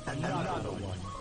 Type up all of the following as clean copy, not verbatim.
Another one.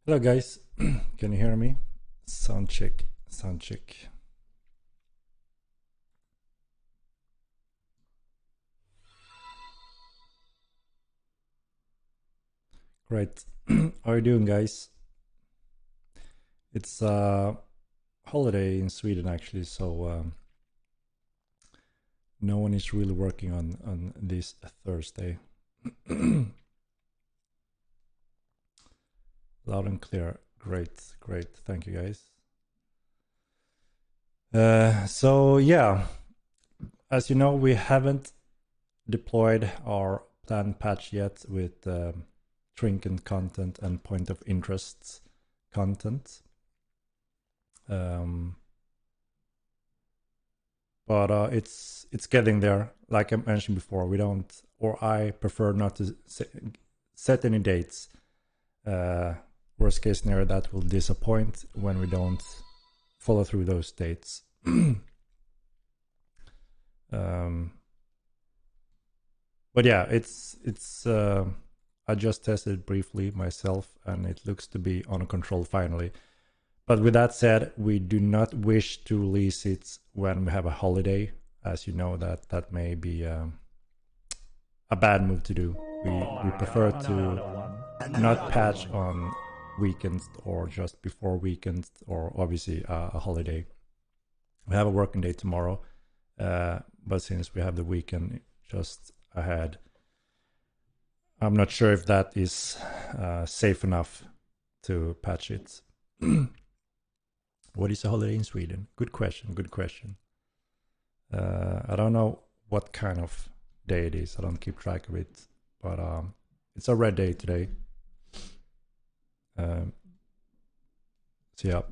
Hello guys, can you hear me? Sound check, sound check. Great. How are you doing, guys? It's a holiday in Sweden actually, so no one is really working on this Thursday. Loud and clear. Great, great. Thank you, guys. So yeah, as you know, we haven't deployed our planned patch yet with trinket content and point of interest content. But it's getting there. Like I mentioned before, we don't, or I prefer not to set any dates. Worst case scenario, that will disappoint when we don't follow through those dates. But yeah, it's I just tested it briefly myself, and it looks to be under control finally. But with that said, we do not wish to release it when we have a holiday, as you know that may be a bad move to do. We prefer to not patch on weekends or just before weekends, or obviously a holiday. We have a working day tomorrow, but since we have the weekend just ahead, I'm not sure if that is safe enough to patch it. What is a holiday in Sweden? Good question, good question. I don't know what kind of day it is. I don't keep track of it, but it's a red day today. So yeah.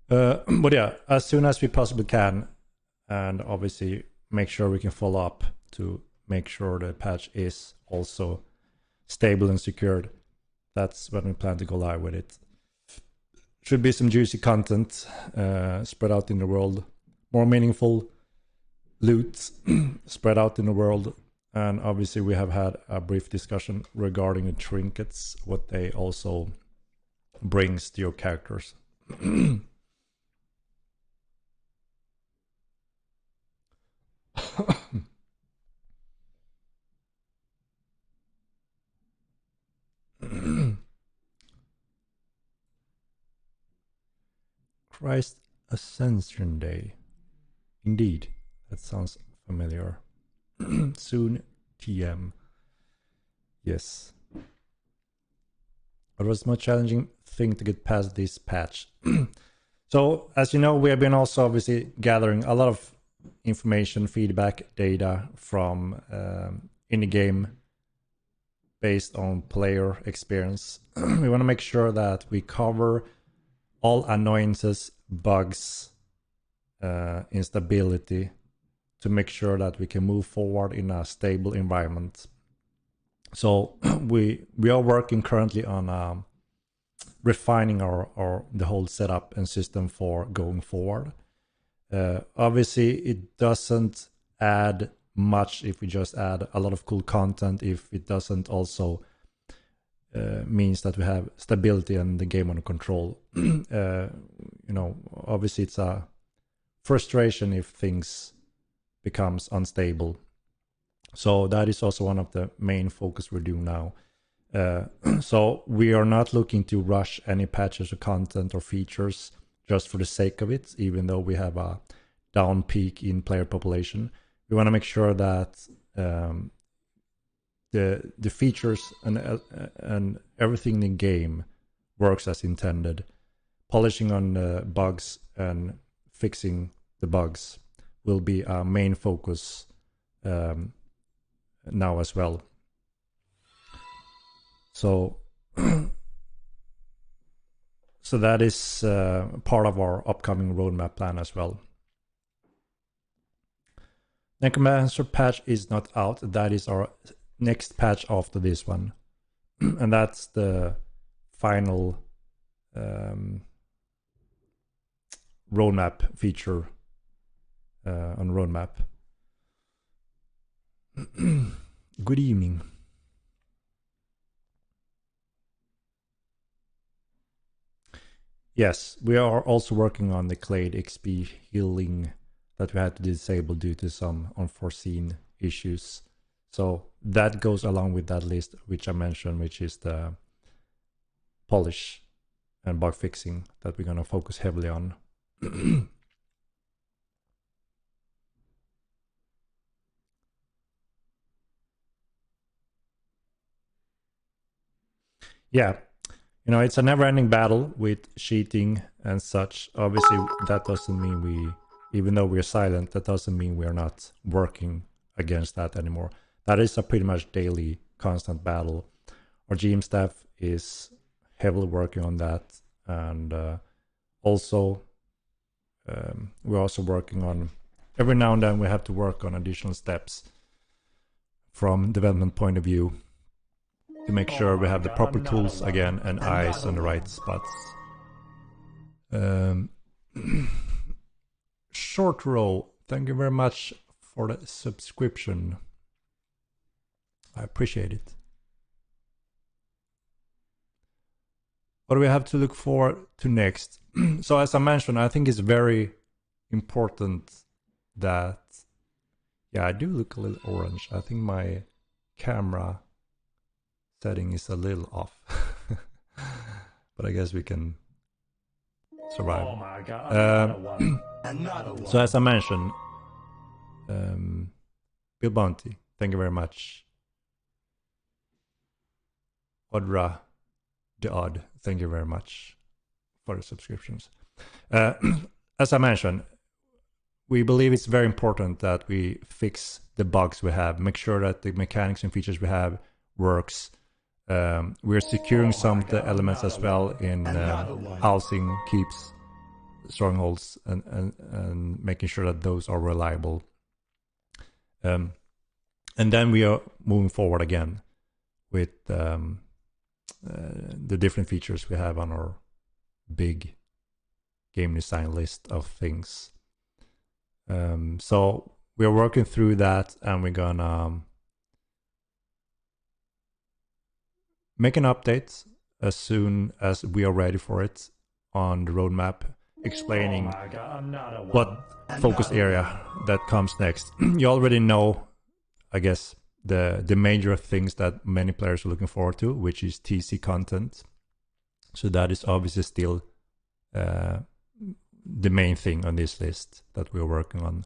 But yeah, as soon as we possibly can, and obviously make sure we can follow up to make sure the patch is also stable and secured. That's when we plan to go live with it. Should be some juicy content spread out in the world, more meaningful loot spread out in the world. And obviously we have had a brief discussion regarding the trinkets, what they also brings to your characters. Christ Ascension Day. Indeed, that sounds familiar. Soon TM. Yes. It was a much challenging thing to get past this patch. So, as you know, we have been also obviously gathering a lot of information, feedback, data from in the game based on player experience. We want to make sure that we cover all annoyances, bugs, instability, to make sure that we can move forward in a stable environment. So we are working currently on refining our the whole setup and system for going forward. Obviously, it doesn't add much if we just add a lot of cool content, if it doesn't also means that we have stability and the game under control. Obviously it's a frustration if things becomes unstable. So that is also one of the main focus we're doing now. So we are not looking to rush any patches or content or features just for the sake of it, even though we have a down peak in player population. We want to make sure that the features and everything in the game works as intended. Polishing on the bugs and fixing the bugs will be our main focus now as well. So that is part of our upcoming roadmap plan as well. Necromancy Patch is not out. That is our next patch after this one. And that's the final roadmap feature on roadmap. Good evening. Yes, we are also working on the Clade XP healing that we had to disable due to some unforeseen issues. So that goes along with that list which I mentioned, which is the polish and bug fixing that we're going to focus heavily on. Yeah, it's a never-ending battle with cheating and such. Obviously, that doesn't mean even though we're silent, that doesn't mean we're not working against that anymore. That is a pretty much daily, constant battle. Our GM staff is heavily working on that, and also we're also working on, every now and then we have to work on additional steps from development point of view to make sure we have the proper tools again and eyes on the right spots. Short Row, thank you very much for the subscription. I appreciate it. What do we have to look forward to next? So as I mentioned, I think it's very important that, yeah, I do look a little orange. I think my camera setting is a little off. But I guess we can survive. Oh my god, another one. Another one. So as I mentioned, Bill Bounty, thank you very much. Odra the Odd, thank you very much for the subscriptions. As I mentioned, we believe it's very important that we fix the bugs we have, make sure that the mechanics and features we have works. We're securing some of the elements as well in housing, keeps, strongholds, and making sure that those are reliable. And then we are moving forward again with the different features we have on our big game design list of things. So we're working through that, and we're gonna make an update as soon as we are ready for it on the roadmap, explaining what focus area that comes next. You already know, I guess, the major things that many players are looking forward to, which is TC content. So that is obviously still the main thing on this list that we're working on.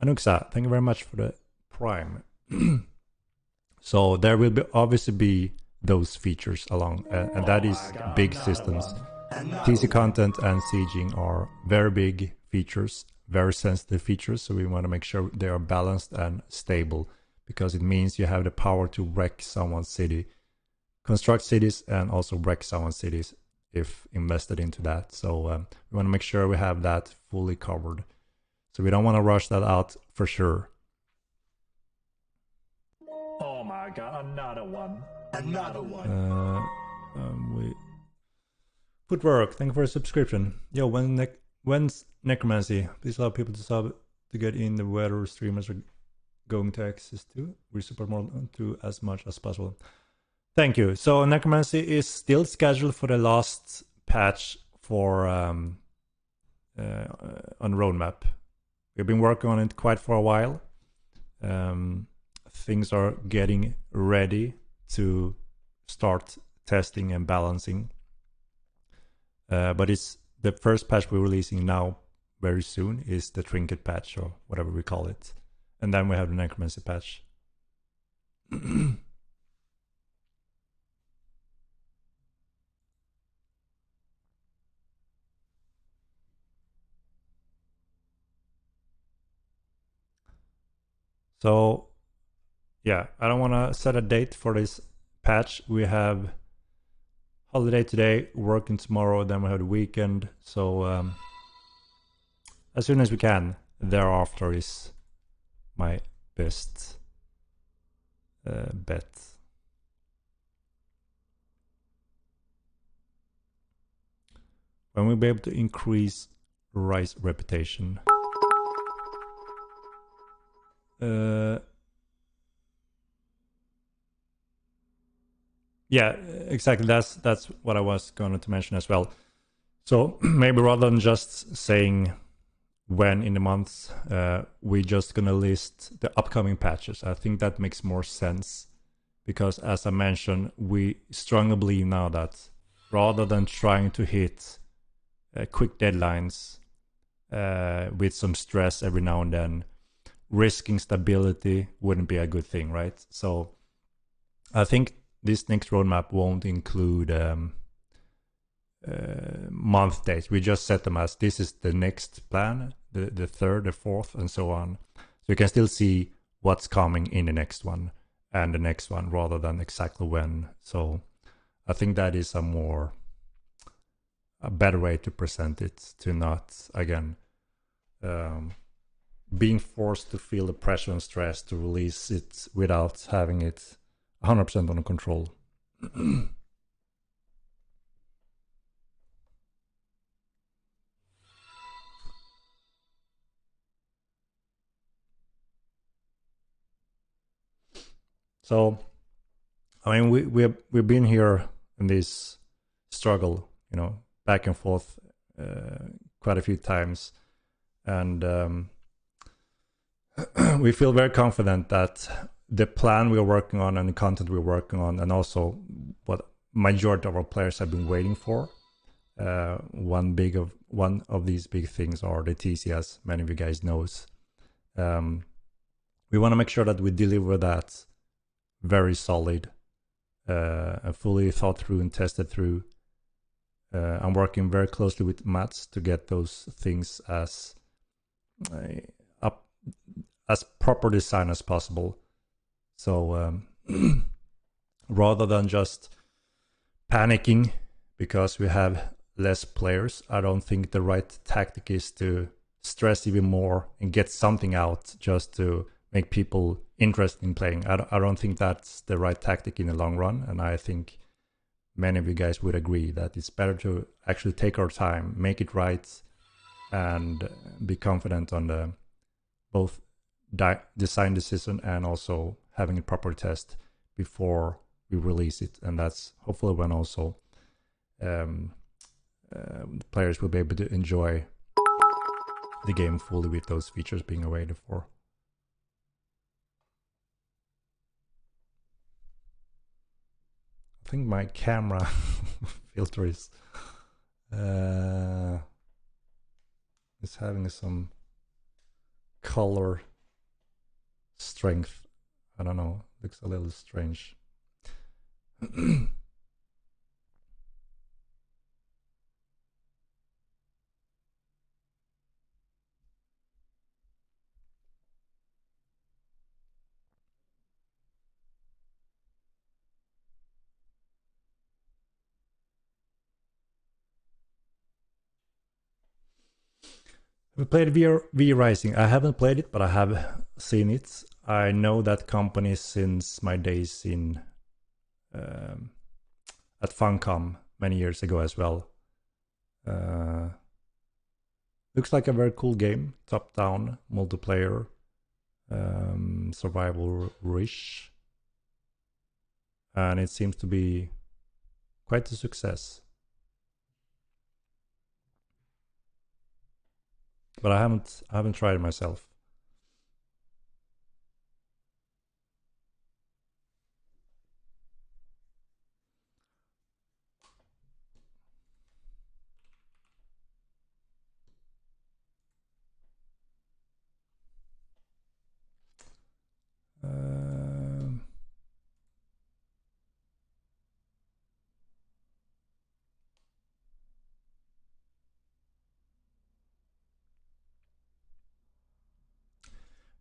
Anuxa, thank you very much for the Prime. So there will be obviously be those features along, and that is big systems. TC content and sieging are very big features, very sensitive features, so we want to make sure they are balanced and stable, because it means you have the power to wreck someone's city, construct cities, and also wreck someone's cities if invested into that. So we want to make sure we have that fully covered. So we don't want to rush that out for sure. Oh my god, another one. Another one. Footwork, thank you for a subscription. Yo, when's Necromancy? Please allow people to sub to get in the whether streamers are going to access to. We support more to as much as possible. Thank you. So Necromancy is still scheduled for the last patch for on roadmap. We've been working on it quite for a while. Things are getting ready to start testing and balancing. But it's the first patch we're releasing now very soon is the Trinket patch, or whatever we call it. And then we have the Necromancy patch. So, yeah, I don't want to set a date for this patch. We have holiday today, working tomorrow, then we have the weekend. So, as soon as we can, thereafter is my best bet. When we'll be able to increase Rise reputation. Yeah, exactly. That's what I was going to mention as well. So maybe rather than just saying when in the month, we're just gonna list the upcoming patches. I think that makes more sense, because as I mentioned, we strongly believe now that rather than trying to hit quick deadlines with some stress every now and then, risking stability wouldn't be a good thing, right? So I think this next roadmap won't include month dates. We just set them as this is the next plan, the third, the fourth, and so on. So you can still see what's coming in the next one and the next one, rather than exactly when. So I think that is a better way to present it, to not, again, being forced to feel the pressure and stress to release it without having it 100% under control. So, I mean, we've been here in this struggle, back and forth quite a few times, and we feel very confident that the plan we're working on and the content we're working on, and also what majority of our players have been waiting for. One of these big things are the TC, as many of you guys knows. We want to make sure that we deliver that very solid, fully thought through and tested through. I'm working very closely with Mats to get those things as proper design as possible. So rather than just panicking because we have less players, I don't think the right tactic is to stress even more and get something out just to make people interested in playing. I don't think that's the right tactic in the long run, and I think many of you guys would agree that it's better to actually take our time, make it right, and be confident on the both design decision and also having a proper test before we release it. And that's hopefully when also the players will be able to enjoy the game fully with those features being awaited for. I think my camera filter is having some color strength. I don't know, looks a little strange. We played V Rising. I haven't played it, but I have seen it. I know that company since my days in at Funcom many years ago as well. Looks like a very cool game, top-down, multiplayer, survival-ish, and it seems to be quite a success. But I haven't tried it myself.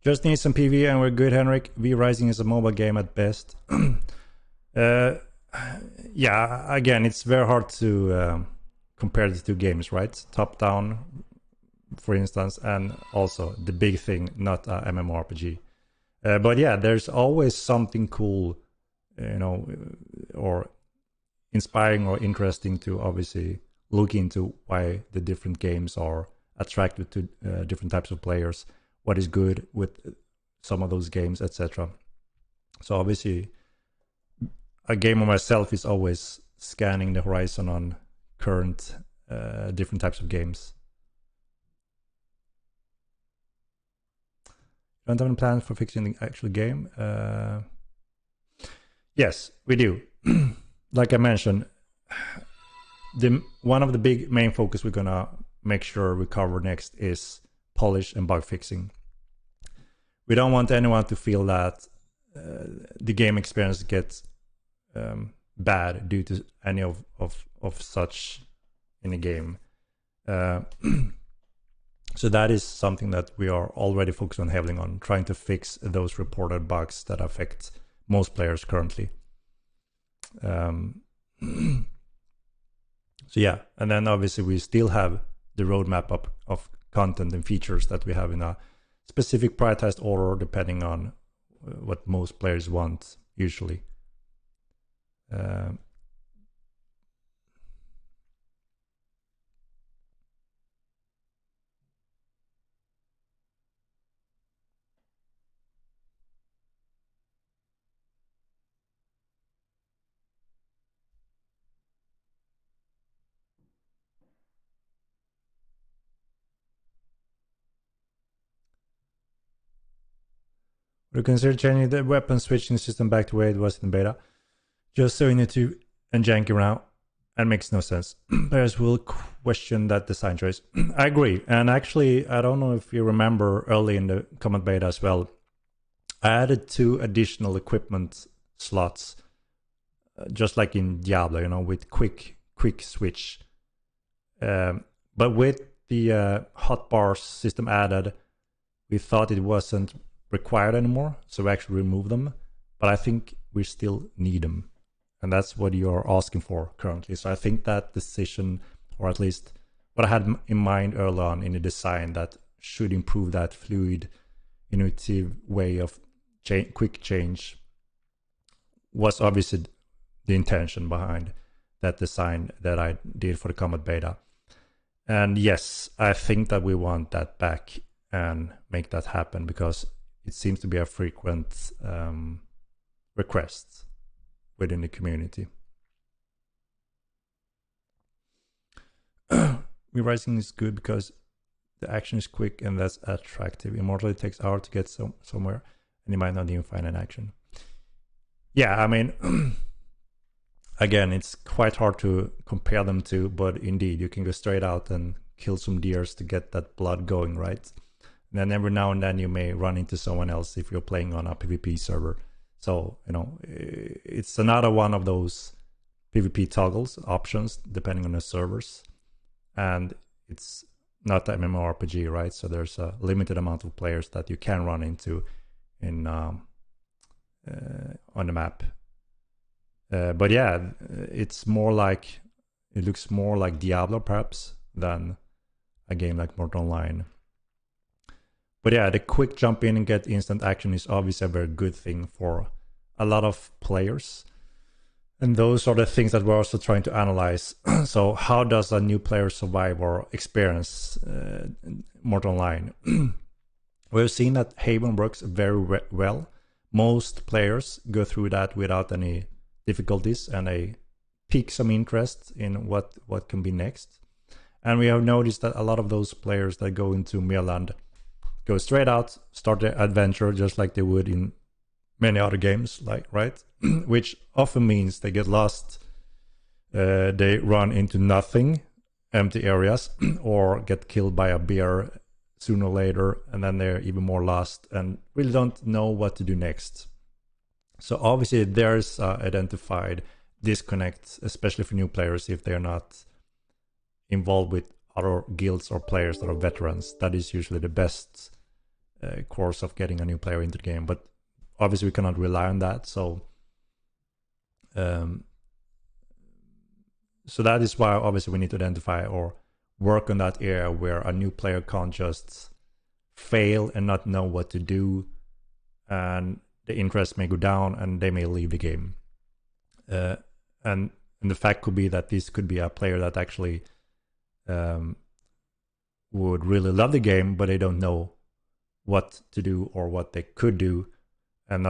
Just need some PV and we're good, Henrik. V Rising is a mobile game at best. Yeah, again, it's very hard to compare the two games, right? Top down, for instance, and also the big thing, not a MMORPG. But yeah, there's always something cool, or inspiring or interesting to obviously look into why the different games are attractive to different types of players, what is good with some of those games, etc. So obviously a gamer myself is always scanning the horizon on current different types of games. Don't have any plans for fixing the actual game? Yes, we do. Like I mentioned, one of the big main focus we're gonna make sure we cover next is polish and bug fixing. We don't want anyone to feel that the game experience gets bad due to any of such in a game. So that is something that we are already focused on heavily on, trying to fix those reported bugs that affect most players currently. So yeah, and then obviously we still have the roadmap of content and features that we have in a specific prioritized order depending on what most players want usually. We consider changing the weapon switching system back to where it was in beta, just so intuitive and janky around, and makes no sense. Players will question that design choice. I agree, and actually, I don't know if you remember early in the common beta as well, I added 2 additional equipment slots, just like in Diablo, you know, with quick switch. But with the hotbar system added, we thought it wasn't required anymore, so we actually removed them. But I think we still need them, and that's what you're asking for currently. So I think that decision, or at least what I had in mind early on in the design, that should improve that fluid, intuitive way of quick change, was obviously the intention behind that design that I did for the Combat Beta. And yes, I think that we want that back and make that happen, because it seems to be a frequent request within the community. Re-rising is good because the action is quick and that's attractive. Immortal, it takes hours to get somewhere, and you might not even find an action. Yeah, I mean, again, it's quite hard to compare them to, but indeed, you can go straight out and kill some deers to get that blood going, right? And then every now and then you may run into someone else if you're playing on a PvP server. So, you know, it's another one of those PvP toggles, options, depending on the servers. And it's not an MMORPG, right? So there's a limited amount of players that you can run into in on the map. But yeah, it's more like, it looks more like Diablo perhaps than a game like Mortal Online. But yeah, the quick jump in and get instant action is obviously a very good thing for a lot of players. And those are the things that we're also trying to analyze. So how does a new player survive or experience Mortal Online? We've seen that Haven works very well. Most players go through that without any difficulties, and they pique some interest in what can be next. And we have noticed that a lot of those players that go into Mirland go straight out, start the adventure just like they would in many other games, like, right? Which often means they get lost, they run into nothing, empty areas, or get killed by a bear sooner or later, and then they're even more lost and really don't know what to do next. So obviously there's identified disconnect, especially for new players, if they're not involved with other guilds or players that are veterans. That is usually the best course of getting a new player into the game, but obviously we cannot rely on that. So so that is why obviously we need to identify or work on that area where a new player can't just fail and not know what to do, and the interest may go down and they may leave the game. And the fact could be that this could be a player that actually would really love the game, but they don't know what to do or what they could do, and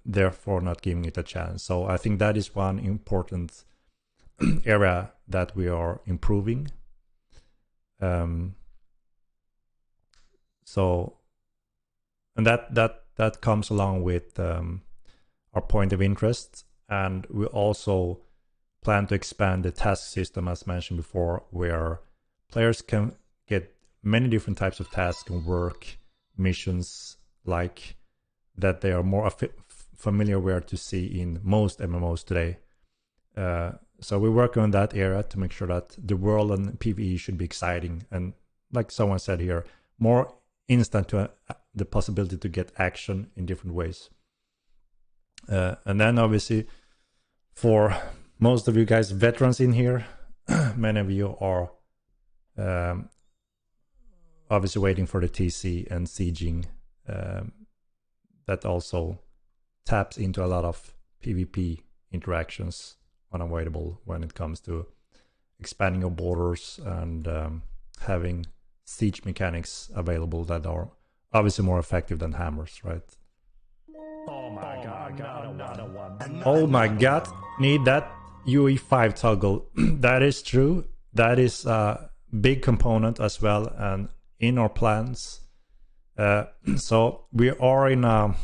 therefore not giving it a chance. So I think that is one important area that we are improving. So, and that comes along with our point of interest, and we also plan to expand the task system, as mentioned before, where players can get many different types of tasks and work missions like that they are more familiar with to see in most MMOs today. So we work on that area to make sure that the world and PvE should be exciting, and like someone said here, more instant to the possibility to get action in different ways. And then obviously for most of you guys veterans in here, many of you are obviously waiting for the TC and sieging. That also taps into a lot of PvP interactions, unavoidable when it comes to expanding your borders and having siege mechanics available that are obviously more effective than hammers, right? Oh my god, I got another one. Oh my god, need that UE5 toggle. That is true. That is a big component as well, and in our plans. So we are in a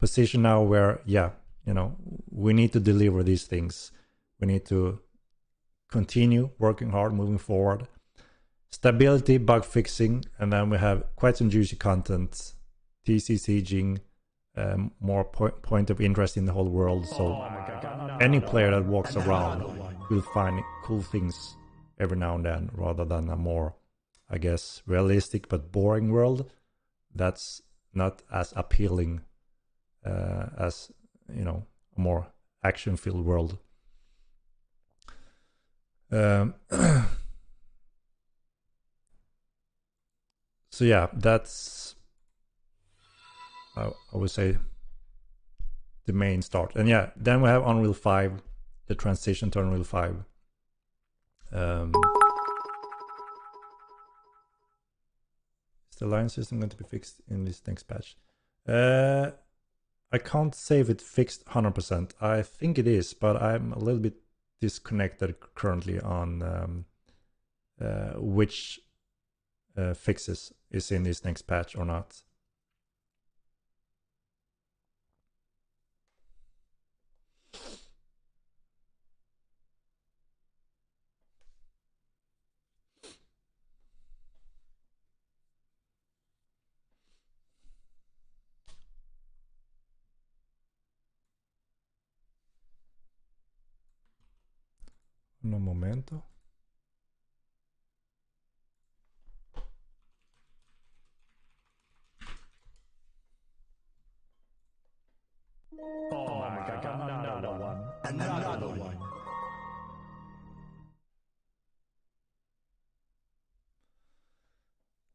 position now where, yeah, we need to deliver these things. We need to continue working hard, moving forward. Stability, bug fixing, and then we have quite some juicy content, TCCing, more point of interest in the whole world. So any player that walks around will find cool things every now and then, rather than a more, I guess, realistic but boring world. That's not as appealing as, a more action-filled world. So yeah, that's, I would say, the main start. And yeah, then we have Unreal 5, the transition to Unreal 5. Is the line system going to be fixed in this next patch? I can't say if it's fixed 100%. I think it is, but I'm a little bit disconnected currently on which fixes is in this next patch or not. Un momento. Oh my god, another one. Another one.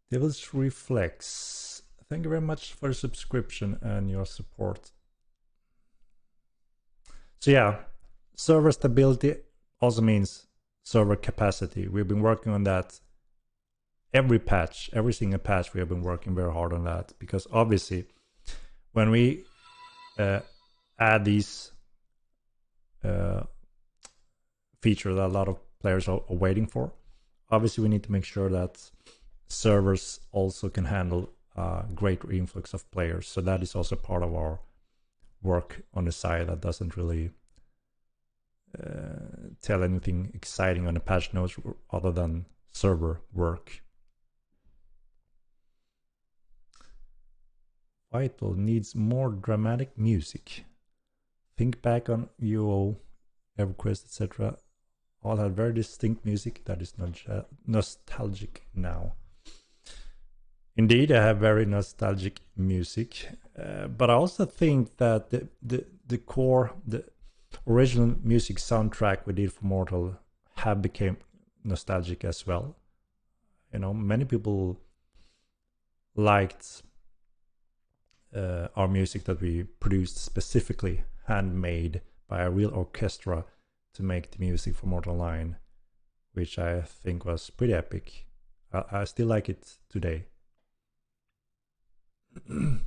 Devil's Reflex. Thank you very much for the subscription and your support. So yeah, server stability also means server capacity. We've been working on that every single patch. We have been working very hard on that, because obviously when we add these features that a lot of players are waiting for, obviously we need to make sure that servers also can handle a greater influx of players. So that is also part of our work on the side that doesn't really tell anything exciting on the patch notes other than server work. Vital needs more dramatic music. Think back on UO, EverQuest, etc. All had very distinct music that is nostalgic now. Indeed, I have very nostalgic music, but I also think that the core, the original music soundtrack we did for Mortal have become nostalgic as well. Many people liked our music that we produced specifically, handmade by a real orchestra to make the music for Mortal 9, which I think was pretty epic. I still like it today. To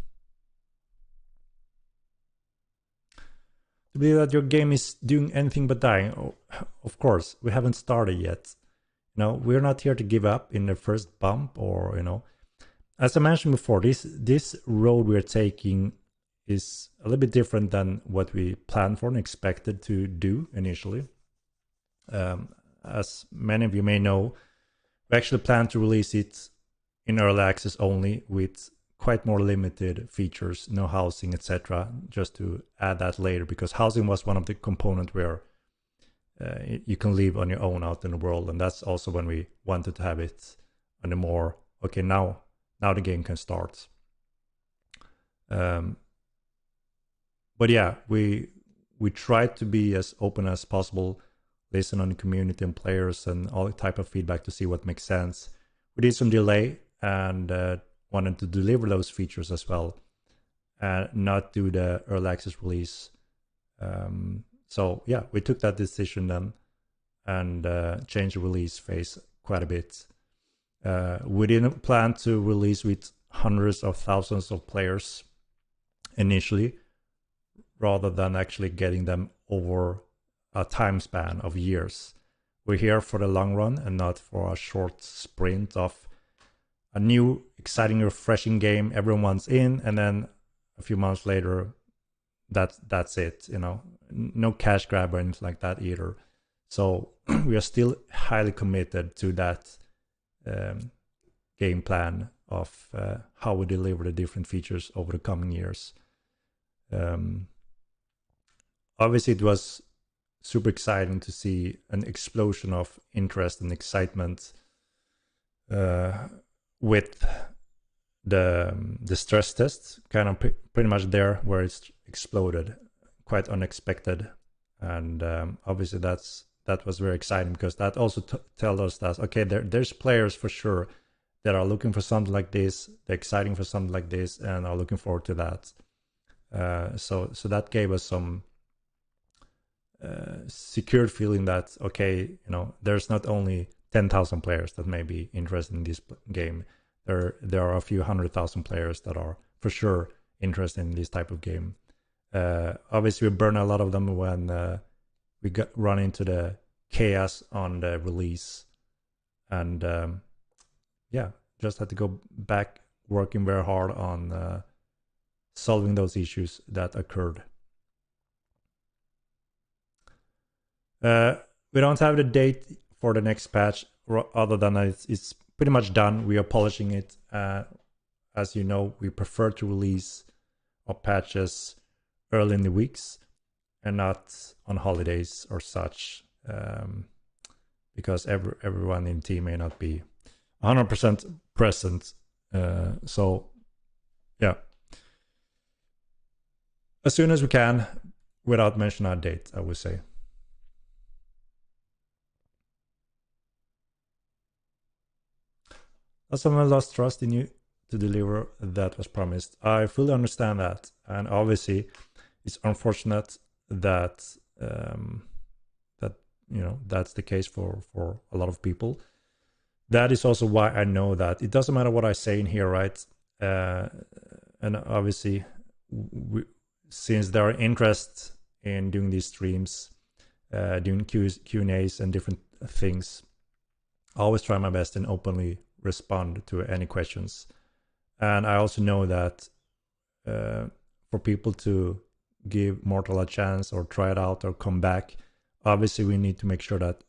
believe that your game is doing anything but dying, of course, we haven't started yet. We're not here to give up in the first bump, or as I mentioned before, this road we're taking is a little bit different than what we planned for and expected to do initially. As many of you may know, we actually planned to release it in early access only, with quite more limited features, no housing, etc., just to add that later, because housing was one of the components where you can live on your own out in the world, and that's also when we wanted to have it on the more, okay, now the game can start. But yeah, we tried to be as open as possible, listen on the community and players and all type of feedback to see what makes sense. We did some delay and wanted to deliver those features as well, and not do the early access release. So yeah, we took that decision then and changed the release phase quite a bit. We didn't plan to release with hundreds of thousands of players initially, rather than actually getting them over a time span of years. We're here for the long run and not for a short sprint of a new, exciting, refreshing game everyone's in, and then a few months later that's it. No cash grab or anything like that either. So we are still highly committed to that game plan of how we deliver the different features over the coming years. Obviously, it was super exciting to see an explosion of interest and excitement with the stress test, kind of pretty much there where it's exploded, quite unexpected, and obviously that was very exciting, because that also tells us that okay, there's players for sure that are looking for something like this, they're exciting for something like this, and are looking forward to that. So that gave us some secured feeling that okay, there's not only 10,000 players that may be interested in this game. There are a few 100,000 players that are for sure interested in this type of game. Obviously, we burn a lot of them when we run into the chaos on the release, and just had to go back working very hard on solving those issues that occurred. We don't have the date for the next patch, other than it's pretty much done. We are polishing it. As you know, we prefer to release our patches early in the weeks and not on holidays or such, because everyone in the team may not be 100% present. So, yeah. As soon as we can, without mentioning our date, I would say. As someone lost trust in you to deliver that was promised. I fully understand that, and obviously, it's unfortunate that that's the case for a lot of people. That is also why I know that it doesn't matter what I say in here, right? And obviously, since there are interest in doing these streams, doing Q&As and different things, I always try my best and openly respond to any questions. And I also know that for people to give Mortal a chance or try it out or come back, obviously we need to make sure that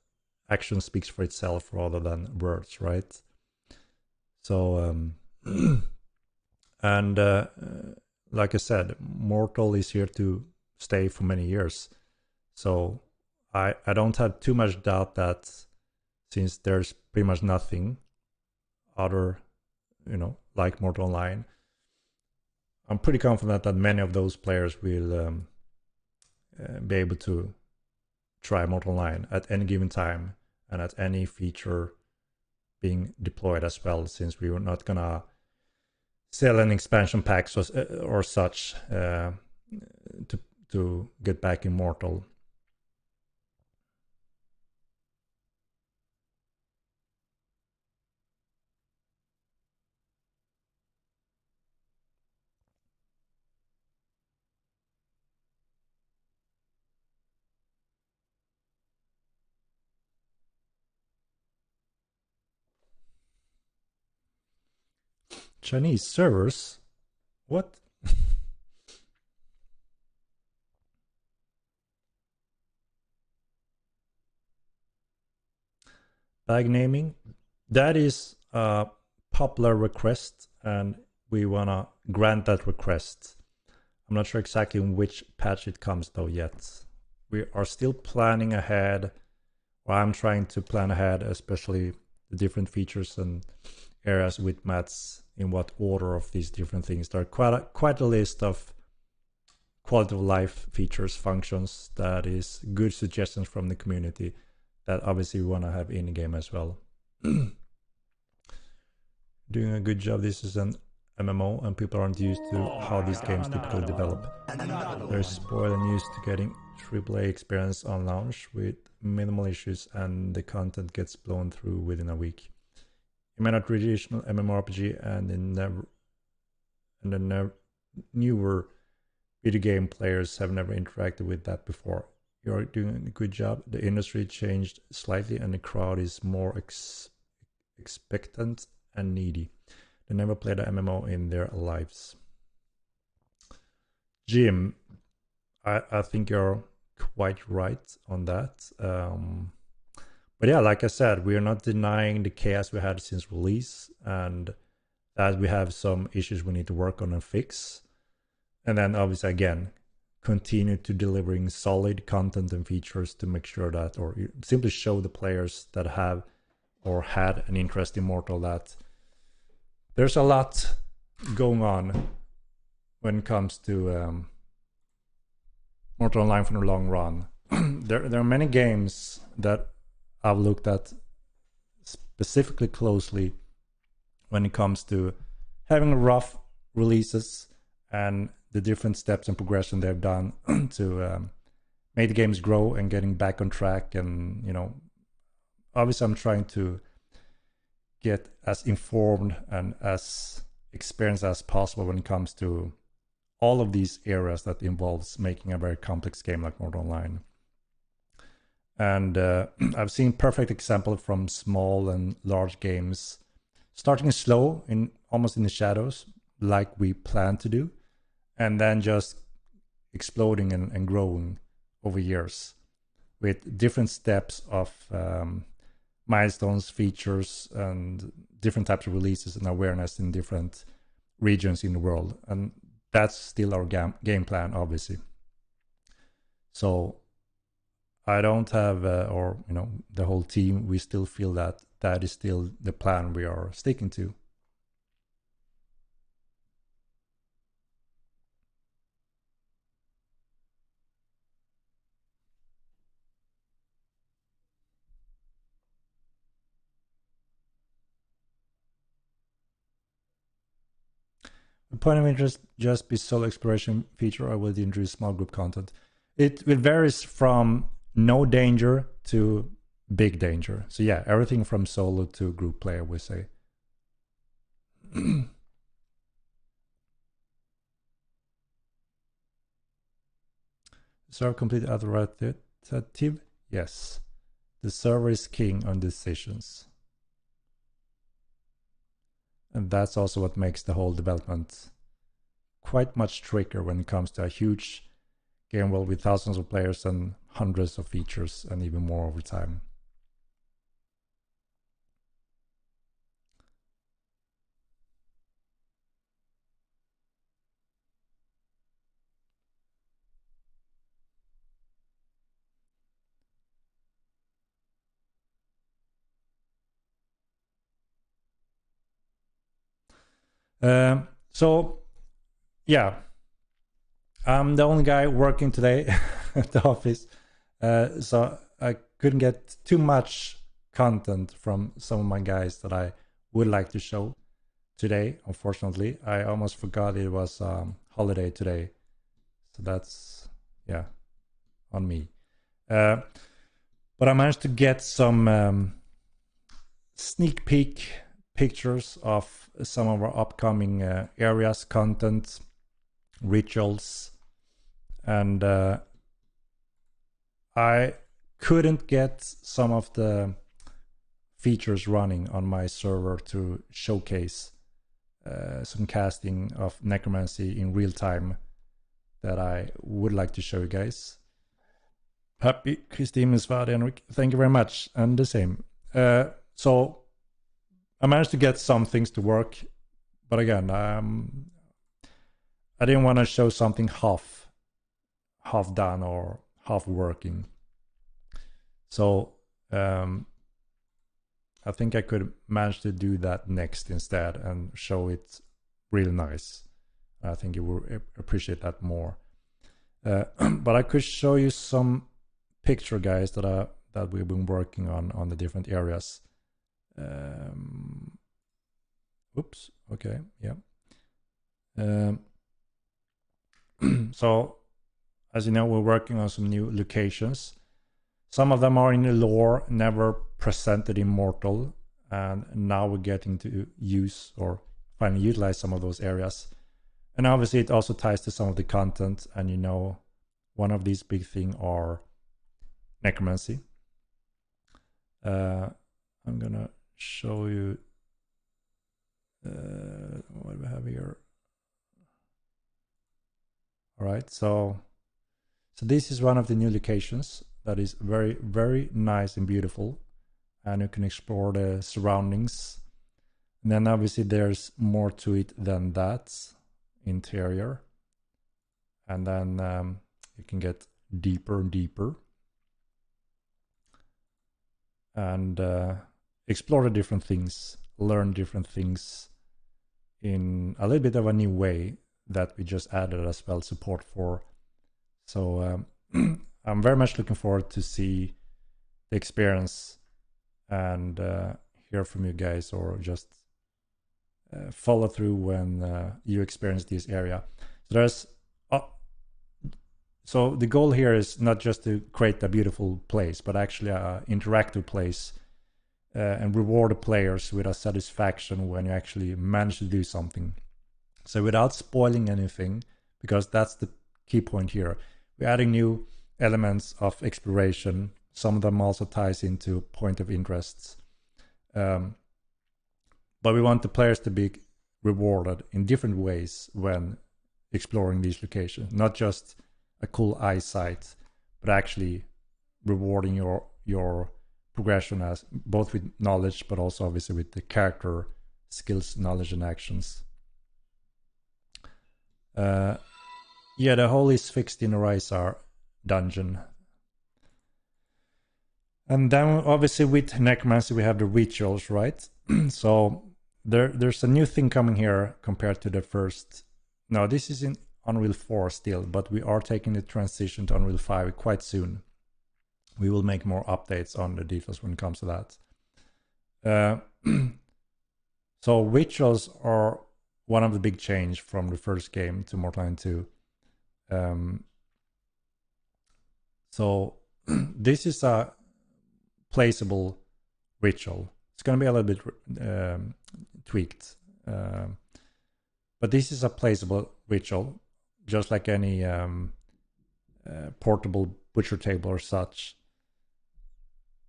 action speaks for itself rather than words, right? So and like I said, Mortal is here to stay for many years. So I don't have too much doubt that since there's pretty much nothing other, like Mortal Online, I'm pretty confident that many of those players will be able to try Mortal Online at any given time and at any feature being deployed as well, since we were not gonna sell an expansion packs or such to get back Immortal. Chinese servers? What? Bag naming? That is a popular request, and we wanna grant that request. I'm not sure exactly in which patch it comes though yet. We are still planning ahead, or I'm trying to plan ahead, especially the different features and areas with Mats, in what order of these different things. There are quite a list of quality of life features, functions that is good suggestions from the community that obviously we want to have in the game as well. Doing a good job. This is an MMO and people aren't used to how these games typically develop. They're spoiled and used to getting AAA experience on launch with minimal issues, and the content gets blown through within a week. You may not traditional MMORPG, and the newer video game players have never interacted with that before. You're doing a good job. The industry changed slightly, and the crowd is more expectant and needy. They never played an MMO in their lives. Jim, I think you're quite right on that. But yeah, like I said, we are not denying the chaos we had since release, and that we have some issues we need to work on and fix. And then obviously again, continue to delivering solid content and features to make sure that, or simply show the players that have or had an interest in Mortal that there's a lot going on when it comes to Mortal Online for the long run. There are many games that I've looked at specifically closely when it comes to having rough releases and the different steps and progression they've done to make the games grow and getting back on track. And obviously I'm trying to get as informed and as experienced as possible when it comes to all of these areas that involves making a very complex game like Mortal Online. And I've seen perfect example from small and large games starting slow, in almost in the shadows, like we plan to do, and then just exploding and growing over years with different steps of milestones, features, and different types of releases and awareness in different regions in the world. And that's still our game plan, obviously. So I don't have, the whole team, we still feel that that is still the plan we are sticking to. The point of interest just be solo exploration feature, or will it introduce small group content? It varies from no danger to big danger. So yeah, everything from solo to group play, we say. Server complete authoritative? Yes. The server is king on decisions. And that's also what makes the whole development quite much trickier when it comes to a huge game world with thousands of players and hundreds of features and even more over time. So yeah, I'm the only guy working today at the office, so I couldn't get too much content from some of my guys that I would like to show today. Unfortunately, I almost forgot it was holiday today, so that's on me. But I managed to get some sneak peek pictures of some of our upcoming areas, content, rituals, and I couldn't get some of the features running on my server to showcase some casting of necromancy in real time that I would like to show you guys. Happy Christmas, Henrik. Thank you very much, and the same. So I managed to get some things to work, but again, I didn't want to show something half done or half working. So I think I could manage to do that next instead and show it really nice. I think you will appreciate that more. But I could show you some picture, guys, that we've been working on the different areas. Oops. Okay. Yeah. So, as you know, we're working on some new locations. Some of them are in the lore, never presented in Mortal, and now we're getting to use or finally utilize some of those areas. And obviously, it also ties to some of the content. And one of these big things are necromancy. I'm gonna show you what we have here. All right, so So this is one of the new locations that is very, very nice and beautiful. And you can explore the surroundings. And then obviously there's more to it than that. Interior. And then you can get deeper and deeper. And explore the different things. Learn different things in a little bit of a new way that we just added as well support for. So I'm very much looking forward to see the experience and hear from you guys, or just follow through when you experience this area. So there's so the goal here is not just to create a beautiful place, but actually an interactive place, and reward the players with a satisfaction when you actually manage to do something. So without spoiling anything, because that's the key point here, we're adding new elements of exploration. Some of them also ties into point of interests. But we want the players to be rewarded in different ways when exploring these locations. Not just a cool eyesight, but actually rewarding your progression as both with knowledge, but also obviously with the character skills, knowledge, and actions. Yeah, the hole is fixed in Orisar dungeon. And then obviously with Necromancy we have the rituals, right? So there's a new thing coming here compared to the first. No, this is in Unreal 4 still, but we are taking the transition to Unreal 5 quite soon. We will make more updates on the details when it comes to that. So rituals are one of the big change from the first game to Mortal 2. So this is a placeable ritual. It's going to be a little bit tweaked. But this is a placeable ritual, just like any portable butcher table or such.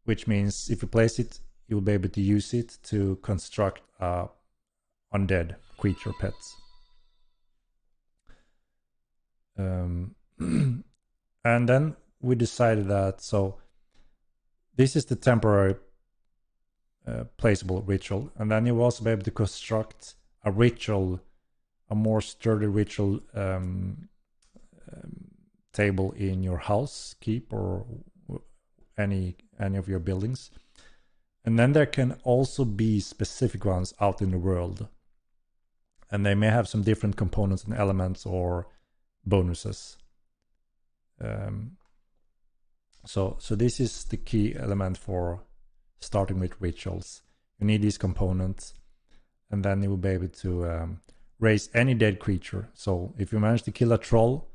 Which means if you place it, you will be able to use it to construct undead creature pets. And then we decided that, so this is the temporary placeable ritual, and then you'll also be able to construct a ritual, a more sturdy ritual table in your house, keep, or any of your buildings. And then there can also be specific ones out in the world, and they may have some different components and elements or bonuses. So this is the key element for starting with rituals. You need these components, and then you will be able to raise any dead creature. So if you manage to kill a troll,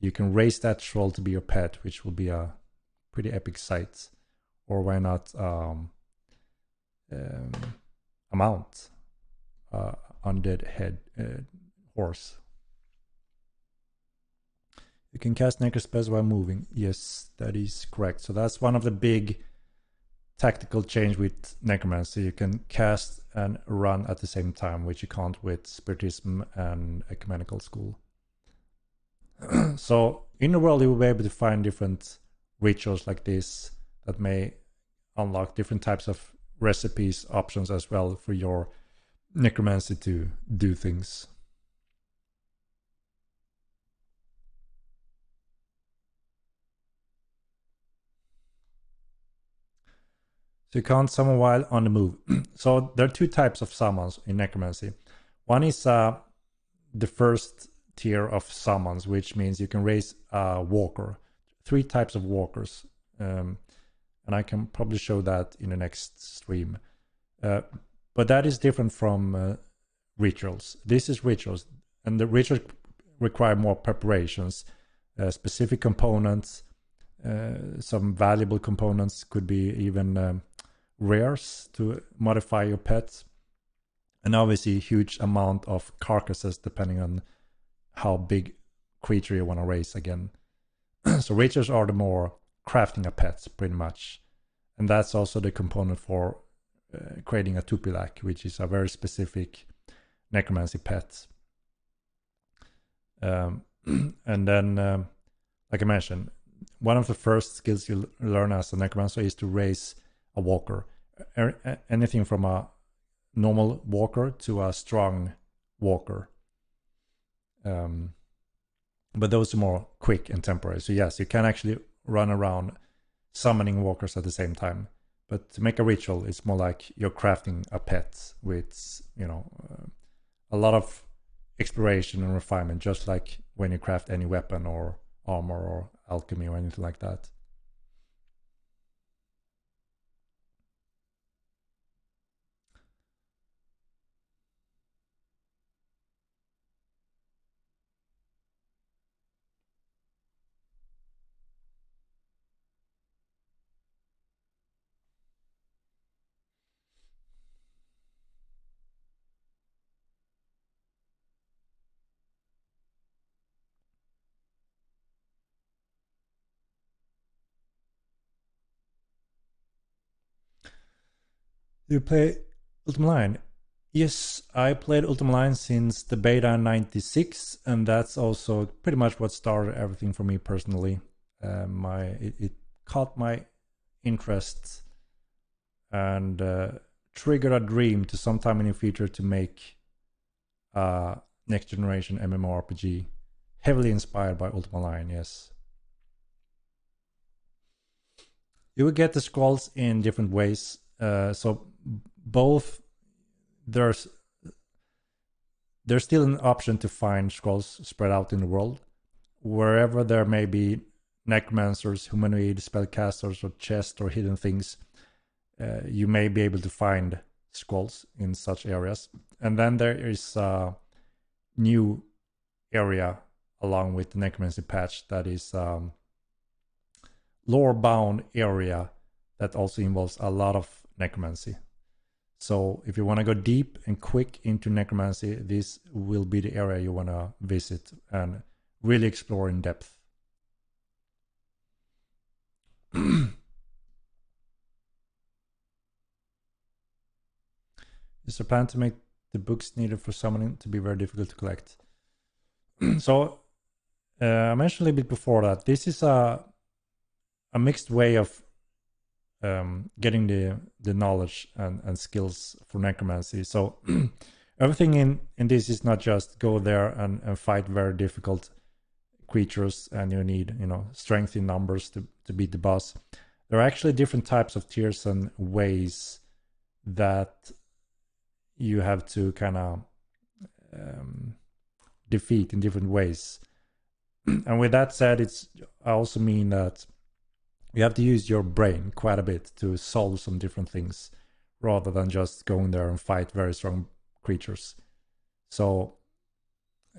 you can raise that troll to be your pet, which will be a pretty epic sight. Or why not a mount, undead head horse. You can cast necro spells while moving. Yes, that is correct. So that's one of the big tactical change with Necromancy. You can cast and run at the same time, which you can't with Spiritism and Ecumenical School. So in the world, you will be able to find different rituals like this that may unlock different types of recipes, options as well for your Necromancy to do things. So you can't summon while on the move. So there are two types of summons in Necromancy. One is the first tier of summons, which means you can raise a walker. 3 types of walkers. And I can probably show that in the next stream. But that is different from rituals. This is rituals. And the rituals require more preparations, specific components, some valuable components, could be even rares to modify your pets, and obviously a huge amount of carcasses depending on how big creature you want to raise again. So rituals are the more crafting a pet pretty much, and that's also the component for creating a Tupilak, which is a very specific necromancy pet. And then like I mentioned, one of the first skills you learn as a necromancer is to raise a walker. Anything from a normal walker to a strong walker. But those are more quick and temporary. So yes, you can actually run around summoning walkers at the same time. But to make a ritual, it's more like you're crafting a pet with, a lot of exploration and refinement, just like when you craft any weapon or armor or alchemy or anything like that. Do you play Ultima Online? Yes, I played Ultima Online since the beta 96, and that's also pretty much what started everything for me personally. It caught my interest and triggered a dream to sometime in the future to make a next generation MMORPG, heavily inspired by Ultima Online. Yes, you will get the scrolls in different ways. So both there's still an option to find scrolls spread out in the world. Wherever there may be necromancers, humanoid spellcasters, or chests or hidden things, you may be able to find scrolls in such areas. And then there is a new area along with the Necromancy Patch that is lore-bound area that also involves a lot of necromancy. So if you want to go deep and quick into necromancy, this will be the area you want to visit and really explore in depth. Is there a plan to make the books needed for summoning to be very difficult to collect? So I mentioned a little bit before that this is a mixed way of getting the knowledge and skills for necromancy. So everything in this is not just go there and fight very difficult creatures and you need strength in numbers to beat the boss. There are actually different types of tiers and ways that you have to kind of defeat in different ways. And with that said, I also mean that you have to use your brain quite a bit to solve some different things rather than just going there and fight very strong creatures. So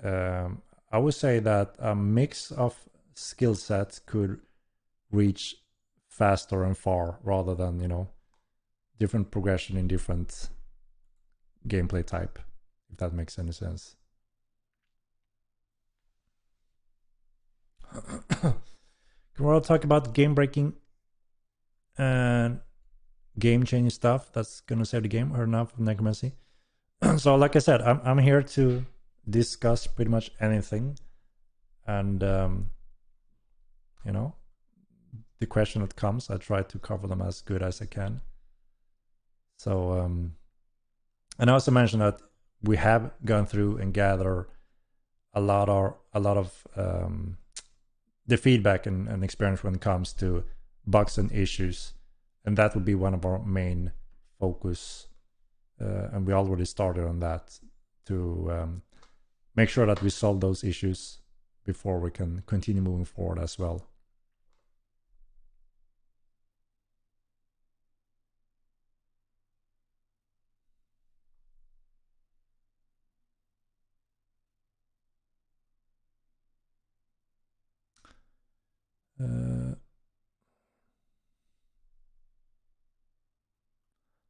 I would say that a mix of skill sets could reach faster and far rather than, different progression in different gameplay type, if that makes any sense. Can we all talk about game breaking and game changing stuff that's gonna save the game or enough of necromancy? So like I said, I'm here to discuss pretty much anything, and the question that comes, I try to cover them as good as I can. So and I also mentioned that we have gone through and gathered a lot of the feedback and experience when it comes to bugs and issues, and that will be one of our main focus, and we already started on that to make sure that we solve those issues before we can continue moving forward as well.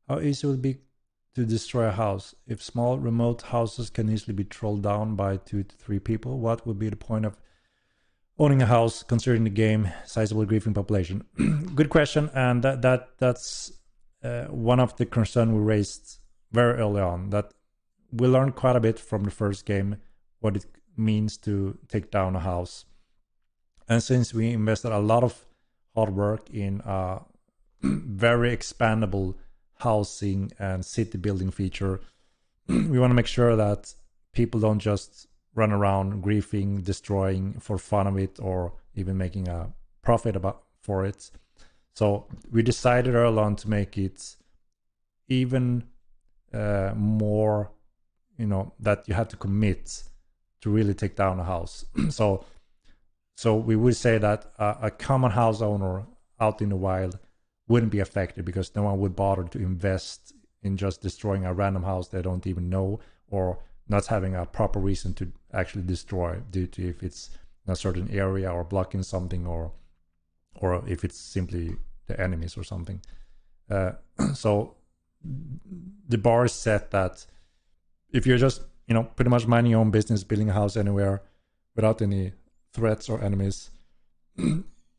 How easy would it be to destroy a house? If small remote houses can easily be trolled down by 2 to 3 people, what would be the point of owning a house considering the game sizable grieving population? Good question, and that's one of the concerns we raised very early on, that we learned quite a bit from the first game what it means to take down a house. And since we invested a lot of hard work in a very expandable housing and city building feature, we want to make sure that people don't just run around griefing, destroying for fun of it, or even making a profit for it. So we decided early on to make it even more, that you have to commit to really take down a house. So we would say that a common house owner out in the wild wouldn't be affected, because no one would bother to invest in just destroying a random house they don't even know, or not having a proper reason to actually destroy, due to if it's in a certain area or blocking something, or if it's simply the enemies or something. So the bar is set that if you're just pretty much minding your own business, building a house anywhere without any threats or enemies,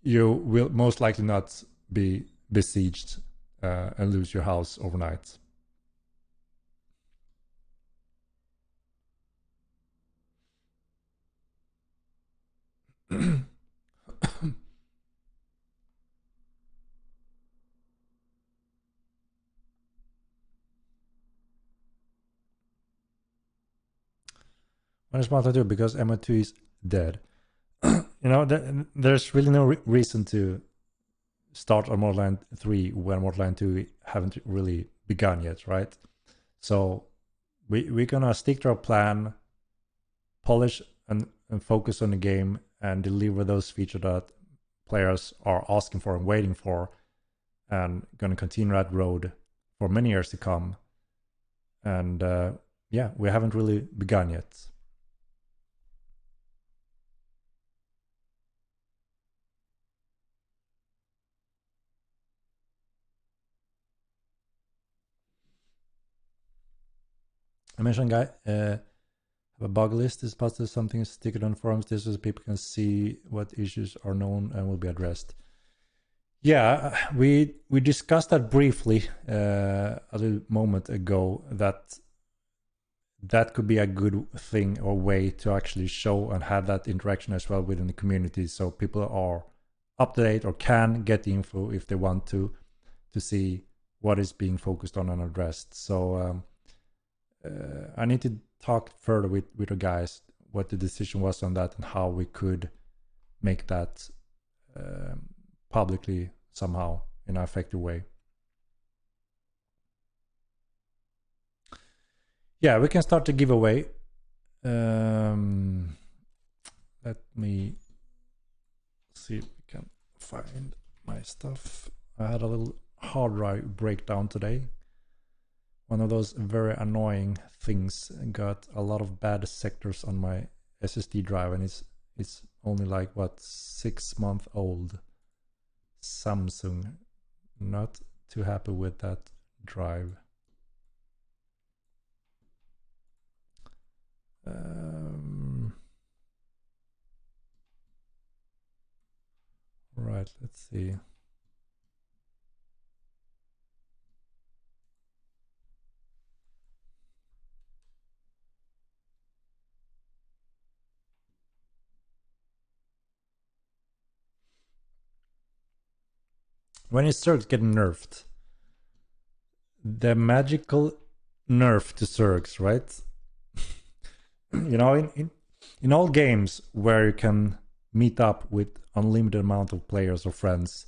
you will most likely not be besieged and lose your house overnight. What is smart to do? Because MO2 is dead. There's really no reason to start on Mortal 3 when Mortal 2 haven't really begun yet, right? So we're gonna stick to our plan, polish and focus on the game, and deliver those features that players are asking for and waiting for, and gonna continue that road for many years to come. And we haven't really begun yet. I mentioned, guy, have a bug list is posted, something stick it on forums. This is so people can see what issues are known and will be addressed. Yeah, we discussed that briefly a little moment ago, that could be a good thing or way to actually show and have that interaction as well within the community, so people are up to date or can get the info if they want to see what is being focused on and addressed. So I need to talk further with the guys what the decision was on that and how we could make that publicly somehow in an effective way. Yeah, we can start the giveaway. Let me see if we can find my stuff. I had a little hard drive breakdown today. One of those very annoying things, got a lot of bad sectors on my SSD drive, and it's only like 6 months old. Samsung, not too happy with that drive. Right, let's see. When is Zergs getting nerfed? The magical nerf to Zergs, right? In all games where you can meet up with unlimited amount of players or friends,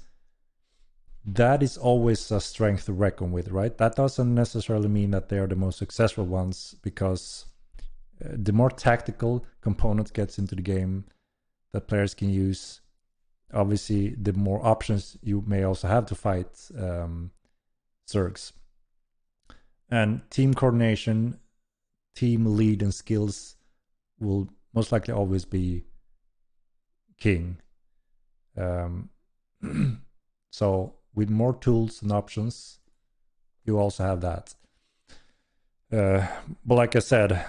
that is always a strength to reckon with, right? That doesn't necessarily mean that they are the most successful ones, because the more tactical component gets into the game that players can use, obviously the more options you may also have to fight Zergs. And team coordination, team lead, and skills will most likely always be king. So with more tools and options, you also have that. But like I said,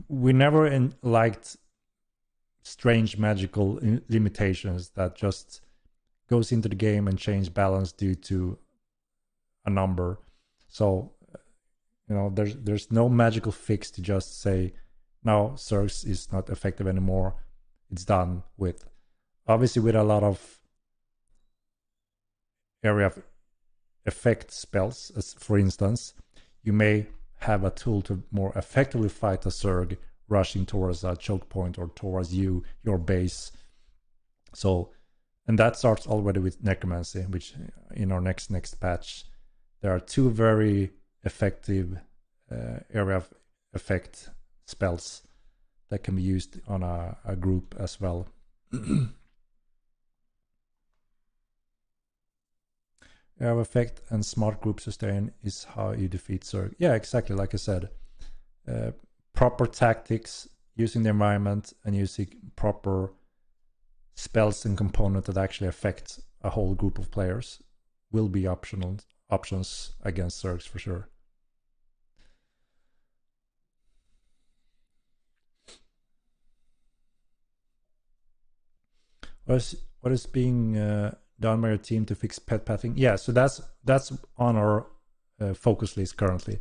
we never liked strange magical limitations that just goes into the game and change balance due to a number. So there's no magical fix to just say now Zergs is not effective anymore. It's done with, obviously, with a lot of area of effect spells. As for instance, you may have a tool to more effectively fight a Zerg rushing towards a choke point or towards you, your base. So, and that starts already with Necromancy, which in our next patch, there are 2 very effective area of effect spells that can be used on a group as well. Area of effect and smart group sustain is how you defeat Zerg. Yeah, exactly, like I said. Proper tactics, using the environment, and using proper spells and components that actually affect a whole group of players will be options against Zergs for sure. What is being done by your team to fix pet pathing? Yeah, so that's on our focus list currently.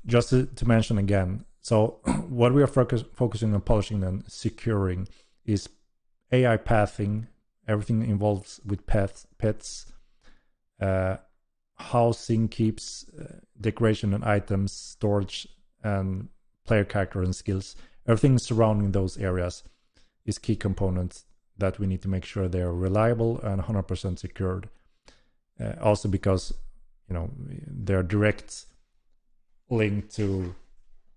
Just to mention again, so what we are focusing on polishing and securing is AI pathing, everything involves with pets, housing, keeps, decoration and items, storage, and player character and skills. Everything surrounding those areas is key components that we need to make sure they are reliable and 100% secured. Also because, you know, they're direct link to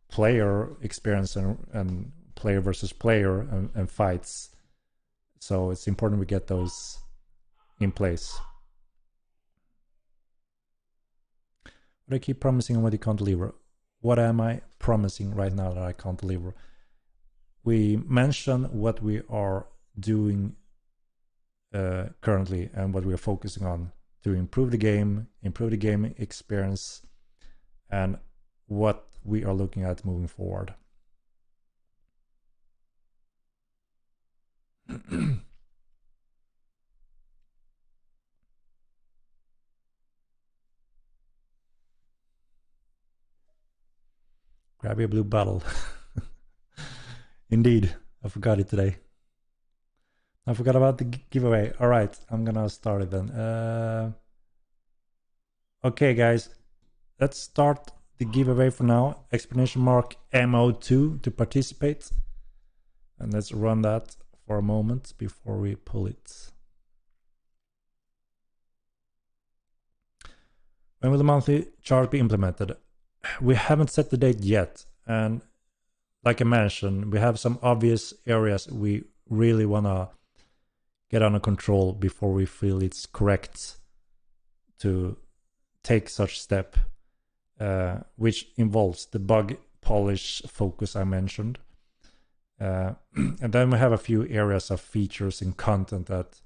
player experience and player versus player and fights. So it's important we get those in place. What I keep promising and what you can't deliver. What am I promising right now that I can't deliver? We mentioned what we are doing currently and what we are focusing on to improve the game experience, and what we are looking at moving forward. Grab your blue bottle. Indeed, I forgot it today. I forgot about the giveaway. All right, I'm gonna start it then. Okay, guys, let's start the giveaway for now. Explanation mark MO2 to participate. And let's run that for a moment before we pull it. When will the monthly charge be implemented? We haven't set the date yet. And like I mentioned, we have some obvious areas we really want to get under control before we feel it's correct to take such step, which involves the bug polish focus I mentioned. And then we have a few areas of features and content that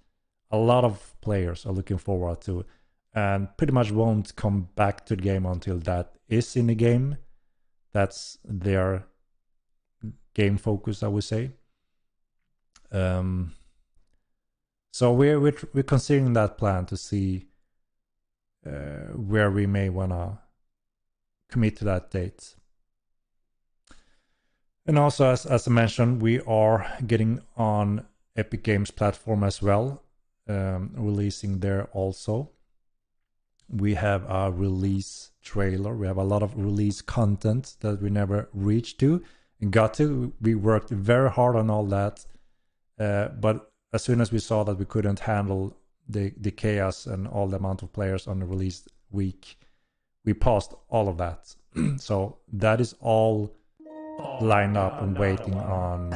a lot of players are looking forward to and pretty much won't come back to the game until that is in the game. That's their game focus, I would say. So we're considering that plan to see where we may want to commit to that date. And also, as I mentioned, we are getting on Epic Games platform as well, releasing there also. We have a release trailer. We have a lot of release content that we never reached to and got to. We worked very hard on all that. But as soon as we saw that we couldn't handle the chaos and all the amount of players on the release week, we paused all of that. So that is all lined up and waiting on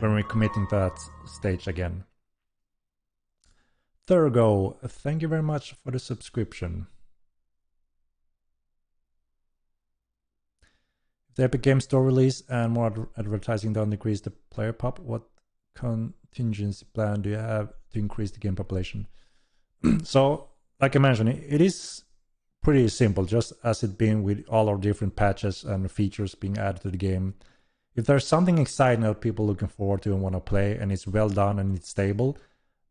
when we're committing to that stage again. Thurgo, thank you very much for the subscription. If the Epic Games Store release and more advertising don't decrease the player pop, what contingency plan do you have to increase the game population? So, like I mentioned, it is pretty simple, just as it's been with all our different patches and features being added to the game. If there's something exciting that people are looking forward to and want to play, and it's well done and it's stable,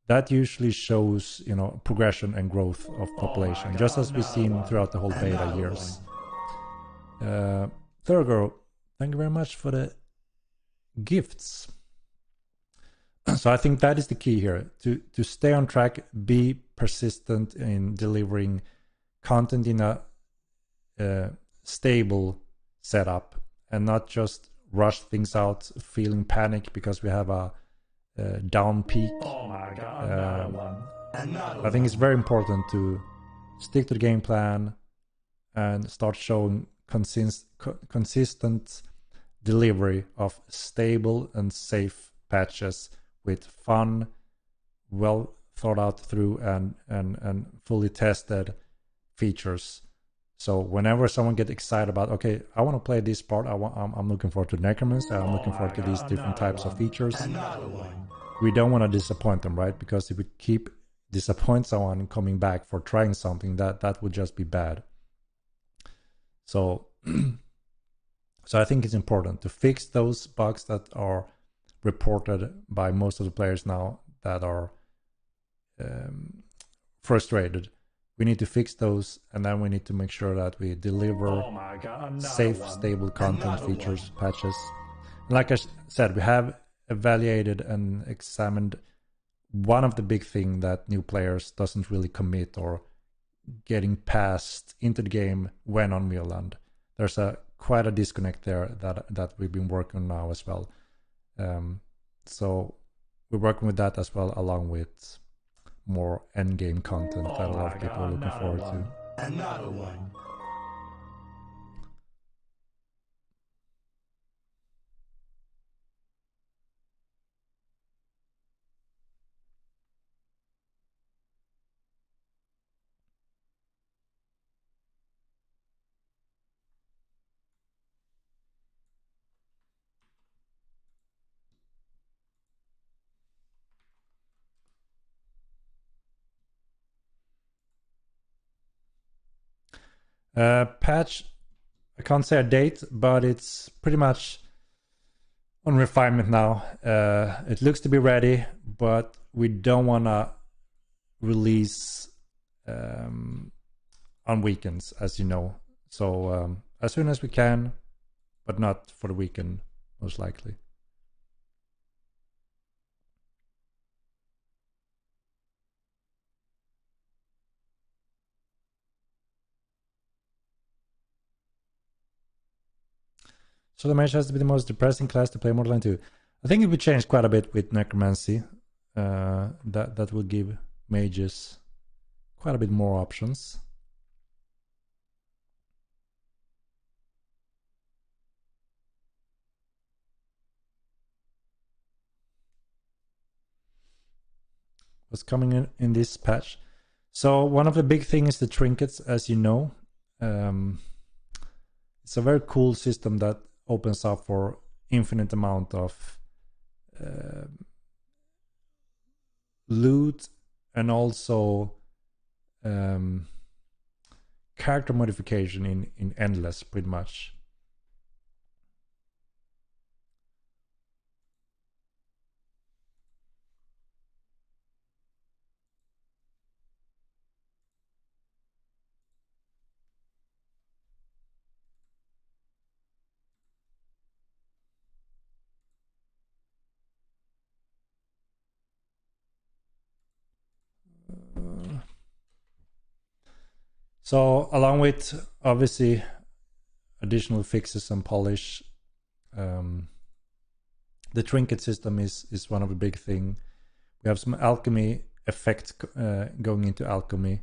that usually shows, you know, progression and growth of population, just as we've seen throughout the whole beta years. Thurgo, Thank you very much for the gifts. So I think that is the key here, to stay on track, be persistent in delivering content in a stable setup, and not just rush things out feeling panic because we have a down peak. Oh my god, another one. I think it's very important to stick to the game plan and start showing consistent delivery of stable and safe patches with fun, well thought out through and fully tested features. So whenever someone gets excited about, okay, I want to play this part, I'm looking forward to Necromancy, I'm looking forward to these different types of features. We don't want to disappoint them, right? Because if we keep disappoint someone coming back for trying something, that would just be bad. So so I think it's important to fix those bugs that are reported by most of the players now that are frustrated. We need to fix those, and then we need to make sure that we deliver safe, stable content, features, patches. And like I said, we have evaluated and examined one of the big things that new players doesn't really commit or getting past into the game when on Myrland. There's quite a disconnect there that we've been working on now as well. So we're working with that as well, along with more end game content that a lot of people are looking forward to. Another one. Patch, I can't say a date, but it's pretty much on refinement now. It looks to be ready, but we don't want to release on weekends, as you know. So as soon as we can, but not for the weekend, most likely. So the mage has to be the most depressing class to play Mortal 2. I think it would change quite a bit with Necromancy. That will give mages quite a bit more options. What's coming in this patch? So one of the big things is the trinkets, as you know. It's a very cool system that opens up for infinite amount of loot and also character modification in endless, pretty much. So along with obviously additional fixes and polish, the trinket system is one of the big thing. We have some alchemy effect going into alchemy.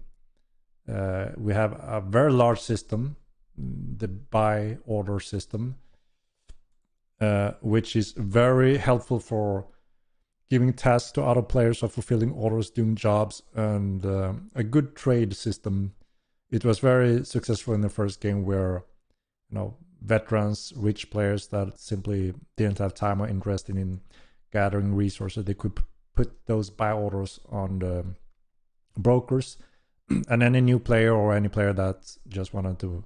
We have a very large system, the buy order system, which is very helpful for giving tasks to other players or fulfilling orders, doing jobs, and a good trade system. It was very successful in the first game where, veterans, rich players that simply didn't have time or interest in gathering resources, they could put those buy orders on the brokers, and any new player or any player that just wanted to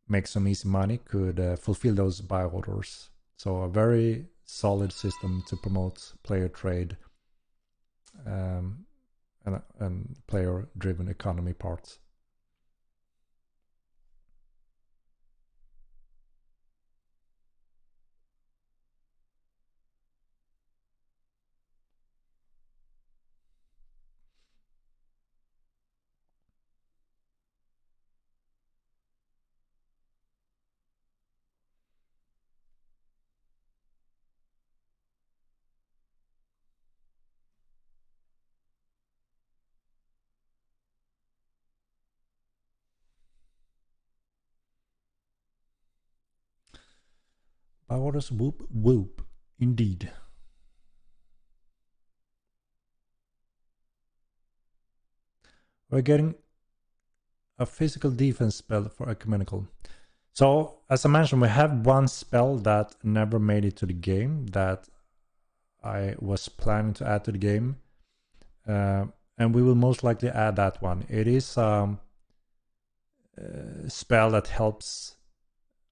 make some easy money could fulfill those buy orders. So a very solid system to promote player trade and player-driven economy parts. Powers whoop whoop, indeed. We're getting a physical defense spell for Ecumenical. So, as I mentioned, we have one spell that never made it to the game that I was planning to add to the game. And we will most likely add that one. It is a spell that helps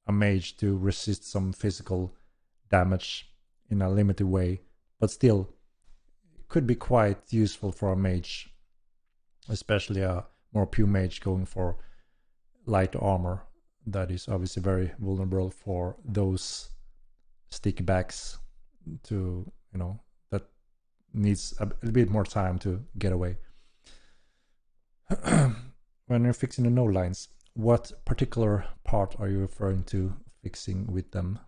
a mage to resist some physical damage in a limited way, but still could be quite useful for a mage, especially a more pure mage going for light armor that is obviously very vulnerable for those stickbacks to, that needs a little bit more time to get away. When you're fixing the node lines, what particular part are you referring to fixing with them?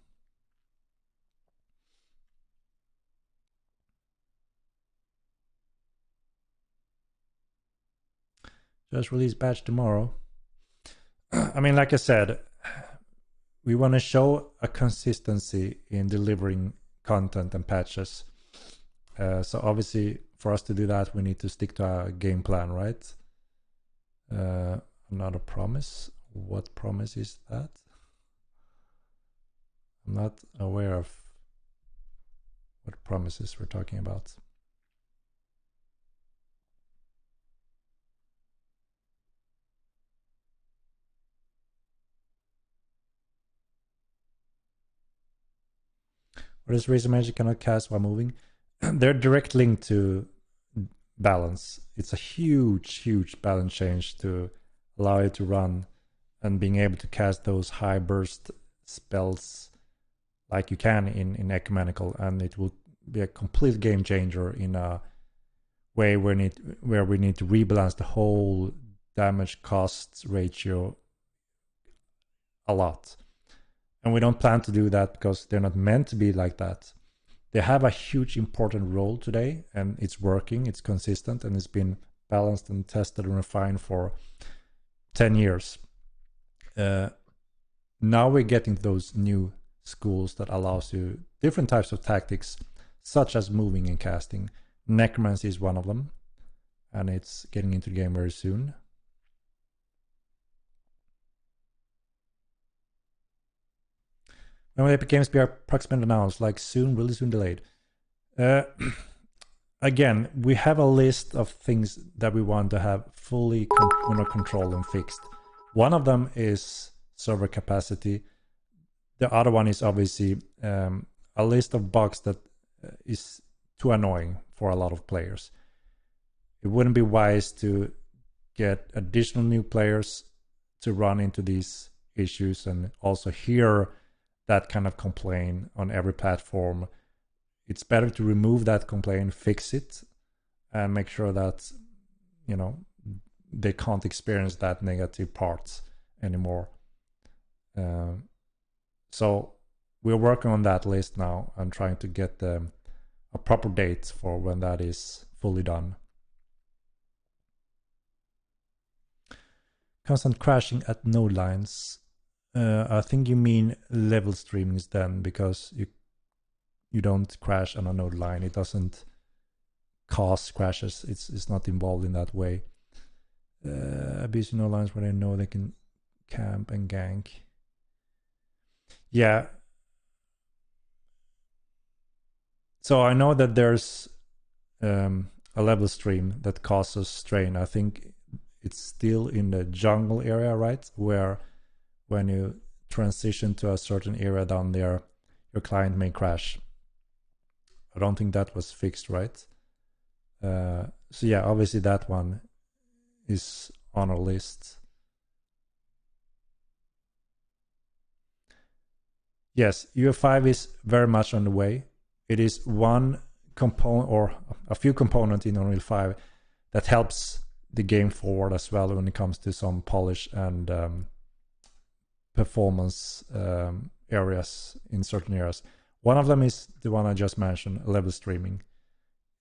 Just release patch tomorrow. I mean, like I said, we want to show a consistency in delivering content and patches. So obviously, for us to do that, we need to stick to our game plan, right? Another promise. What promise is that? I'm not aware of what promises we're talking about. What is the reason magic cannot cast while moving? They're direct linked to balance. It's a huge balance change to allow you to run and being able to cast those high burst spells like you can in Ecumenical, and it will be a complete game changer in a way where we need to rebalance the whole damage cost ratio a lot. And we don't plan to do that because they're not meant to be like that. They have a huge important role today, and it's working, it's consistent, and it's been balanced and tested and refined for 10 years. Now we're getting those new schools that allows you different types of tactics, such as moving and casting. Necromancy is one of them, and it's getting into the game very soon. When will Epic Games be approximately announced? Like soon, really soon delayed. Again, we have a list of things that we want to have fully under control and fixed. One of them is server capacity. The other one is obviously a list of bugs that is too annoying for a lot of players. It wouldn't be wise to get additional new players to run into these issues and also hear that kind of complaint on every platform. It's better to remove that complaint, fix it, and make sure that they can't experience that negative parts anymore. So we're working on that list now and trying to get a proper date for when that is fully done. Constant crashing at node lines. I think you mean level streamings then, because you don't crash on a node line. It doesn't cause crashes. It's not involved in that way. Abusing node lines where they know they can camp and gank. Yeah. So I know that there's a level stream that causes strain. I think it's still in the jungle area, right? Where when you transition to a certain area down there, your client may crash. I don't think that was fixed, right? So yeah, obviously that one is on our list. Yes, UF5 is very much on the way. It is one component or a few components in Unreal 5 that helps the game forward as well when it comes to some polish and performance areas in certain areas. One of them is the one I just mentioned, level streaming.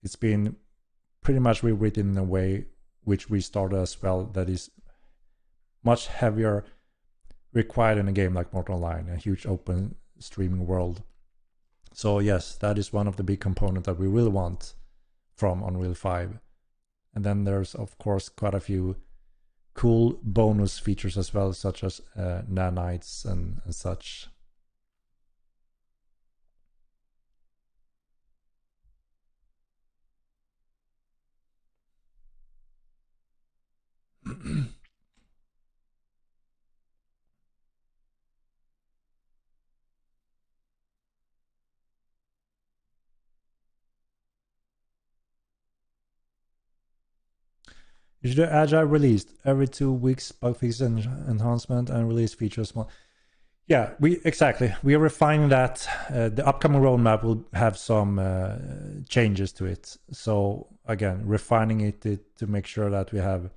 It's been pretty much rewritten in a way which we started as well, that is much heavier required in a game like Mortal Online, a huge open streaming world. So yes, that is one of the big components that we will want from Unreal 5. And then there's of course quite a few cool bonus features as well, such as nanites and such. You should do agile release every 2 weeks, bug fix and enhancement, and release features. Yeah, we are refining that. The upcoming roadmap will have some changes to it. So again, refining it to make sure that we have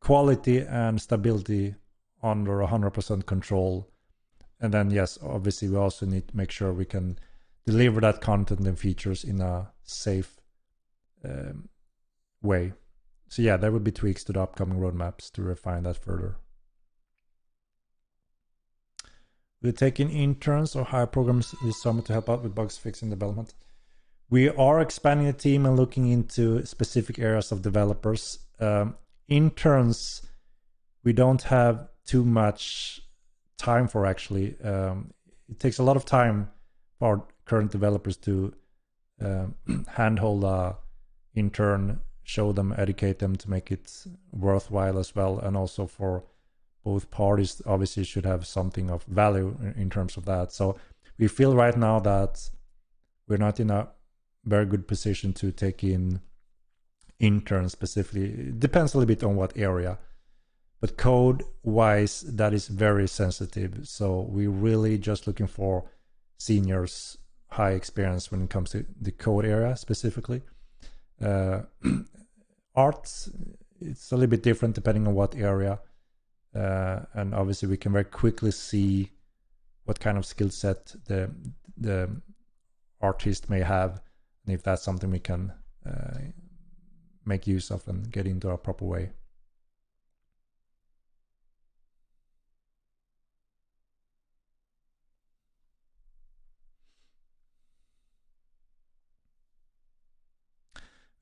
quality and stability under 100% control. And then yes, obviously we also need to make sure we can deliver that content and features in a safe way. So yeah, there will be tweaks to the upcoming roadmaps to refine that further. We're taking interns or hire programs this summer to help out with bugs fixing development. We are expanding the team and looking into specific areas of developers. Interns, we don't have too much time for actually. It takes a lot of time for our current developers to handhold a intern, show them, educate them to make it worthwhile as well, and also for both parties obviously should have something of value in terms of that. So we feel right now that we're not in a very good position to take in interns specifically. It depends a little bit on what area, but code wise that is very sensitive. So we're really just looking for seniors, high experience when it comes to the code area specifically. Arts, it's a little bit different depending on what area, and obviously we can very quickly see what kind of skill set the artist may have, and if that's something we can make use of and get into a proper way.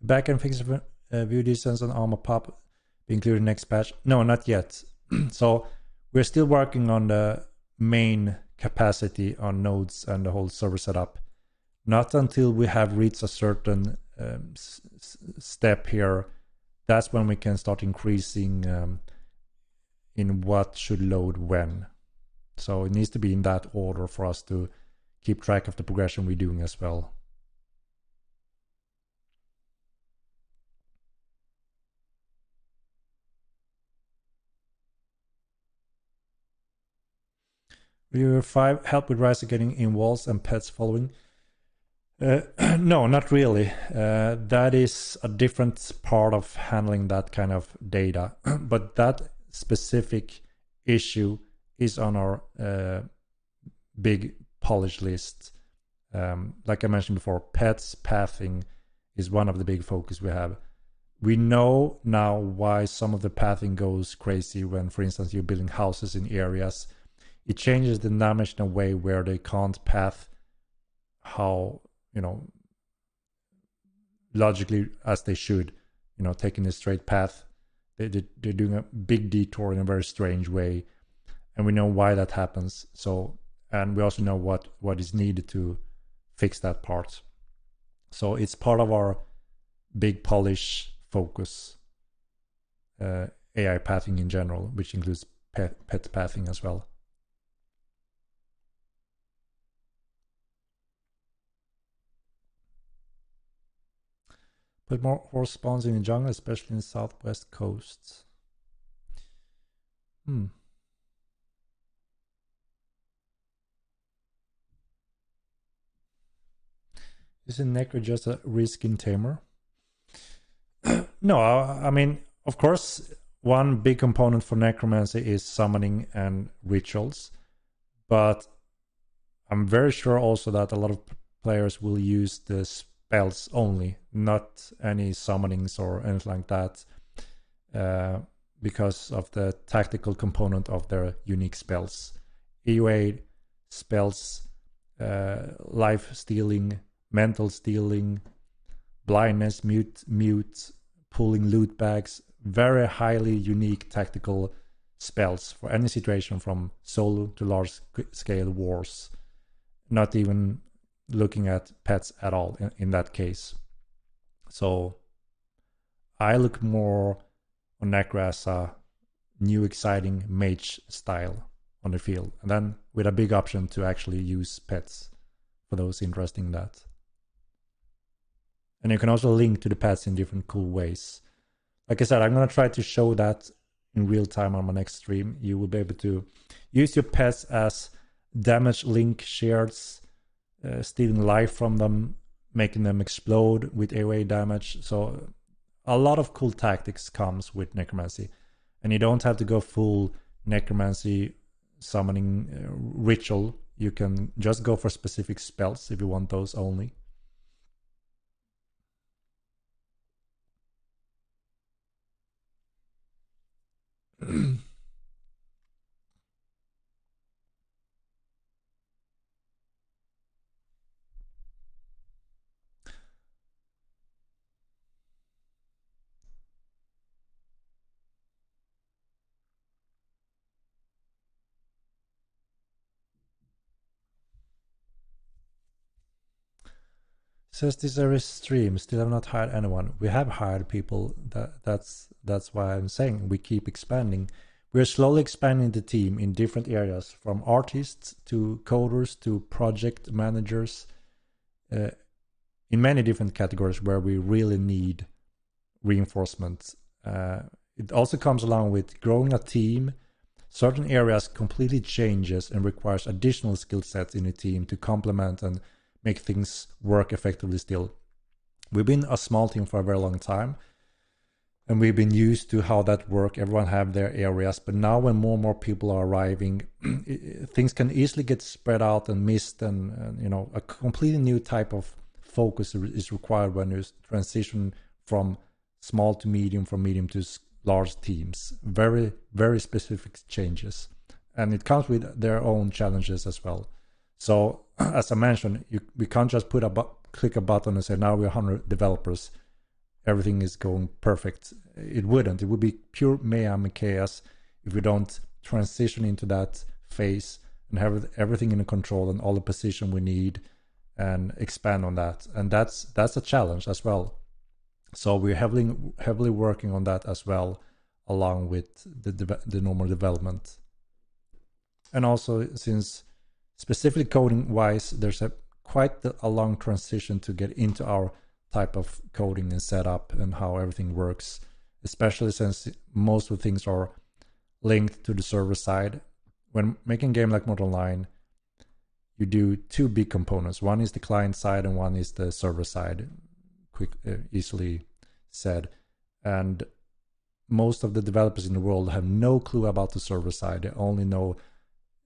Backend fixes for view distance on armor pop be included in next patch. No, not yet. So we're still working on the main capacity on nodes and the whole server setup. Not until we have reached a certain step here, that's when we can start increasing in what should load when. So it needs to be in that order for us to keep track of the progression we're doing as well. Viewer 5 help with Rise getting in walls and pets following. No, not really. That is a different part of handling that kind of data. But that specific issue is on our big polish list. Like I mentioned before, pets pathing is one of the big focus we have. We know now why some of the pathing goes crazy when, for instance, you're building houses in areas. It changes the damage in a way where they can't path how, logically as they should, taking a straight path. They're doing a big detour in a very strange way. And we know why that happens. So, and we also know what is needed to fix that part. So it's part of our big polish focus, AI pathing in general, which includes pet pathing as well. Put more horse spawns in the jungle, especially in the southwest coast. Isn't Necro just a reskin tamer? No, I mean, of course, one big component for necromancy is summoning and rituals, but I'm very sure also that a lot of players will use the spells only, not any summonings or anything like that, because of the tactical component of their unique spells. EUA spells, life stealing, mental stealing, blindness, mute, pulling loot bags, very highly unique tactical spells for any situation from solo to large scale wars. Not even looking at pets at all in that case. So I look more on Necro as a new exciting mage style on the field, and then with a big option to actually use pets for those interested in that. And you can also link to the pets in different cool ways. Like I said, I'm going to try to show that in real time on my next stream. You will be able to use your pets as damage link shards, stealing life from them, making them explode with AoE damage. So a lot of cool tactics comes with Necromancy. And you don't have to go full Necromancy summoning ritual. You can just go for specific spells if you want those only. Says this every stream, still have not hired anyone. We have hired people. That's why I'm saying we keep expanding. We're slowly expanding the team in different areas, from artists to coders to project managers, in many different categories where we really need reinforcement. It also comes along with growing a team. Certain areas completely changes and requires additional skill sets in a team to complement and make things work effectively still. We've been a small team for a very long time, and we've been used to how that works. Everyone have their areas, but now when more and more people are arriving, things can easily get spread out and missed, and a completely new type of focus is required when you transition from small to medium, from medium to large teams. Very, very specific changes, and it comes with their own challenges as well. So, as I mentioned, we can't just click a button and say, now we're 100 developers, everything is going perfect. It wouldn't. It would be pure mayhem and chaos if we don't transition into that phase and have everything in control and all the position we need and expand on that. And that's a challenge as well. So we're heavily working on that as well, along with the normal development. And also, since specifically coding wise, there's quite a long transition to get into our type of coding and setup and how everything works, especially since most of the things are linked to the server side. When making a game like Mortal Online, you do two big components. One is the client side and one is the server side, easily said. And most of the developers in the world have no clue about the server side. They only know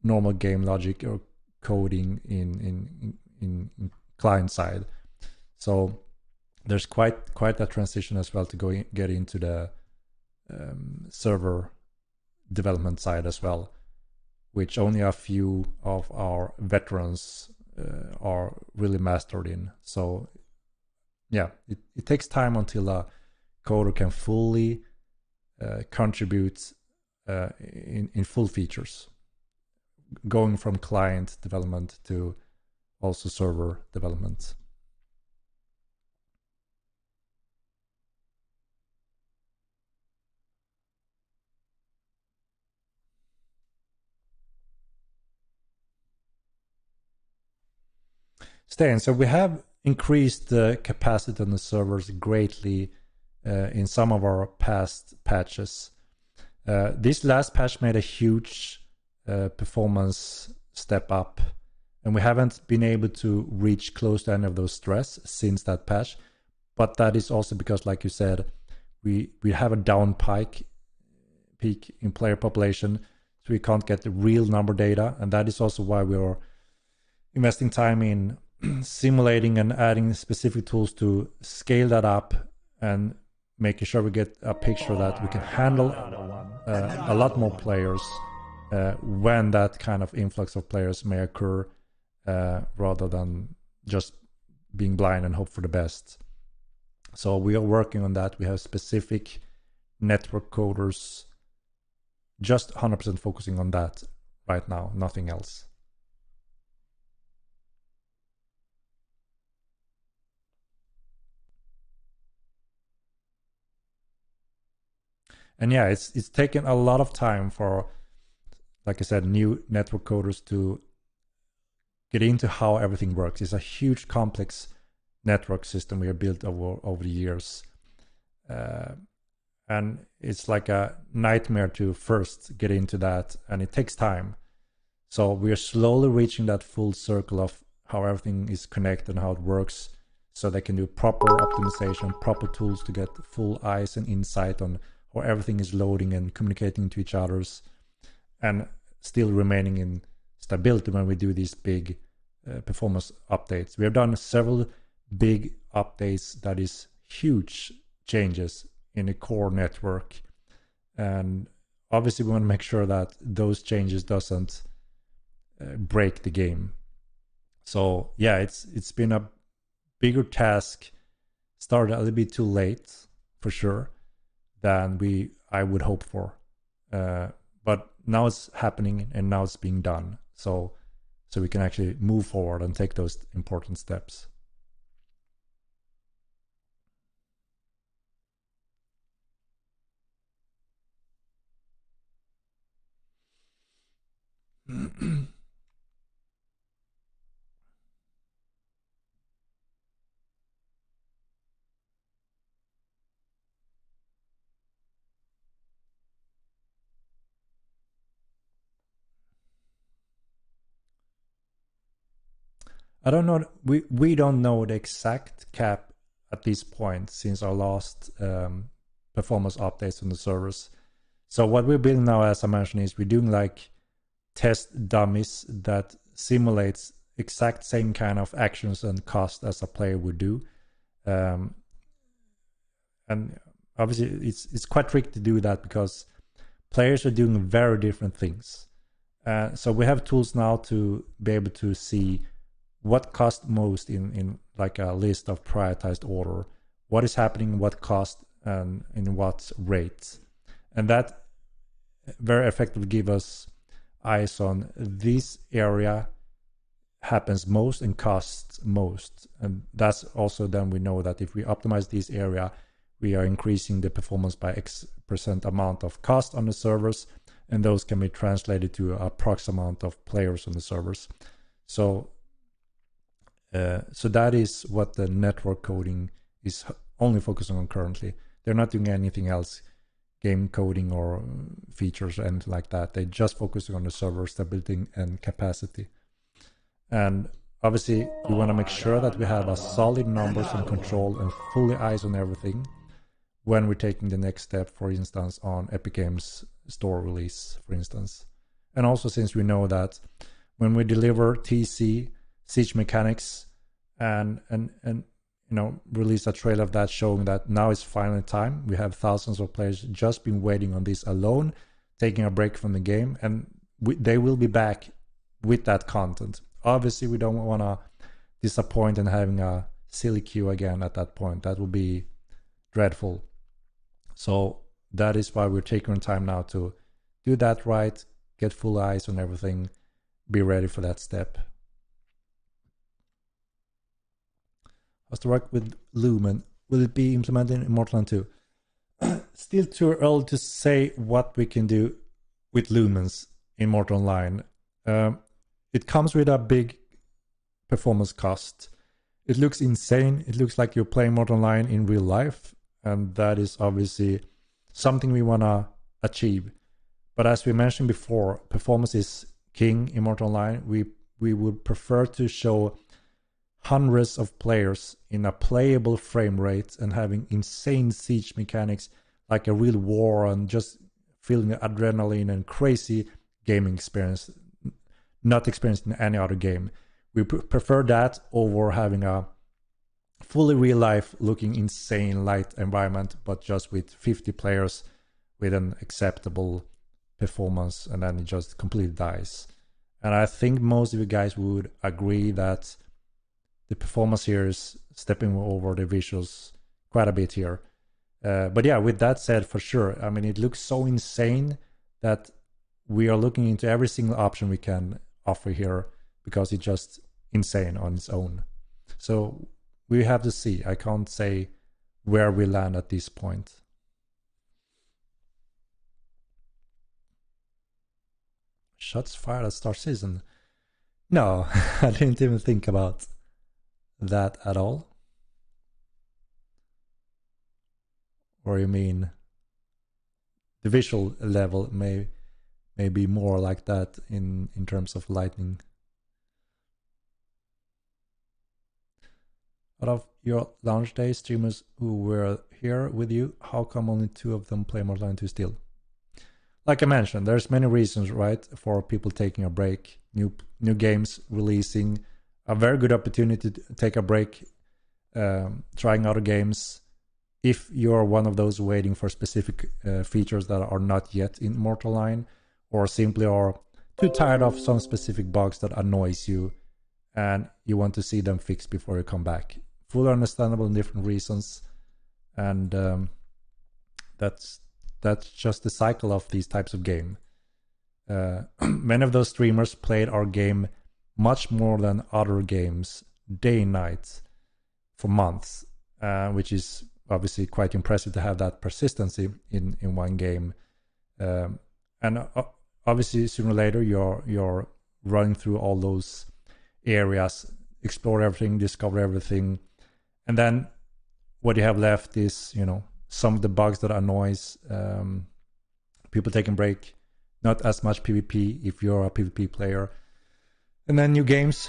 normal game logic or coding in client side. So there's quite a transition as well to get into the server development side as well, which only a few of our veterans are really mastered in. So yeah, it takes time until a coder can fully contribute in full features, going from client development to also server development. Stan, so we have increased the capacity on the servers greatly in some of our past patches. This last patch made a huge performance step up, and we haven't been able to reach close to any of those stress since that patch. But that is also because, like you said, we have a down peak in player population, so we can't get the real number data, and that is also why we are investing time in simulating and adding specific tools to scale that up and making sure we get a picture that we can handle a lot more players when that kind of influx of players may occur, rather than just being blind and hope for the best. So we are working on that. We have specific network coders just 100% focusing on that right now, nothing else. And yeah, it's taken a lot of time for, like I said, new network coders to get into how everything works. It's a huge, complex network system we have built over the years. And it's like a nightmare to first get into that, and it takes time. So we are slowly reaching that full circle of how everything is connected and how it works, so they can do proper optimization, proper tools to get full eyes and insight on how everything is loading and communicating to each others, and still remaining in stability when we do these big performance updates. We have done several big updates that is huge changes in the core network, and obviously we want to make sure that those changes doesn't break the game. So yeah, it's been a bigger task, started a little bit too late for sure than I would hope for, but now it's happening and now it's being done, so we can actually move forward and take those important steps. I don't know. We don't know the exact cap at this point since our last performance updates on the servers. So what we're building now, as I mentioned, is we're doing like test dummies that simulates exact same kind of actions and cost as a player would do. And obviously it's quite tricky to do that because players are doing very different things. So we have tools now to be able to see what cost most in like a list of prioritized order, what is happening, what cost, and in what rate. And that very effectively give us eyes on this area happens most and costs most. And that's also then we know that if we optimize this area, we are increasing the performance by X% amount of cost on the servers, and those can be translated to approx amount of players on the servers. So that is what the network coding is only focusing on currently. They're not doing anything else, game coding or features or anything like that. They're just focusing on the server stability and capacity. And obviously, we want to make sure that we have a solid numbers and control and fully eyes on everything when we're taking the next step, for instance, on Epic Games Store release, for instance. And also since we know that when we deliver TC, Siege mechanics, and release a trailer of that showing that now is finally time. We have thousands of players just been waiting on this alone, taking a break from the game, and they will be back with that content. Obviously, we don't want to disappoint and having a silly queue again at that point. That will be dreadful. So that is why we're taking time now to do that right, get full eyes on everything, be ready for that step. How's the work with Lumen? Will it be implemented in Immortal 2? Still too early to say what we can do with Lumens in Immortal Online. It comes with a big performance cost. It looks insane. It looks like you're playing Immortal Online in real life, and that is obviously something we want to achieve. But as we mentioned before, performance is king in Immortal Online. We would prefer to show hundreds of players in a playable frame rate and having insane siege mechanics like a real war and just feeling adrenaline and crazy gaming experience not experienced in any other game. We prefer that over having a fully real life looking insane light environment, but just with 50 players with an acceptable performance, and then it just completely dies. And I think most of you guys would agree that the performance here is stepping over the visuals quite a bit here. But yeah, with that said, for sure, I mean, it looks so insane that we are looking into every single option we can offer here because it's just insane on its own. So we have to see. I can't say where we land at this point. Shots fired at Star Citizen. No, I didn't even think about that at all. Or you mean the visual level may be more like that in terms of lighting? Out of your launch day streamers who were here with you, how come only 2 of them play Mortal Kombat 2 still? Like I mentioned, there's many reasons, right, for people taking a break. New games releasing, a very good opportunity to take a break, trying other games. If you're one of those waiting for specific features that are not yet in Mortal Line, or simply are too tired of some specific bugs that annoys you, and you want to see them fixed before you come back. Fully understandable in different reasons, and that's just the cycle of these types of game. Many of those streamers played our game much more than other games, day and night, for months, which is obviously quite impressive to have that persistency in one game. And obviously sooner or later you're running through all those areas, explore everything, discover everything, and then what you have left is, you know, some of the bugs that annoys people taking break, not as much PvP if you're a PvP player. And then new games.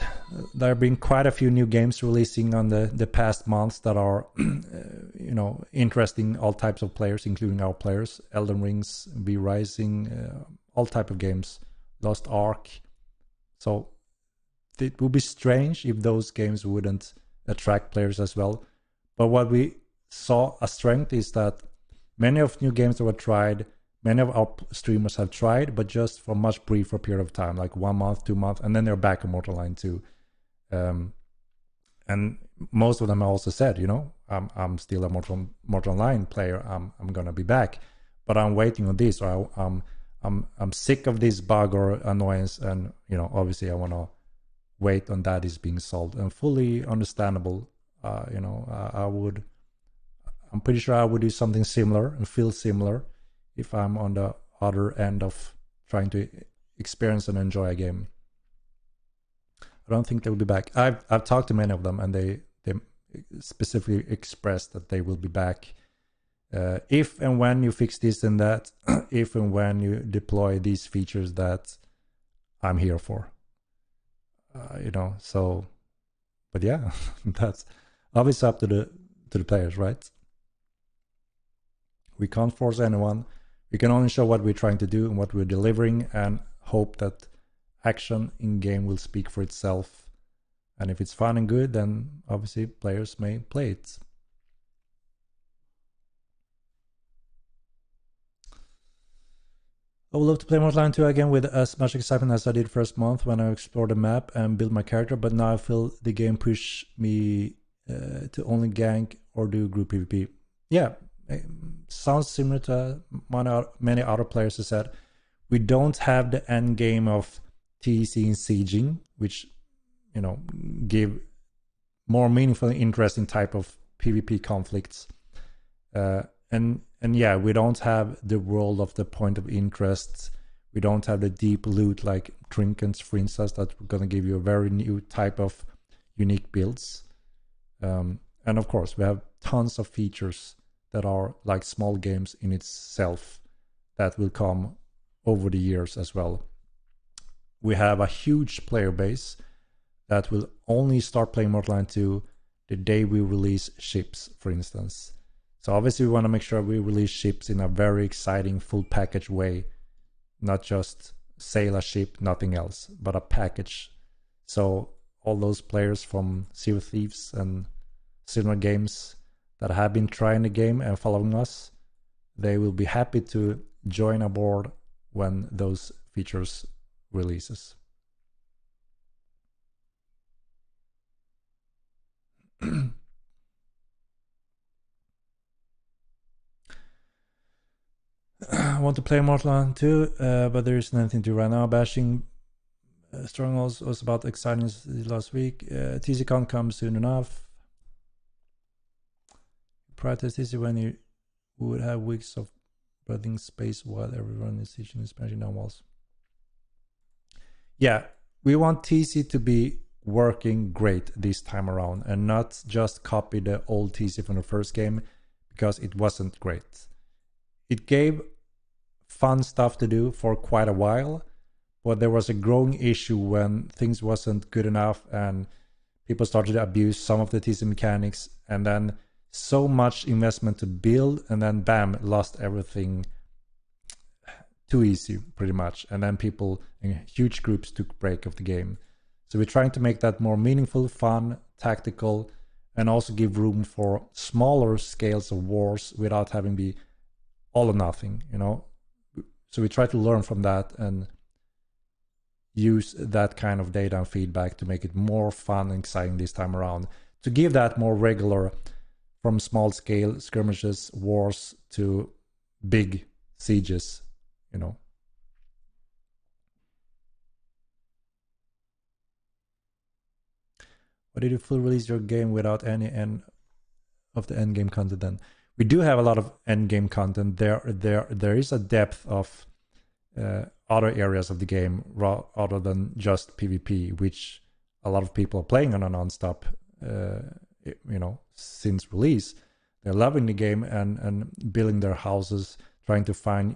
There have been quite a few new games releasing on the past months that are, you know, interesting all types of players, including our players. Elden Rings, V Rising, all type of games. Lost Ark. So it would be strange if those games wouldn't attract players as well. But what we saw a strength is that many of new games that were tried, many of our streamers have tried, but just for a much briefer period of time, like 1 month, 2 months, and then they're back on Mortal Line 2. And most of them also said, you know, I'm still a Mortal Line player. I'm gonna be back, but I'm waiting on this, or I'm sick of this bug or annoyance, and you know, obviously I wanna wait on that is being solved. And fully understandable. You know, I'm pretty sure I would do something similar and feel similar if I'm on the other end of trying to experience and enjoy a game. I don't think they will be back. I've talked to many of them, and they specifically expressed that they will be back if and when you fix this and that, if and when you deploy these features that I'm here for. You know, so, but yeah, that's obviously up to the players, right? We can't force anyone. We can only show what we're trying to do and what we're delivering, and hope that action in game will speak for itself. And if it's fun and good, then obviously players may play it. I would love to play Mortal Kombat 2 again with as much excitement as I did first month when I explored the map and built my character, but now I feel the game push me to only gank or do group PvP. Yeah, sounds similar to many other players have said. We don't have the end game of TC and sieging, which, you know, give more meaningful and interesting type of PvP conflicts. And yeah, we don't have the world of the point of interest. We don't have the deep loot like trinkets, for instance, that are going to give you a very new type of unique builds. And of course, we have tons of features that are like small games in itself that will come over the years as well. We have a huge player base that will only start playing Mortal Kombat 2 the day we release ships, for instance. So obviously we want to make sure we release ships in a very exciting full package way, not just sail a ship, nothing else, but a package. So all those players from Sea of Thieves and similar games that have been trying the game and following us, they will be happy to join aboard when those features releases. I want to play Mortal Kombat 2, but there is nothing to right now. Bashing Strongholds was about exciting last week. TCCon comes soon enough. Prior to TC, when you would have weeks of breathing space while everyone is teaching and smashing down walls. Yeah, we want TC to be working great this time around and not just copy the old TC from the first game, because it wasn't great. It gave fun stuff to do for quite a while, but there was a growing issue when things wasn't good enough and people started to abuse some of the TC mechanics, and then so much investment to build, and then bam, lost everything too easy pretty much, and then people in huge groups took break of the game. So we're trying to make that more meaningful, fun, tactical, and also give room for smaller scales of wars without having to be all or nothing, you know. So we try to learn from that and use that kind of data and feedback to make it more fun and exciting this time around, to give that more regular, from small scale skirmishes, wars to big sieges, you know. Why did you full release your game without any end of the end game content then? We do have a lot of end game content. There is a depth of other areas of the game other than just PvP, which a lot of people are playing on a non-stop, you know, since release. They're loving the game and building their houses, trying to find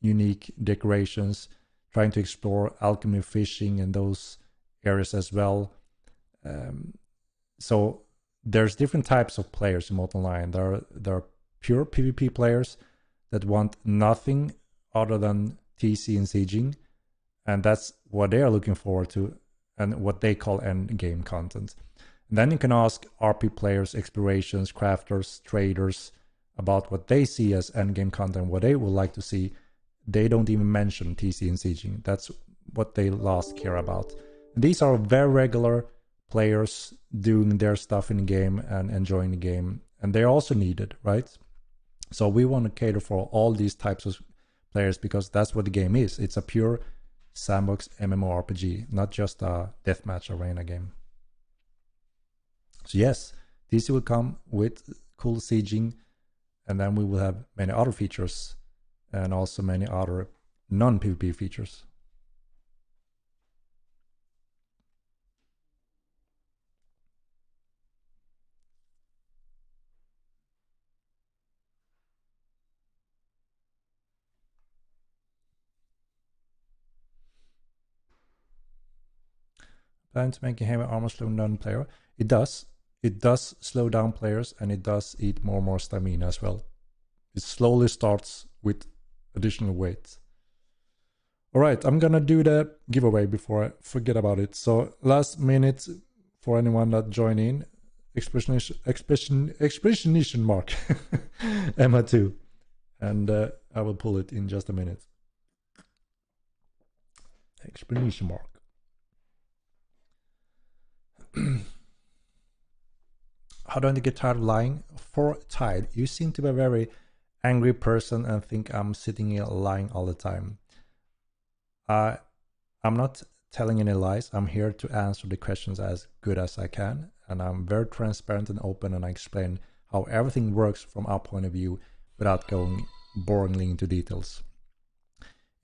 unique decorations, trying to explore alchemy, fishing, and those areas as well. So there's different types of players in Mortal Kombat. There are pure PvP players that want nothing other than TC and sieging, and that's what they are looking forward to and what they call end game content. And then you can ask RP players, explorations, crafters, traders about what they see as end game content, what they would like to see. They don't even mention TC and sieging. That's what they last care about. And these are very regular players doing their stuff in the game and enjoying the game, and they're also needed, right? So we want to cater for all these types of players, because that's what the game is. It's a pure sandbox MMORPG, not just a deathmatch arena game. So yes, TC will come with cool sieging, and then we will have many other features and also many other non-PvP features. Plan to make a heavy armor slow down player. It does. It does slow down players, and it does eat more and more stamina as well. It slowly starts with additional weight. All right, I'm gonna do the giveaway before I forget about it. So last minute for anyone that joined in, expression mark Emma 2, and I will pull it in just a minute. Explanation mark. How do I get tired of lying? For tired, you seem to be a very angry person and think I'm sitting here lying all the time. I'm not telling any lies. I'm here to answer the questions as good as I can, and I'm very transparent and open, and I explain how everything works from our point of view without going boringly into details.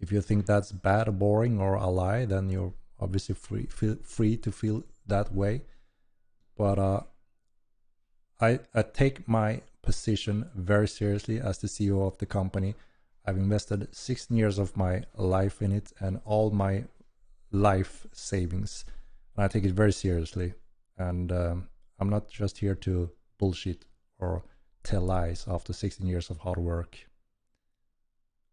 If you think that's bad or boring or a lie, then you're obviously free to feel that way. But I take my position very seriously as the CEO of the company. I've invested 16 years of my life in it and all my life savings. And I take it very seriously. And I'm not just here to bullshit or tell lies after 16 years of hard work.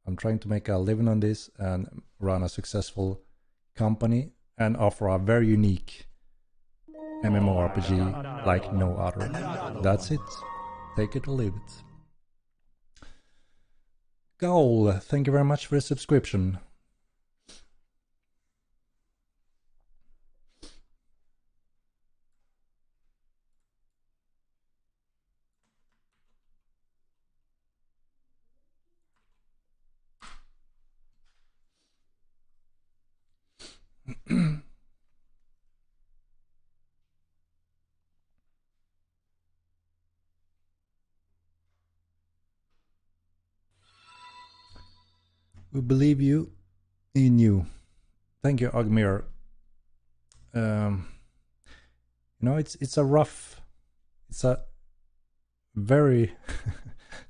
I'm trying to make a living on this and run a successful company and offer a very unique MMORPG like no other. That's it. Take it or leave it. Goal, thank you very much for the subscription. We believe you in you. Thank you, Agmir. It's a very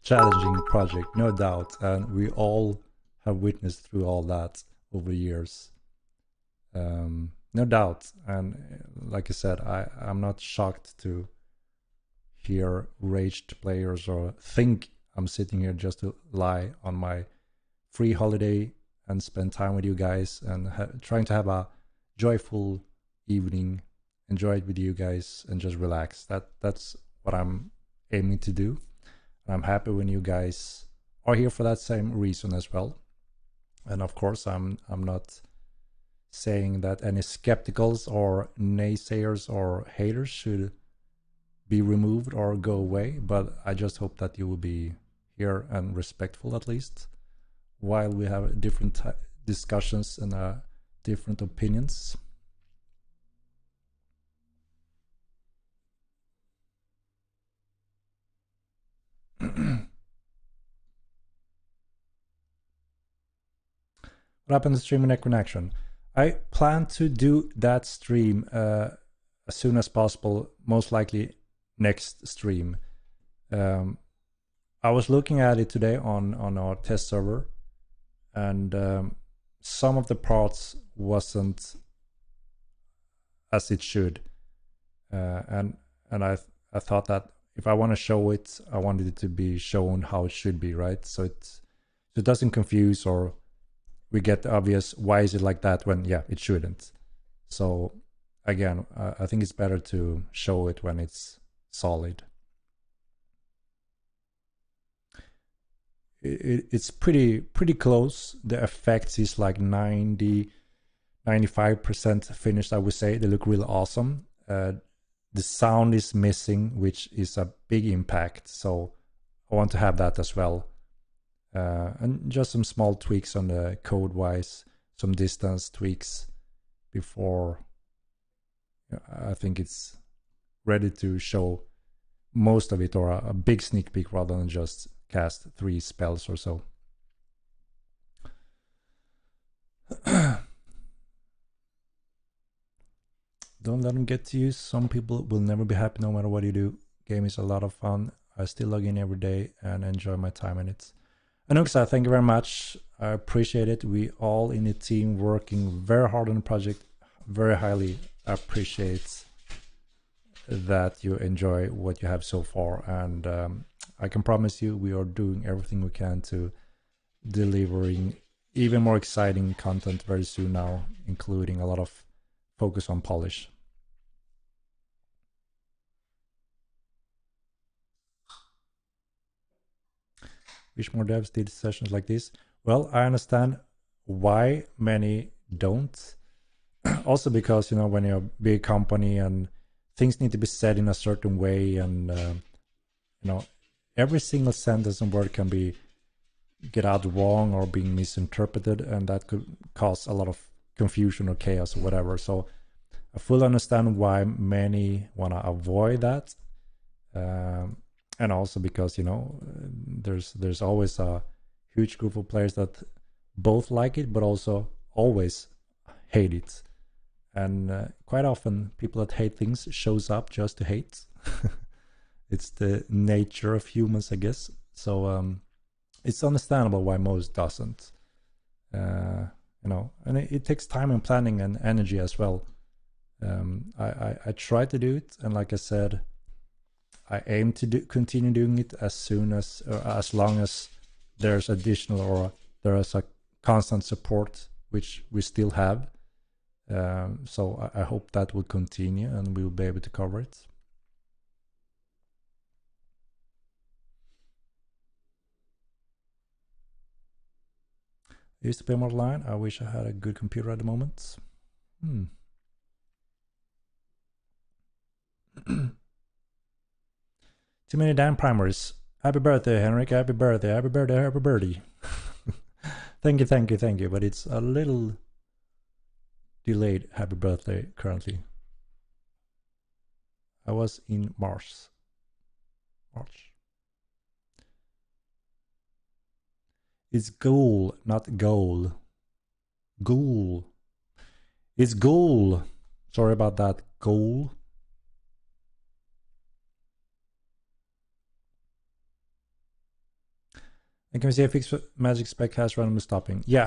challenging project, no doubt, and we all have witnessed through all that over years. No doubt, and like I said, I'm not shocked to hear raged players or think I'm sitting here just to lie on my free holiday and spend time with you guys and trying to have a joyful evening, enjoy it with you guys, and just relax. That's what I'm aiming to do. And I'm happy when you guys are here for that same reason as well. And of course, I'm not saying that any skepticals or naysayers or haters should be removed or go away, but I just hope that you will be here and respectful at least while we have different discussions and different opinions. What happened to stream and Necromancy? I plan to do that stream as soon as possible, most likely next stream. I was looking at it today on our test server, and some of the parts wasn't as it should, and I thought that if I want to show it, I wanted it to be shown how it should be, right? So it doesn't confuse or we get the obvious why is it like that when it shouldn't. So again, I think it's better to show it when it's solid. It's pretty close. The effects is like 95% finished, I would say. They look really awesome. The sound is missing, which is a big impact, so I want to have that as well. And just some small tweaks on the code wise, some distance tweaks before I think it's ready to show most of it, or a big sneak peek rather than just cast 3 spells or so. Don't let them get to you. Some people will never be happy no matter what you do. Game is a lot of fun. I still log in every day and enjoy my time in it. Anuxa, thank you very much. I appreciate it. We all in the team working very hard on the project. Very highly appreciate that you enjoy what you have so far. And I can promise you we are doing everything we can to delivering even more exciting content very soon now, including a lot of focus on polish. Wish more devs did sessions like this. Well, I understand why many don't. Also because, when you're a big company and things need to be said in a certain way, and every single sentence and word can be get out wrong or being misinterpreted, and that could cause a lot of confusion or chaos or whatever. So I fully understand why many want to avoid that. And also because there's always a huge group of players that both like it but also always hate it, and quite often people that hate things shows up just to hate. It's the nature of humans, I guess. So it's understandable why most doesn't. And it takes time and planning and energy as well. I try to do it, and like I said, I aim to continue doing it as long as there's additional or there is a constant support, which we still have. So I hope that will continue and we will be able to cover it. I used to play more online. I wish I had a good computer at the moment. Too many damn primaries. Happy birthday, Henrik. Happy birthday. Happy birthday. Happy birdie. Thank you. But it's a little delayed happy birthday currently. I was in March. It's ghoul, not goal. Ghoul. It's ghoul. Sorry about that. Ghoul. And can we see a fixed magic spec has randomly stopping? Yeah,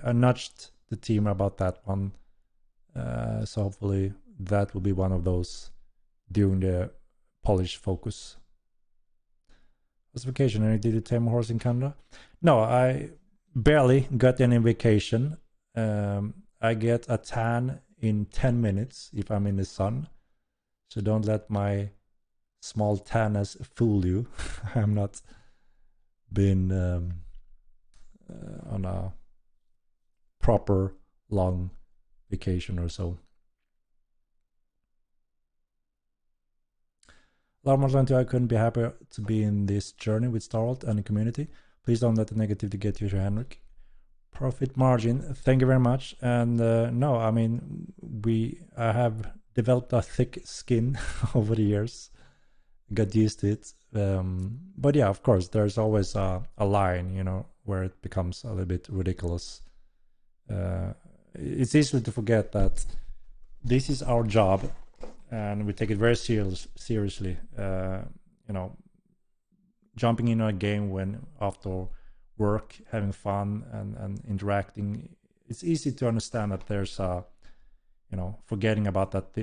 I nudged the team about that one. So hopefully that will be one of those during the polish focus. Vacation, and did you tame a horse in Canada? No, I barely got any vacation. I get a tan in 10 minutes if I'm in the sun. So don't let my small tanness fool you. I'm not been on a proper long vacation or so. I couldn't be happier to be in this journey with Starlight and the community. Please don't let the negativity get you, Henrik. Profit margin, thank you very much. And no, I mean, I have developed a thick skin over the years, got used to it. But yeah, of course, there's always a line, you know, where it becomes a little bit ridiculous. It's easy to forget that this is our job and we take it very seriously. You know, jumping in a game when after work, having fun and interacting, it's easy to understand that there's a, you know, forgetting about that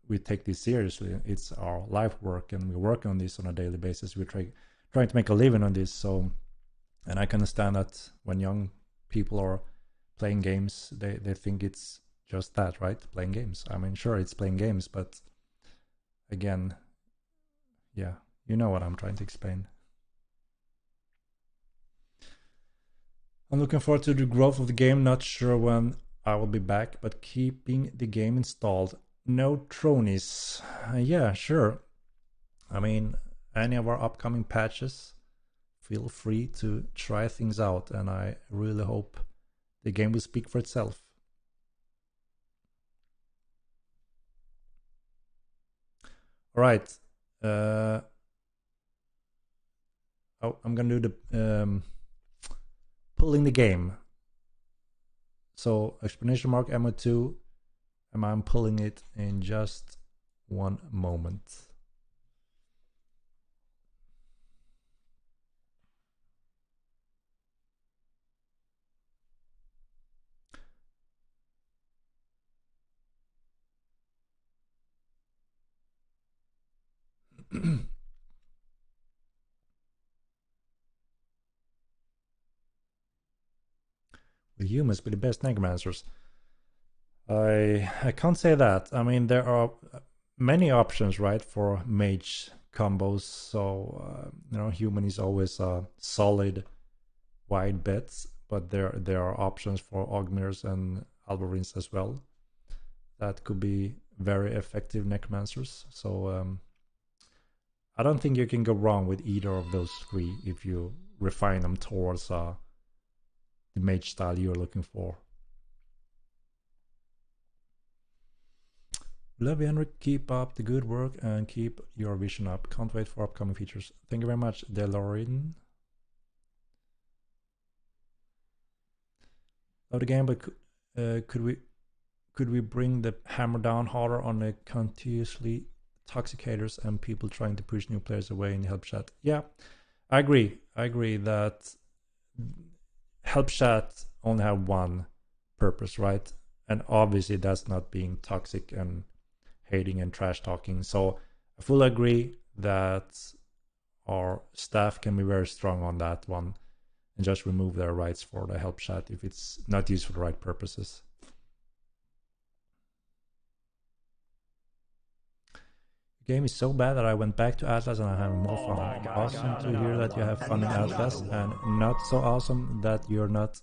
we take this seriously. It's our life work and we work on this on a daily basis. We're trying to make a living on this. So, and I can understand that when young people are playing games, they think it's just that, right? Playing games. I mean, sure, it's playing games, but again, yeah, you know what I'm trying to explain. I'm looking forward to the growth of the game. Not sure when I will be back, but keeping the game installed. No tronies. Yeah, sure. I mean, any of our upcoming patches, feel free to try things out, and I really hope the game will speak for itself. All right. I'm gonna do the pulling the game. So explanation mark MO2, and I'm pulling it in just one moment. Will humans be the best necromancers? I can't say that. I mean, there are many options, right, for mage combos. So you know, human is always a solid wide bet, but there are options for augmers and alberines as well. That could be very effective necromancers. So I don't think you can go wrong with either of those three if you refine them towards the mage style you're looking for. Love you, Henrik. Keep up the good work and keep your vision up. Can't wait for upcoming features. Thank you very much, DeLorean. Love the game, but could we bring the hammer down harder on the continuously toxicators and people trying to push new players away in the help chat? Yeah, I agree. I agree that help chat only have one purpose, right? And obviously that's not being toxic and hating and trash talking. So I fully agree that our staff can be very strong on that one and just remove their rights for the help chat if it's not used for the right purposes. The game is so bad that I went back to Atlas and I'm having more fun. Awesome to hear that you have fun in Atlas, and not so awesome that you're not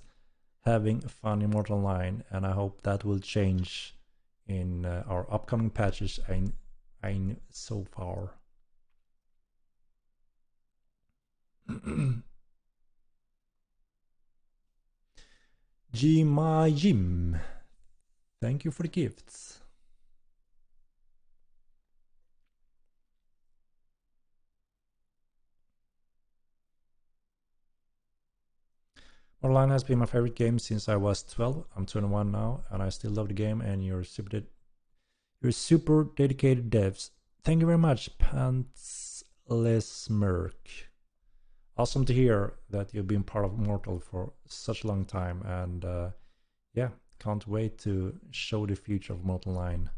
having fun in Mortal Online. And I hope that will change in our upcoming patches I so far. Jim, thank you for the gifts. Online has been my favorite game since I was 12. I'm 21 now, and I still love the game. And you're super dedicated devs. Thank you very much, Pantsless Merc. Awesome to hear that you've been part of Mortal for such a long time, and yeah, can't wait to show the future of Mortal Online.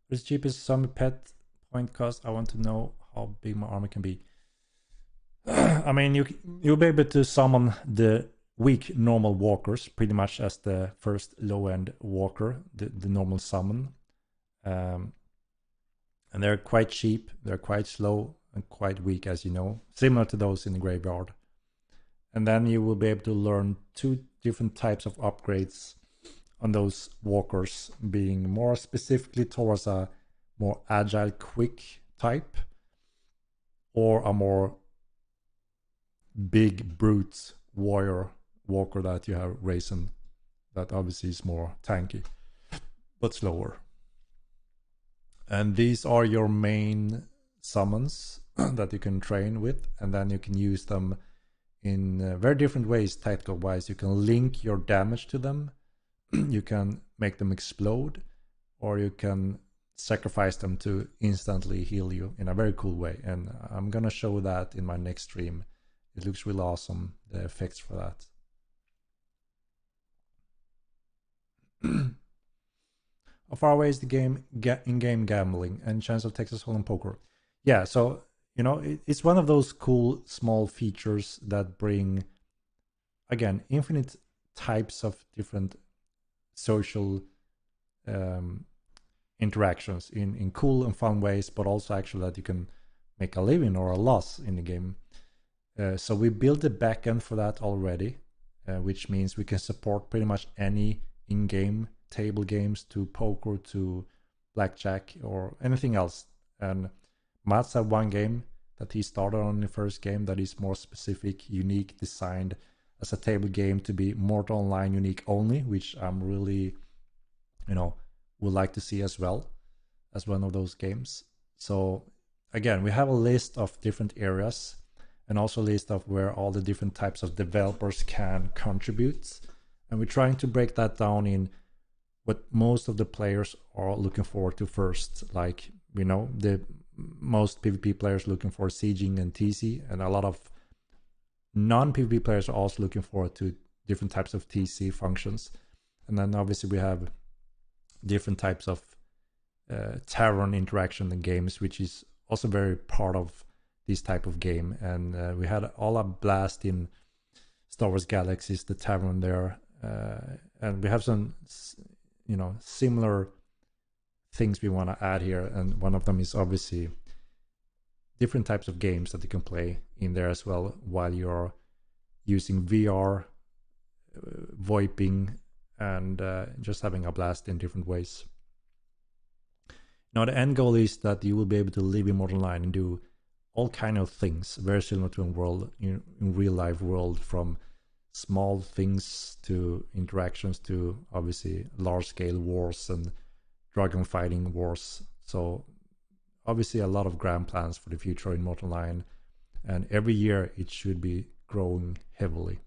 What's the cheapest zombie pet point cost? I want to know how big my army can be. I mean, you'll be able to summon the weak normal walkers pretty much as the first low-end walker, the normal summon. And they're quite cheap, they're quite slow and quite weak, as you know, similar to those in the graveyard. And then you will be able to learn 2 different types of upgrades on those walkers, being more specifically towards a more agile, quick type, or a more big brute warrior walker that you have racing, that obviously is more tanky but slower. And these are your main summons that you can train with, and then you can use them in very different ways tactical wise. You can link your damage to them, you can make them explode, or you can sacrifice them to instantly heal you in a very cool way. And I'm gonna show that in my next stream. It looks really awesome, the effects for that. How far away is the game in-game gambling and chance of Texas Hold'em poker? Yeah, so you know, it's one of those cool small features that bring, again, infinite types of different social interactions in cool and fun ways, but also actually that you can make a living or a loss in the game. So we built the backend for that already, which means we can support pretty much any in-game table games, to poker, to blackjack, or anything else. And Mats have one game that he started on the first game that is more specific, unique, designed as a table game to be Mortal Online unique only, which I'm really, would like to see as well as one of those games. So again, we have a list of different areas and also a list of where all the different types of developers can contribute. And we're trying to break that down in what most of the players are looking forward to first. Like, the most PvP players looking for sieging and TC, and a lot of non-PvP players are also looking forward to different types of TC functions. And then obviously we have different types of tavern interaction in games, which is also very part of this type of game. And we had all a blast in Star Wars Galaxies, the tavern there. And we have some, similar things we want to add here. And one of them is obviously different types of games that you can play in there as well while you're using VR, VoIPing, and just having a blast in different ways. Now, the end goal is that you will be able to live in Mortal Online and do all kind of things very similar to in real life world, from small things to interactions to obviously large scale wars and dragon fighting wars. So obviously a lot of grand plans for the future in Mortal Online, and every year it should be growing heavily.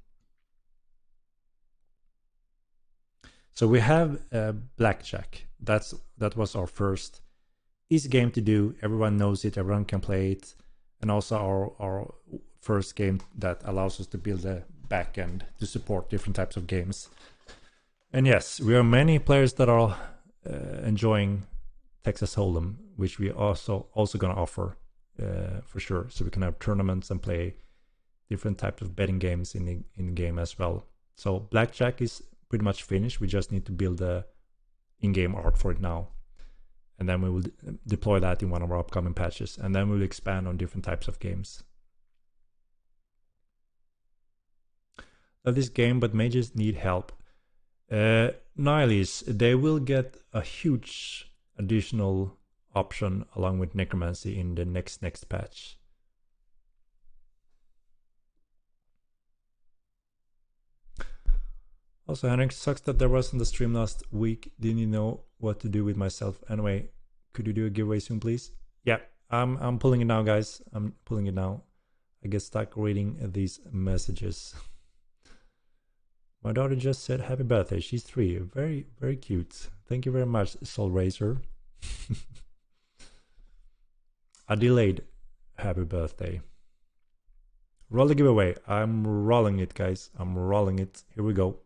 So we have Blackjack. That was our first easy game to do. Everyone knows it, everyone can play it, and also our first game that allows us to build a backend to support different types of games. And yes, we are many players that are enjoying Texas Hold'em, which we also going to offer for sure. So we can have tournaments and play different types of betting games in game as well. So Blackjack is pretty much finished. We just need to build the in-game art for it now, and then we will deploy that in one of our upcoming patches, and then we'll expand on different types of games. Love this game, but mages need help. Nihilis, they will get a huge additional option along with Necromancy in the next patch. Also, Henrik, sucks that there wasn't a stream last week. Didn't you know what to do with myself? Anyway, could you do a giveaway soon, please? Yeah, I'm pulling it now, guys. I'm pulling it now. I get stuck reading these messages. My daughter just said happy birthday. She's 3. Very, very cute. Thank you very much, Soul Racer. A delayed happy birthday. Roll the giveaway. I'm rolling it, guys. I'm rolling it. Here we go.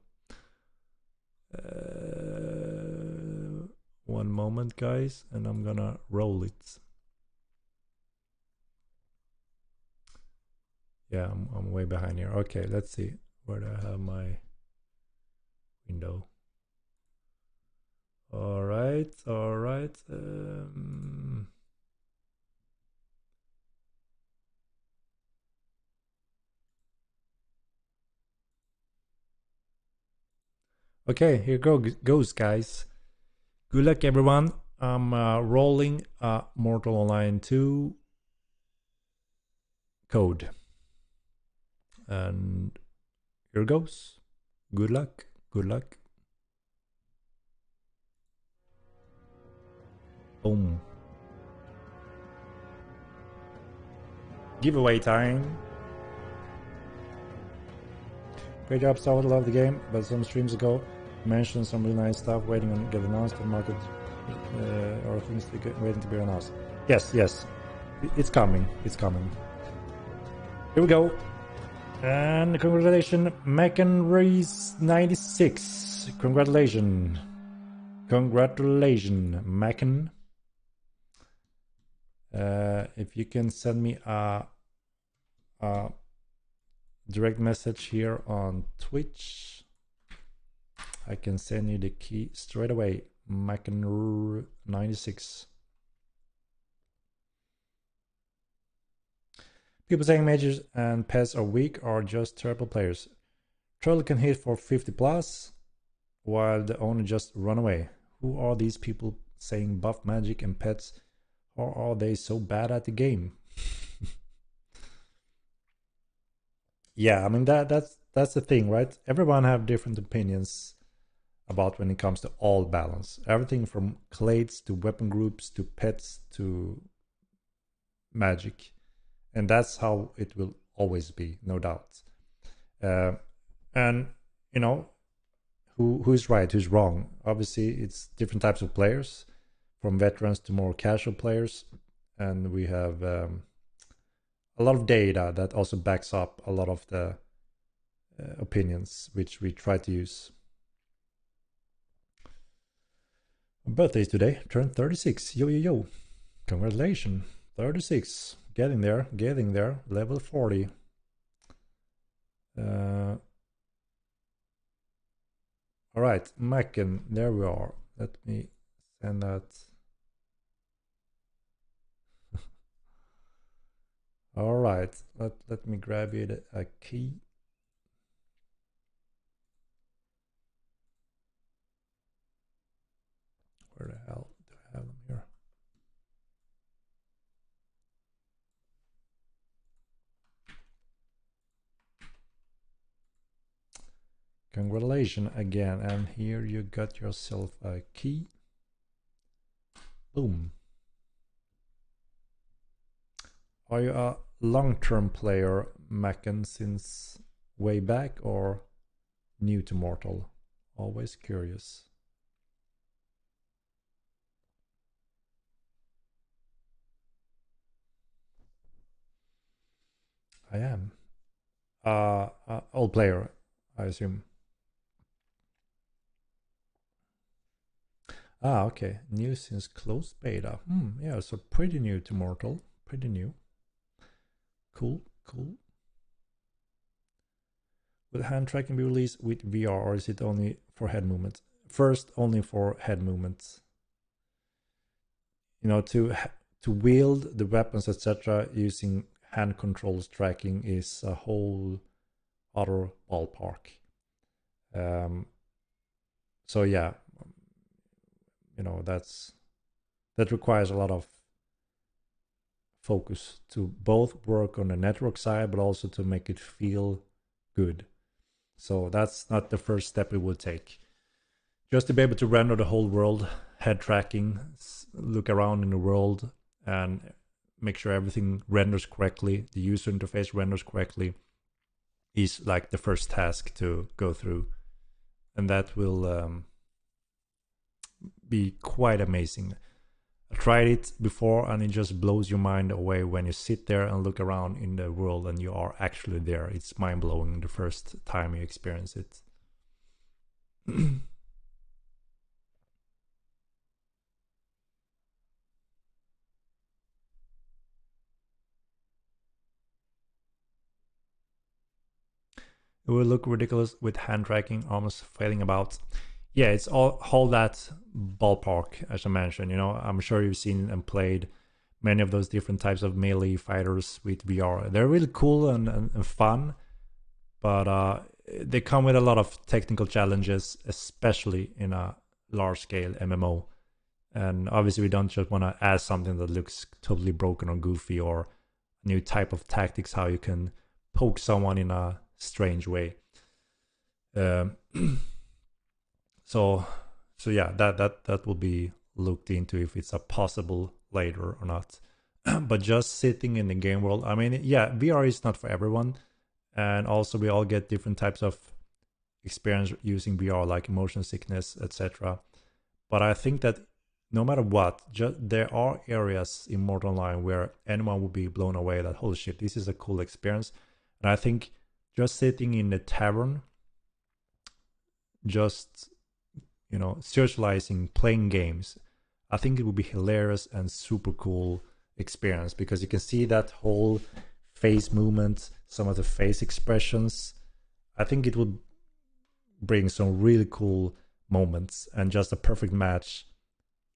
One moment, guys, and I'm gonna roll it. Yeah, I'm way behind here. Okay, let's see. Where do I have my window? All right, all right. Okay, here goes, guys. Good luck, everyone. I'm rolling Mortal Online 2 code. And here goes. Good luck. Good luck. Boom. Giveaway time. Great job, Star. Love the game, but some streams ago mentioned some really nice stuff waiting on get announced on market or things to get, waiting to be announced. Yes, yes, it's coming. It's coming. Here we go. And congratulations, Mackenreese 96. Congratulations. Congratulations, Macken. If you can send me a direct message here on Twitch, I can send you the key straight away. Macken 96. People saying mages and pets are weak are just terrible players. Troll can hit for 50 plus, while the owner just run away. Who are these people saying buff magic and pets, or are they so bad at the game? Yeah, I mean that's the thing, right? Everyone have different opinions about when it comes to all balance. Everything from clades to weapon groups to pets to magic. And that's how it will always be, no doubt. And you know, who's right, who's wrong? Obviously, it's different types of players, from veterans to more casual players, and we have a lot of data that also backs up a lot of the opinions, which we try to use. My birthday is today. Turned 36. Yo yo yo! Congratulations, 36. Getting there, getting there. Level 40. All right, Macken, there we are. Let me send that. All right, let me grab it a key. Where the hell do I have them here? Congratulations again, and here you got yourself a key. Boom. Are you a long-term player, Macken, since way back, or new to Mortal? Always curious. I am. Old player, I assume. Ah, okay. New since closed beta. Yeah, so pretty new to Mortal. Pretty new. Cool, cool. Will hand tracking be released with VR, or is it only for head movements? First, only for head movements. You know, to wield the weapons, etc., using hand controls tracking is a whole other ballpark. So yeah, you know, that requires a lot of focus to both work on the network side, but also to make it feel good. So that's not the first step we would take. Just to be able to render the whole world, head tracking, look around in the world, and make sure everything renders correctly, the user interface renders correctly, is like the first task to go through. And that will be quite amazing. I tried it before and it just blows your mind away when you sit there and look around in the world and you are actually there. It's mind-blowing the first time you experience it. It will look ridiculous with hand tracking almost failing about. Yeah, it's all that ballpark, as I mentioned. I'm sure you've seen and played many of those different types of melee fighters with VR. They're really cool and fun, but they come with a lot of technical challenges, especially in a large-scale MMO. And obviously, we don't just want to add something that looks totally broken or goofy, or a new type of tactics, how you can poke someone in a strange way. So yeah, that will be looked into if it's a possible later or not. But just sitting in the game world, I mean, yeah, VR is not for everyone, and also we all get different types of experience using VR, like motion sickness, etc. But I think that no matter what, there are areas in Mortal Online where anyone would be blown away that, holy shit, this is a cool experience. And I think just sitting in the tavern, just socializing, playing games, I think it would be hilarious and super cool experience, because you can see that whole face movement, some of the face expressions. I think it would bring some really cool moments and just a perfect match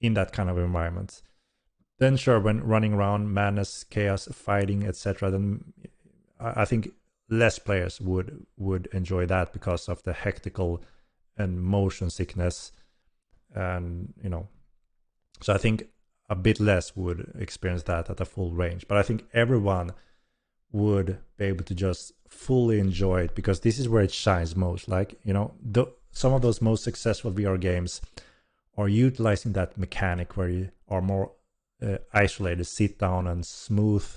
in that kind of environment. Then sure, when running around, madness, chaos, fighting, etc., then I think less players would enjoy that because of the hectical and motion sickness, and so I think a bit less would experience that at a full range. But I think everyone would be able to just fully enjoy it, because this is where it shines most. Like, some of those most successful VR games are utilizing that mechanic where you are more isolated, sit down, and smooth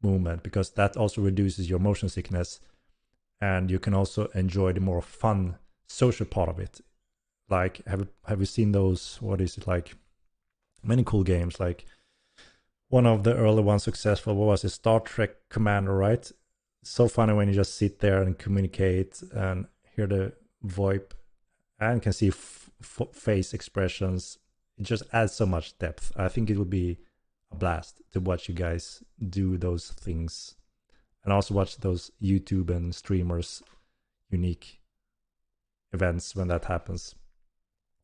movement, because that also reduces your motion sickness, and you can also enjoy the more fun social part of it. Like, have you seen those, what is it, like many cool games, like one of the early ones successful, what was it, Star Trek Commander, right? So funny when you just sit there and communicate and hear the VoIP and can see face expressions. It just adds so much depth. I think it would be a blast to watch you guys do those things, and also watch those YouTube and streamers unique events when that happens.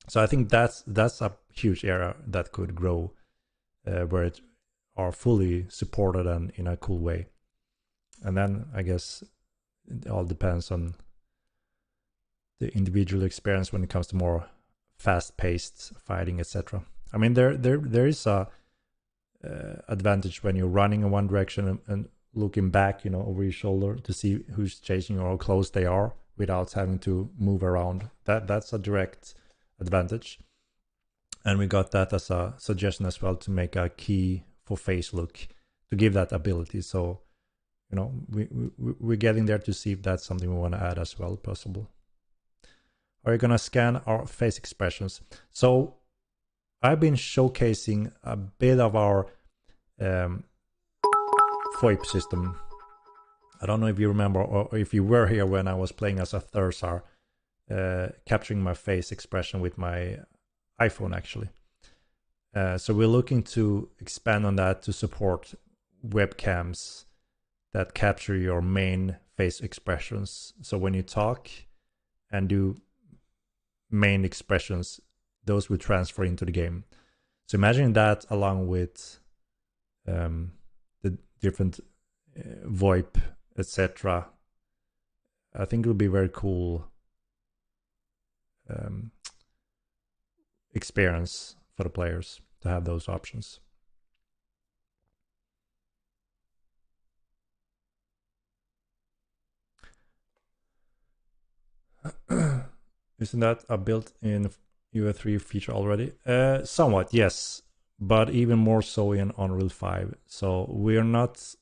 So I think that's a huge area that could grow, where it are fully supported and in a cool way. And then I guess it all depends on the individual experience when it comes to more fast-paced fighting, etc. I mean, there is a advantage when you're running in one direction and looking back, over your shoulder to see who's chasing you or how close they are without having to move around. That's a direct advantage. And we got that as a suggestion as well, to make a key for face look, to give that ability. So, we're getting there to see if that's something we want to add as well, possible. Are you going to scan our face expressions? So I've been showcasing a bit of our VoIP system. I don't know if you remember, or if you were here when I was playing as a Thursar, capturing my face expression with my iPhone, actually. So we're looking to expand on that to support webcams that capture your main face expressions. So when you talk and do main expressions, those will transfer into the game. So imagine that along with the different VoIP, etc. I think it will be very cool experience for the players to have those options. Isn't that a built-in UA3 feature already? Somewhat, yes. but even more so in Unreal 5. So we're not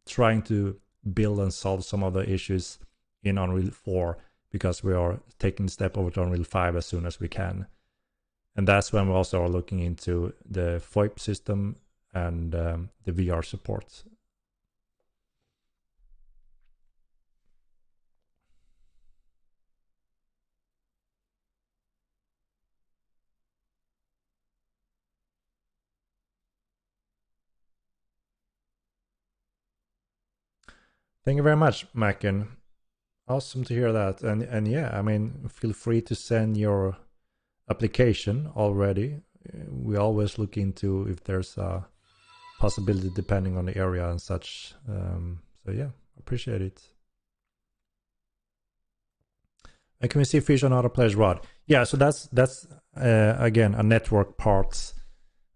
trying to build and solve some of the issues in Unreal 4 because we are taking the step over to Unreal 5 as soon as we can. And that's when we also are looking into the FOIP system and the VR support. Thank you very much, Mackin. Awesome to hear that. And yeah, I mean, feel free to send your application already. We always look into if there's a possibility depending on the area and such. So yeah, appreciate it. And can we see fish on other players' rod? Yeah, so that's again a network part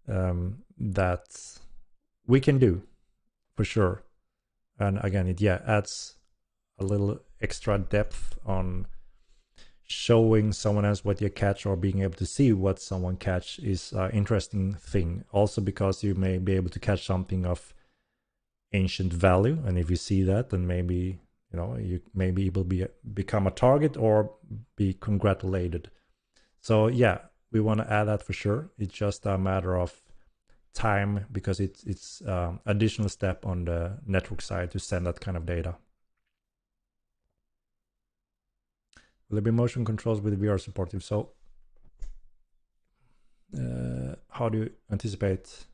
that we can do for sure. And again, it adds a little extra depth on showing someone else what you catch or being able to see what someone catch is an interesting thing. Also because you may be able to catch something of ancient value, and if you see that, then maybe you maybe will become a target or be congratulated. So yeah, we want to add that for sure. It's just a matter of time because it's additional step on the network side to send that kind of data. Will there be motion controls with VR support? If so, how do you anticipate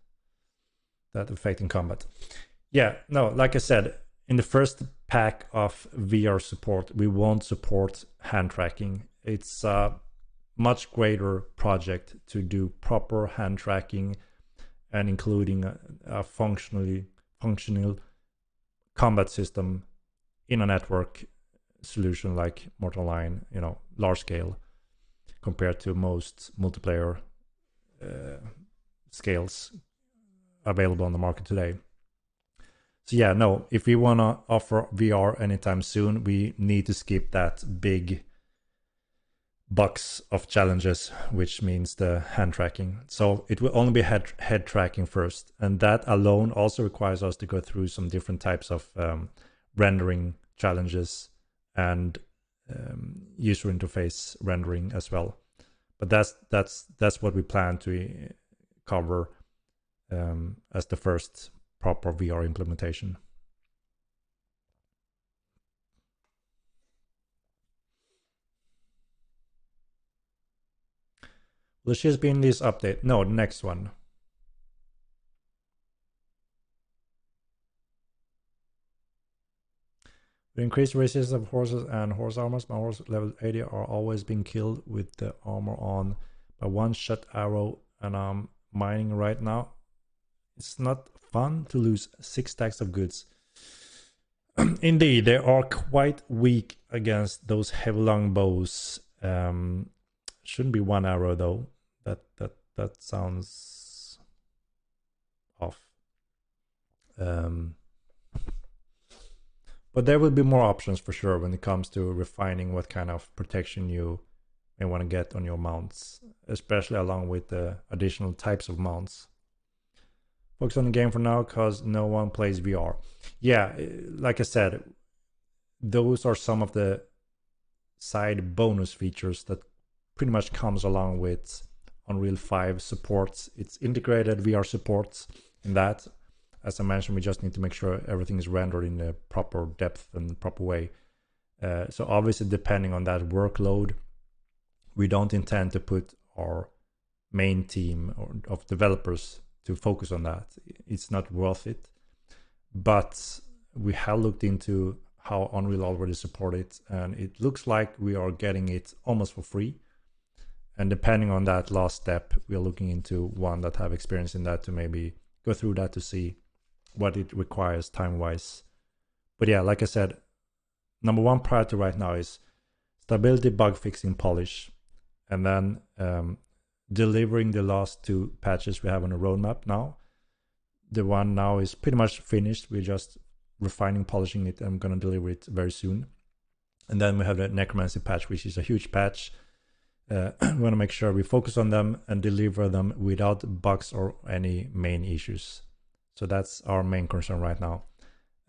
that affecting combat? Yeah, no, like I said, in the first pack of VR support, we won't support hand tracking. It's a much greater project to do proper hand tracking and including a functional combat system in a network solution like Mortal Line, large scale compared to most multiplayer scales available on the market today. So yeah, no, if we want to offer VR anytime soon, we need to skip that big box of challenges, which means the hand tracking. So it will only be head tracking first. And that alone also requires us to go through some different types of rendering challenges and user interface rendering as well. But that's what we plan to cover as the first proper VR implementation. Will she be in this update? No, the next one. The increased resistance of horses and horse armors. My horse level 80 are always being killed with the armor on by one shot arrow, and I'm mining right now. It's not fun to lose 6 stacks of goods. Indeed, they are quite weak against those heavy longbows. Shouldn't be 1 arrow though. That sounds off. But there will be more options for sure when it comes to refining what kind of protection you may want to get on your mounts, especially along with the additional types of mounts. Focus on the game for now because no one plays VR. Yeah, like I said, those are some of the side bonus features that pretty much comes along with Unreal 5 supports. It's integrated VR supports in that. As I mentioned, we just need to make sure everything is rendered in the proper depth and proper way. So obviously, depending on that workload, we don't intend to put our main team of developers to focus on that. It's not worth it. But we have looked into how Unreal already support it, and it looks like we are getting it almost for free. And depending on that last step, we are looking into one that have experience in that to maybe go through that to see what it requires time-wise. But yeah, like I said, number one priority right now is stability, bug fixing, polish, and then delivering the last 2 patches we have on the roadmap now. The one now is pretty much finished. We're just refining, polishing it, and I'm going to deliver it very soon. And then we have the Necromancy Patch, which is a huge patch We want to make sure we focus on them and deliver them without bugs or any main issues. So that's our main concern right now.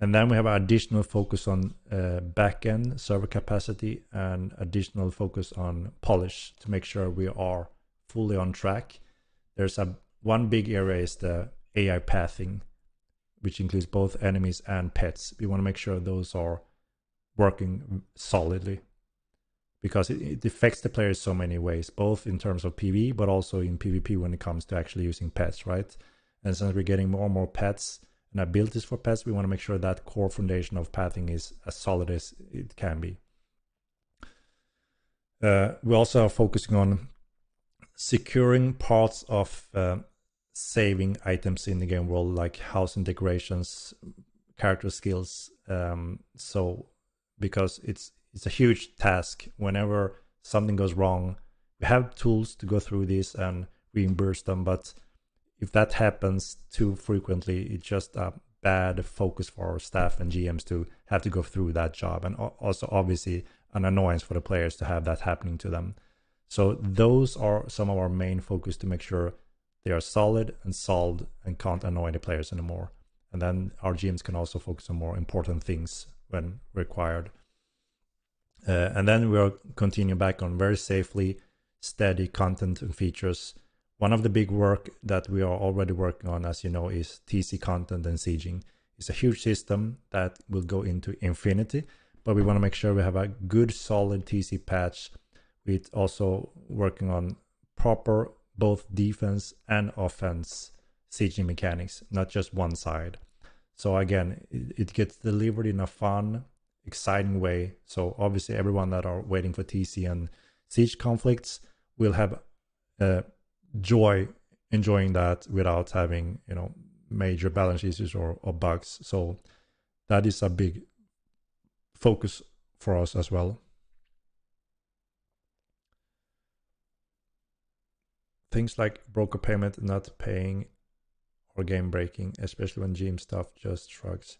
And then we have additional focus on backend server capacity and additional focus on polish to make sure we are fully on track. There's one big area is the AI pathing, which includes both enemies and pets. We want to make sure those are working solidly, because it affects the players so many ways, both in terms of PvE, but also in PvP when it comes to actually using pets, right? And since we're getting more and more pets and abilities for pets, we want to make sure that core foundation of pathing is as solid as it can be. We also are focusing on securing parts of saving items in the game world, like housing decorations, character skills. So because it's a huge task whenever something goes wrong. We have tools to go through this and reimburse them, but if that happens too frequently, it's just a bad focus for our staff and GMs to have to go through that job, and also obviously an annoyance for the players to have that happening to them. So those are some of our main focus to make sure they are solid and solved and can't annoy the players anymore. And then our GMs can also focus on more important things when required. And then we'll continue back on very safely, steady content and features. One of the big work that we are already working on, as you know, is TC content and sieging. It's a huge system that will go into infinity, but we want to make sure we have a good, solid TC patch with also working on proper both defense and offense sieging mechanics, not just one side. So again, it gets delivered in a fun, exciting way. So obviously everyone that are waiting for TC and siege conflicts will have joy enjoying that without having, you know, major balance issues or bugs. So that is a big focus for us as well. Things like broker payment not paying or game breaking, especially when GM stuff just shrugs.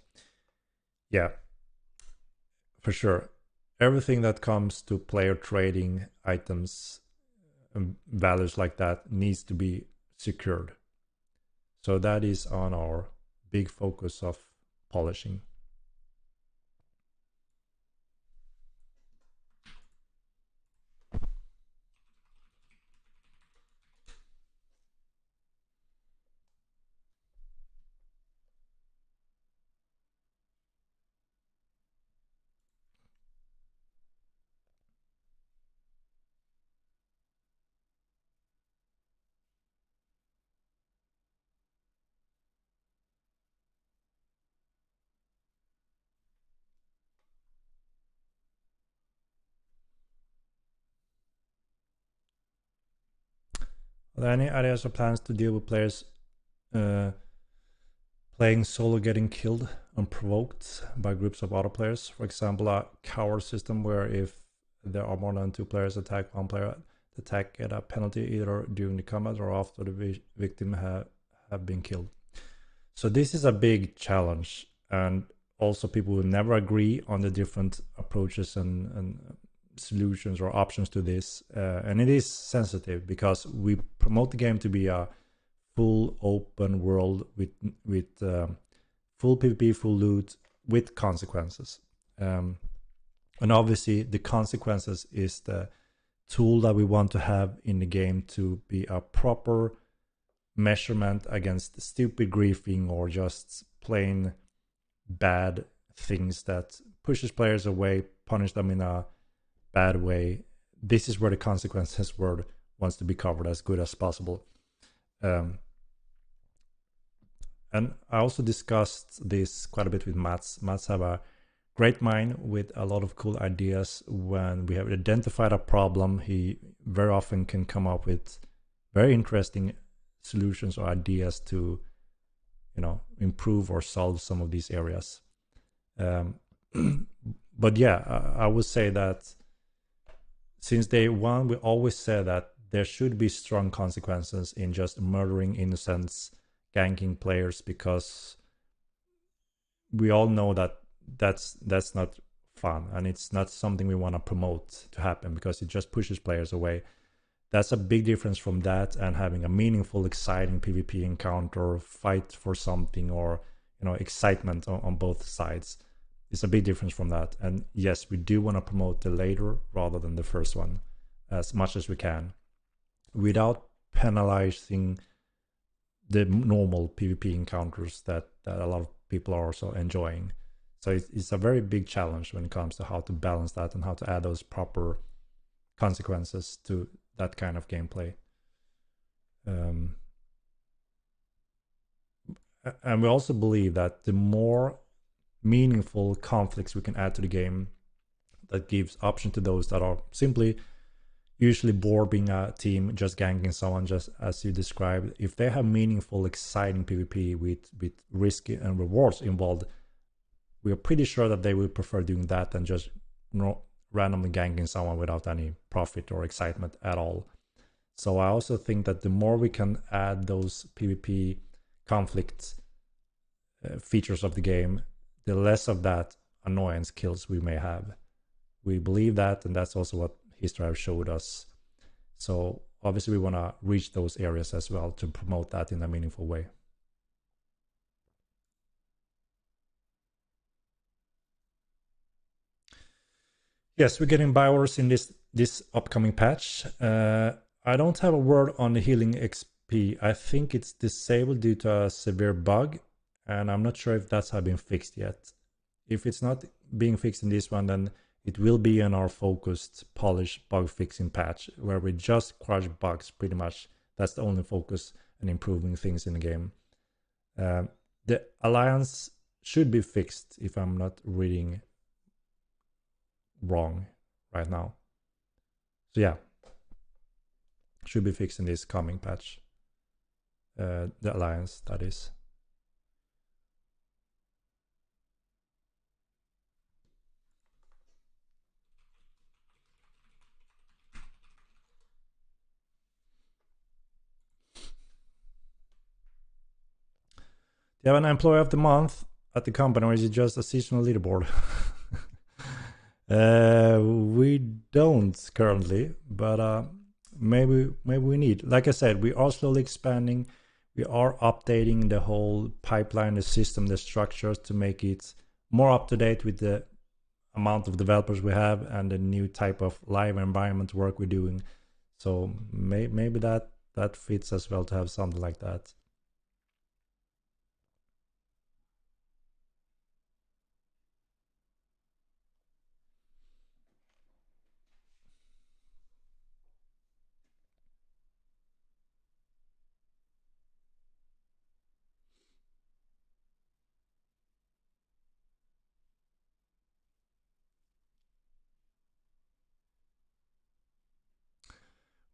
Yeah, for sure. Everything that comes to player trading items and values like that needs to be secured. So that is on our big focus of polishing. Are there any ideas or plans to deal with players playing solo getting killed unprovoked by groups of other players? For example, a coward system where if there are more than two players attack one player, the attack at a penalty either during the combat or after the victim have been killed. So this is a big challenge, and also people will never agree on the different approaches and solutions or options to this, and it is sensitive because we promote the game to be a full open world with full PvP, full loot with consequences, and obviously the consequences is the tool that we want to have in the game to be a proper measurement against stupid griefing or just plain bad things that pushes players away, punish them in a bad way. This is where the consequences word wants to be covered as good as possible. And I also discussed this quite a bit with Mats. Mats have a great mind with a lot of cool ideas. When we have identified a problem, he very often can come up with very interesting solutions or ideas to, you know, improve or solve some of these areas. But yeah, I would say that since day one, we always said that there should be strong consequences in just murdering innocents, ganking players, because we all know that that's not fun, and it's not something we want to promote to happen because it just pushes players away. that's a big difference from that and having a meaningful, exciting PvP encounter, fight for something, or excitement on both sides. It's a big difference from that. And yes, we do want to promote the later rather than the first one as much as we can, without penalizing the normal PvP encounters that a lot of people are also enjoying. So it's a very big challenge when it comes to how to balance that and how to add those proper consequences to that kind of gameplay. And we also believe that the more meaningful conflicts we can add to the game, that gives option to those that are simply usually bored being a team just ganking someone, just as you described. If they have meaningful, exciting PvP with risk and rewards involved, we are pretty sure that they will prefer doing that than just randomly ganking someone without any profit or excitement at all. So I also think that the more we can add those PvP conflict features of the game, the less of that annoyance kills we may have. We believe that, and that's also what history have showed us. So obviously we want to reach those areas as well to promote that in a meaningful way. Yes, we're getting buy orders in this upcoming patch. I don't have a word on the healing XP. I think it's disabled due to a severe bug, and I'm not sure if that's been fixed yet. If it's not being fixed in this one, then it will be in our focused, polished bug fixing patch, where we just crush bugs pretty much. That's the only focus and improving things in the game. The alliance should be fixed, if I'm not reading wrong right now. So yeah, should be fixed in this coming patch. The alliance, that is. Do you have an employee of the month at the company, or is it just a seasonal leaderboard? We don't currently, but maybe we need. Like I said, we are slowly expanding. We are updating the whole pipeline, the system, the structures to make it more up to date with the amount of developers we have and the new type of live environment work we're doing. So maybe that fits as well to have something like that.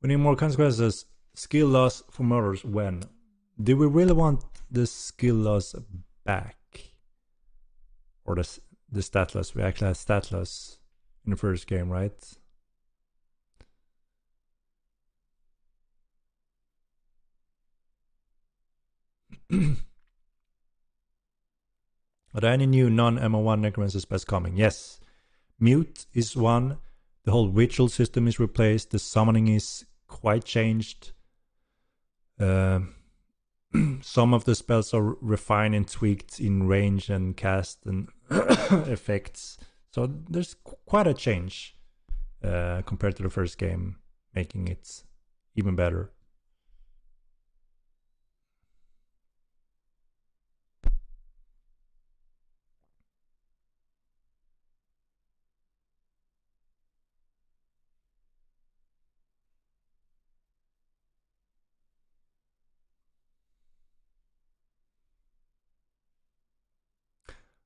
We need more consequences. Skill loss for murders when? Do we really want the skill loss back? Or the stat loss? We actually had stat loss in the first game, right? Are there any new non-MO1 necromancy spells coming? Yes. Mute is one. The whole ritual system is replaced. The summoning is quite changed. Some of the spells are refined and tweaked in range and cast and effects. So there's quite a change compared to the first game, making it even better.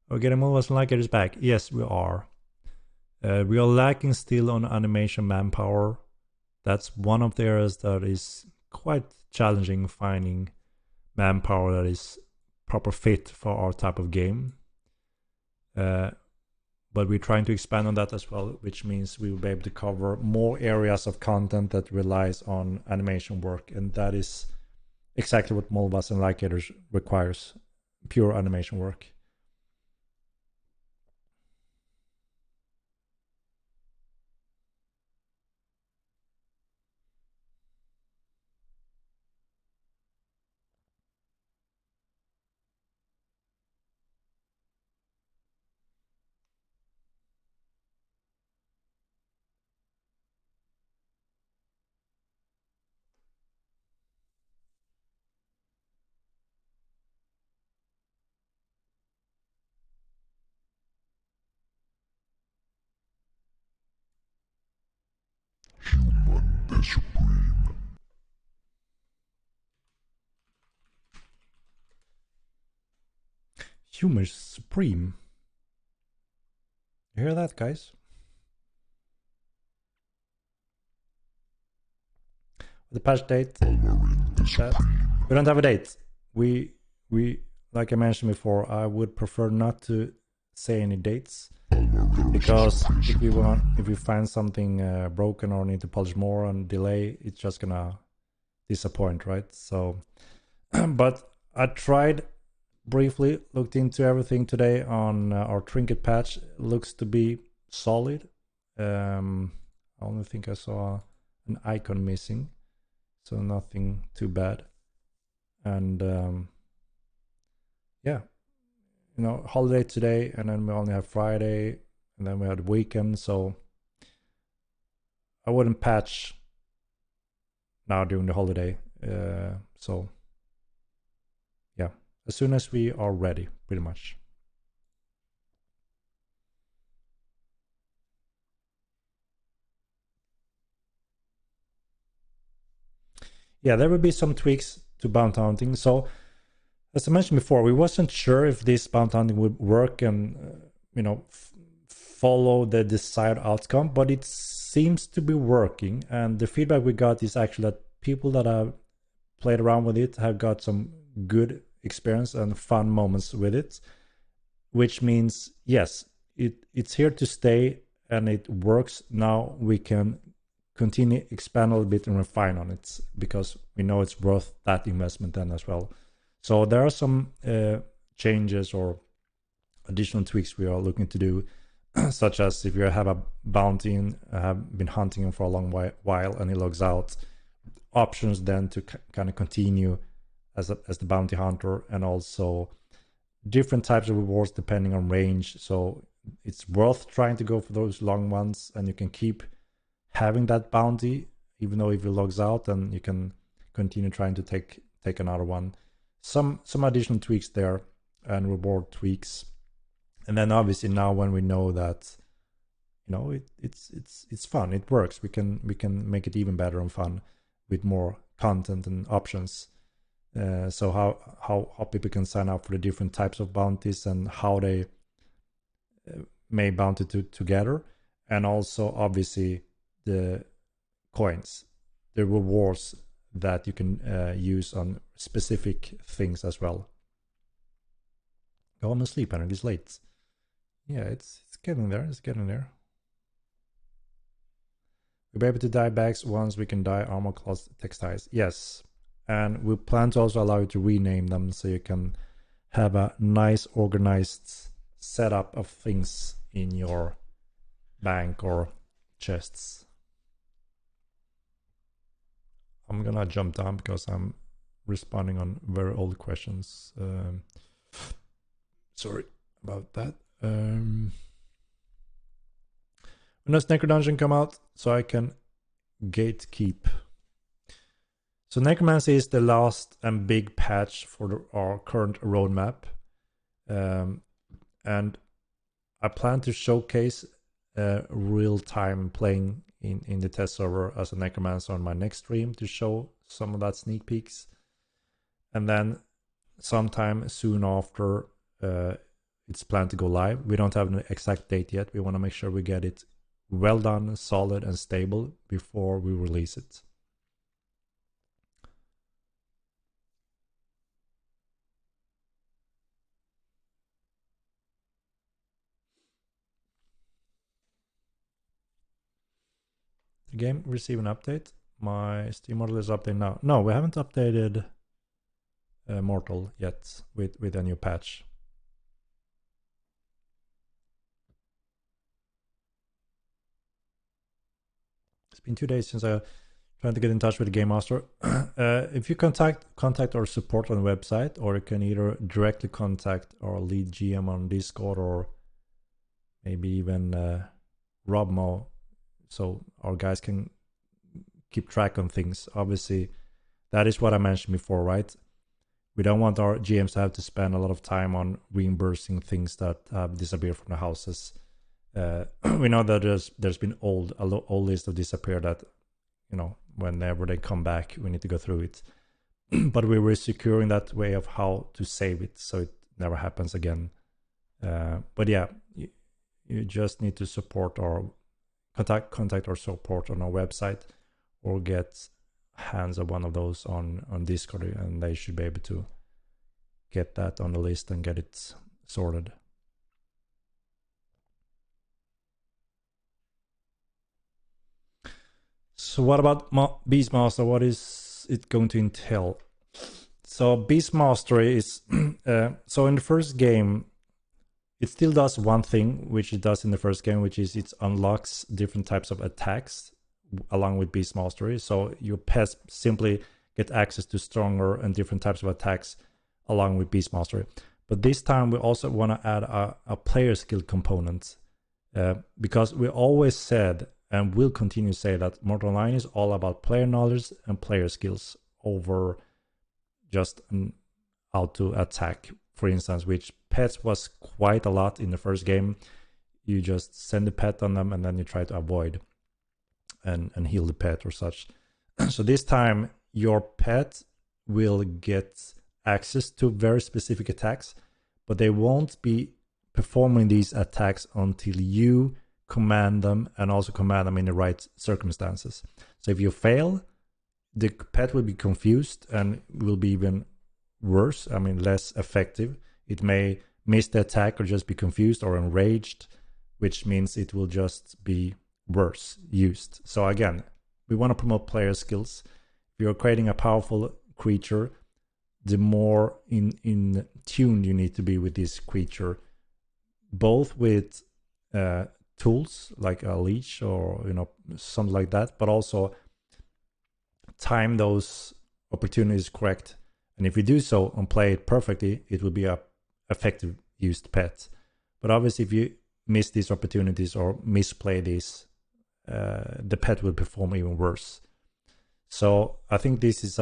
We're getting more like it is back. Yes, we are. We are lacking still on animation manpower. That's one of the areas that is quite challenging, finding manpower that is proper fit for our type of game. But we're trying to expand on that as well, which means we will be able to cover more areas of content that relies on animation work, and that is exactly what Molvas and Lycators requires, pure animation work. Humor Supreme. You hear that, guys? The patch date. We don't have a date. We like I mentioned before, I would prefer not to say any dates because if you find something broken or need to polish more and delay, it's just gonna disappoint, right? So, but I tried briefly, looked into everything today on our trinket patch. It looks to be solid. I only think I saw an icon missing, so nothing too bad. And yeah, you know, holiday today, and then we only have Friday, and then we had weekend, so I wouldn't patch now during the holiday. So yeah, as soon as we are ready, pretty much. Yeah, there will be some tweaks to bounty hunting. So as I mentioned before, we wasn't sure if this bounty hunting would work and you know, follow the desired outcome, but it seems to be working. And the feedback we got is actually that people that have played around with it have got some good experience and fun moments with it, which means yes, it's here to stay and it works. Now we can continue, expand a little bit and refine on it because we know it's worth that investment then as well. So there are some changes or additional tweaks we are looking to do, such as if you have a bounty and have been hunting him for a long while and he logs out, options then to kind of continue as the bounty hunter, and also different types of rewards depending on range. So it's worth trying to go for those long ones, and you can keep having that bounty even though if he logs out, and you can continue trying to take another one. Some additional tweaks there and reward tweaks. And then obviously now when we know that, you know, it's fun, it works, we can make it even better and fun with more content and options. So how people can sign up for the different types of bounties and how they may bounty together, and also obviously the coins, the rewards that you can use on specific things as well. Go home and sleep, and it is late. Yeah, it's getting there. It's getting there. We'll be able to dye bags once we can dye armor class textiles. Yes, and we plan to also allow you to rename them so you can have a nice organized setup of things in your bank or chests. I'm gonna jump down because I'm responding on very old questions. Sorry about that. When does Necro Dungeon come out so I can gatekeep? So Necromancy is the last and big patch for our current roadmap. And I plan to showcase real-time playing in the test server as a Necromancer on my next stream to show some of that sneak peeks. And then sometime soon after, it's planned to go live. We don't have an exact date yet. We want to make sure we get it well done, solid, and stable before we release it. The game receive an update. My Steam model is updated now. No, we haven't updated Mortal yet with a new patch. It's been 2 days since I tried to get in touch with the Game Master. If you contact our support on the website, or you can either directly contact our lead GM on Discord, or maybe even Robmo, so our guys can keep track on things. Obviously, that is what I mentioned before, right? We don't want our GMs to have to spend a lot of time on reimbursing things that have disappeared from the houses. We know that there's been a old list of disappeared that whenever they come back, we need to go through it. But we were securing that way of how to save it so it never happens again. But yeah, you just need to support or contact our support on our website, or get hands of one of those on Discord, and they should be able to get that on the list and get it sorted. So what about Beastmaster? What is it going to entail? So Beastmaster is so in the first game, it still does one thing which it does in the first game, which is it unlocks different types of attacks along with Beast Mastery. So your pets simply get access to stronger and different types of attacks along with Beast Mastery. But this time we also want to add a player skill component, because we always said and will continue to say that Mortal Online is all about player knowledge and player skills over just how to attack, for instance, which pets was quite a lot in the first game. You just send a pet on them and then you try to avoid and heal the pet or such. So this time your pet will get access to very specific attacks, but they won't be performing these attacks until you command them, and also command them in the right circumstances. So if you fail, the pet will be confused and will be even worse, less effective. It may miss the attack or just be confused or enraged, which means it will just be worse used. So again, we want to promote player skills. If you're creating a powerful creature, the more in tune you need to be with this creature, both with tools like a leash or something like that, but also time those opportunities correct. And if you do so and play it perfectly, it will be a effective used pet. But obviously if you miss these opportunities or misplay these, the pet will perform even worse. So I think this is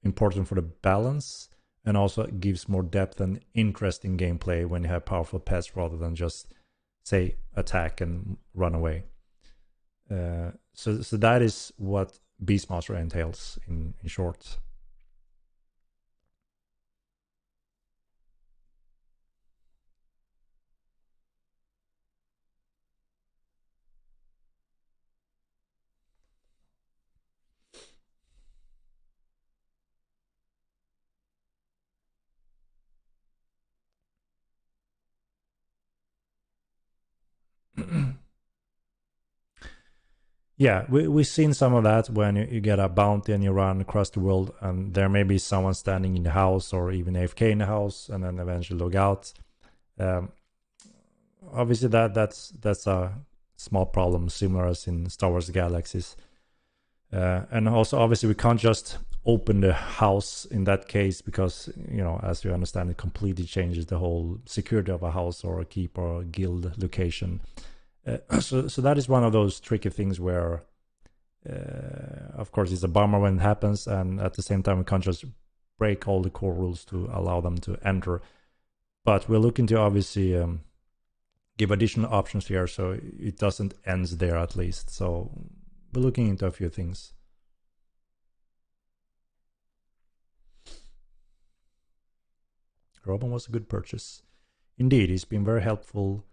important for the balance, and also gives more depth and interest in gameplay when you have powerful pets rather than just say attack and run away. So that is what Beastmaster entails in short. Yeah, we've seen some of that when you get a bounty and you run across the world, and there may be someone standing in the house or even AFK in the house, and then eventually log out. Obviously that's a small problem, similar as in Star Wars Galaxies. And also obviously we can't just open the house in that case, because as you understand, it completely changes the whole security of a house or a keep or a guild location. So that is one of those tricky things where of course it's a bummer when it happens, and at the same time we can't just break all the core rules to allow them to enter. But we're looking to obviously give additional options here, so it doesn't end there at least. So we're looking into a few things. Robin was a good purchase. Indeed, he's been very helpful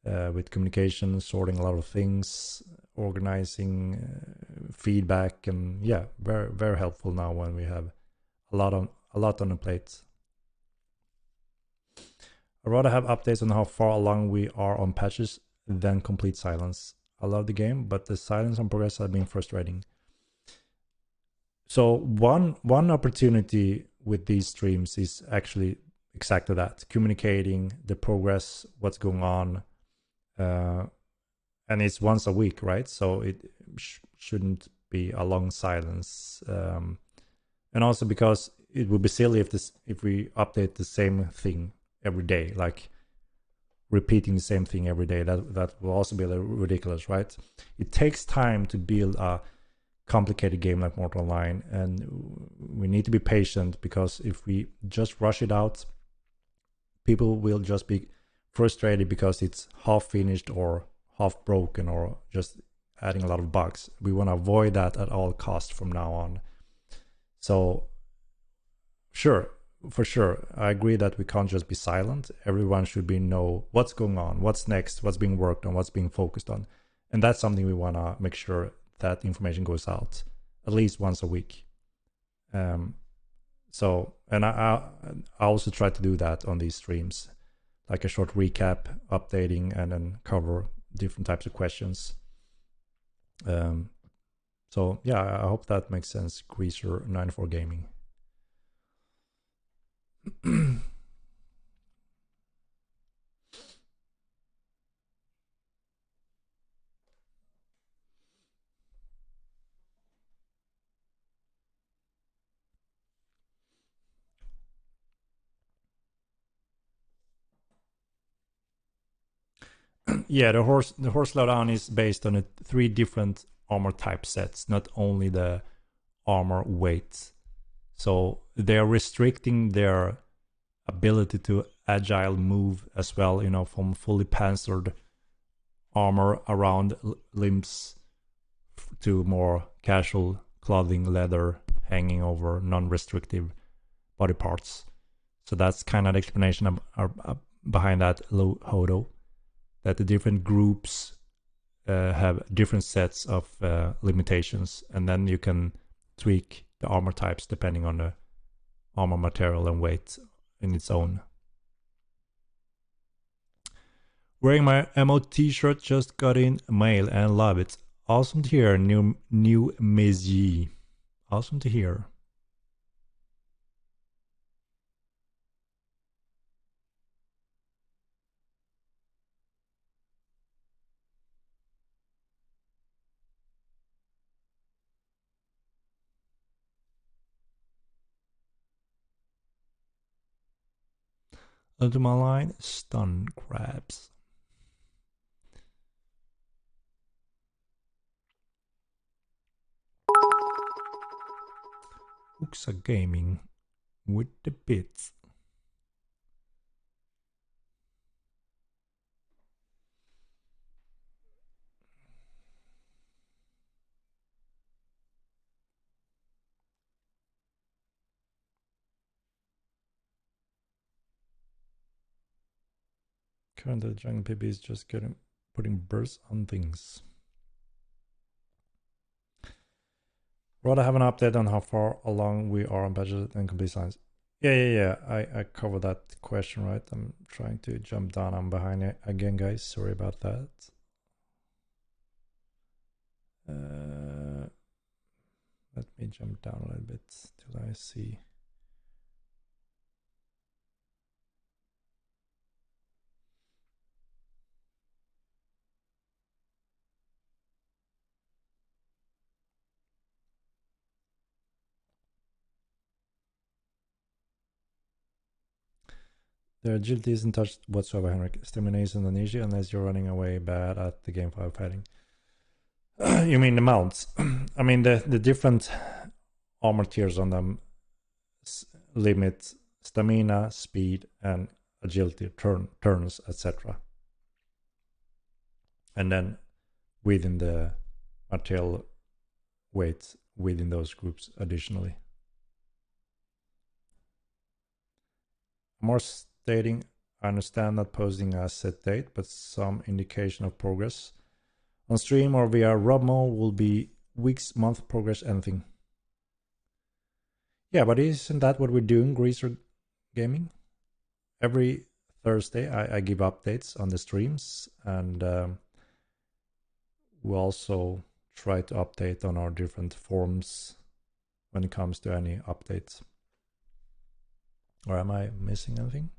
with communication, sorting a lot of things, organizing feedback, and yeah, very very helpful now when we have a lot on the plate. I'd rather have updates on how far along we are on patches than complete silence. I love the game, but the silence on progress has been frustrating. So one opportunity with these streams is actually exactly that, communicating the progress, what's going on. And it's once a week, right? So it shouldn't be a long silence. And also because it would be silly if we update the same thing every day, like repeating the same thing every day. That will also be ridiculous, right? It takes time to build a complicated game like Mortal Online, and we need to be patient, because if we just rush it out, people will just be frustrated because it's half finished or half broken or just adding a lot of bugs. We want to avoid that at all costs from now on. So for sure, I agree that we can't just be silent. Everyone should know what's going on, what's next, what's being worked on, what's being focused on. And that's something we want to make sure that information goes out at least once a week. So, and I also try to do that on these streams, like a short recap, updating, and then cover different types of questions. So yeah, I hope that makes sense. Greaser 94 Gaming. Yeah, the horse slowdown is based on 3 different armor type sets, not only the armor weight. So they are restricting their ability to agile move as well, you know, from fully panzered armor around limbs to more casual clothing, leather hanging over non-restrictive body parts. So that's kind of the explanation behind that low hodo, that the different groups have different sets of limitations, and then you can tweak the armor types depending on the armor material and weight in its own. Wearing my MO t-shirt, just got in mail and love it. Awesome to hear, new Mezzi. Awesome to hear. Ultima line, stun crabs. Uxa Gaming with the bits. Currently, Jungle PB is just putting bursts on things. Rather have an update on how far along we are on budget and complete science. Yeah. I covered that question, right? I'm trying to jump down. I'm behind it again, guys. Sorry about that. Let me jump down a little bit till I see. The agility isn't touched whatsoever, Henrik. Stamina isn't an issue unless you're running away bad at the game file fighting. You mean the mounts? I mean the different armor tiers on them limit stamina, speed, and agility, turns, etc. And then within the material weight within those groups additionally. More stating, I understand not posting a set date, but some indication of progress. On stream or via Robmo will be weeks, month progress, anything. Yeah, but isn't that what we're doing, Greaser Gaming? Every Thursday I give updates on the streams, and we also try to update on our different forums when it comes to any updates. Or am I missing anything?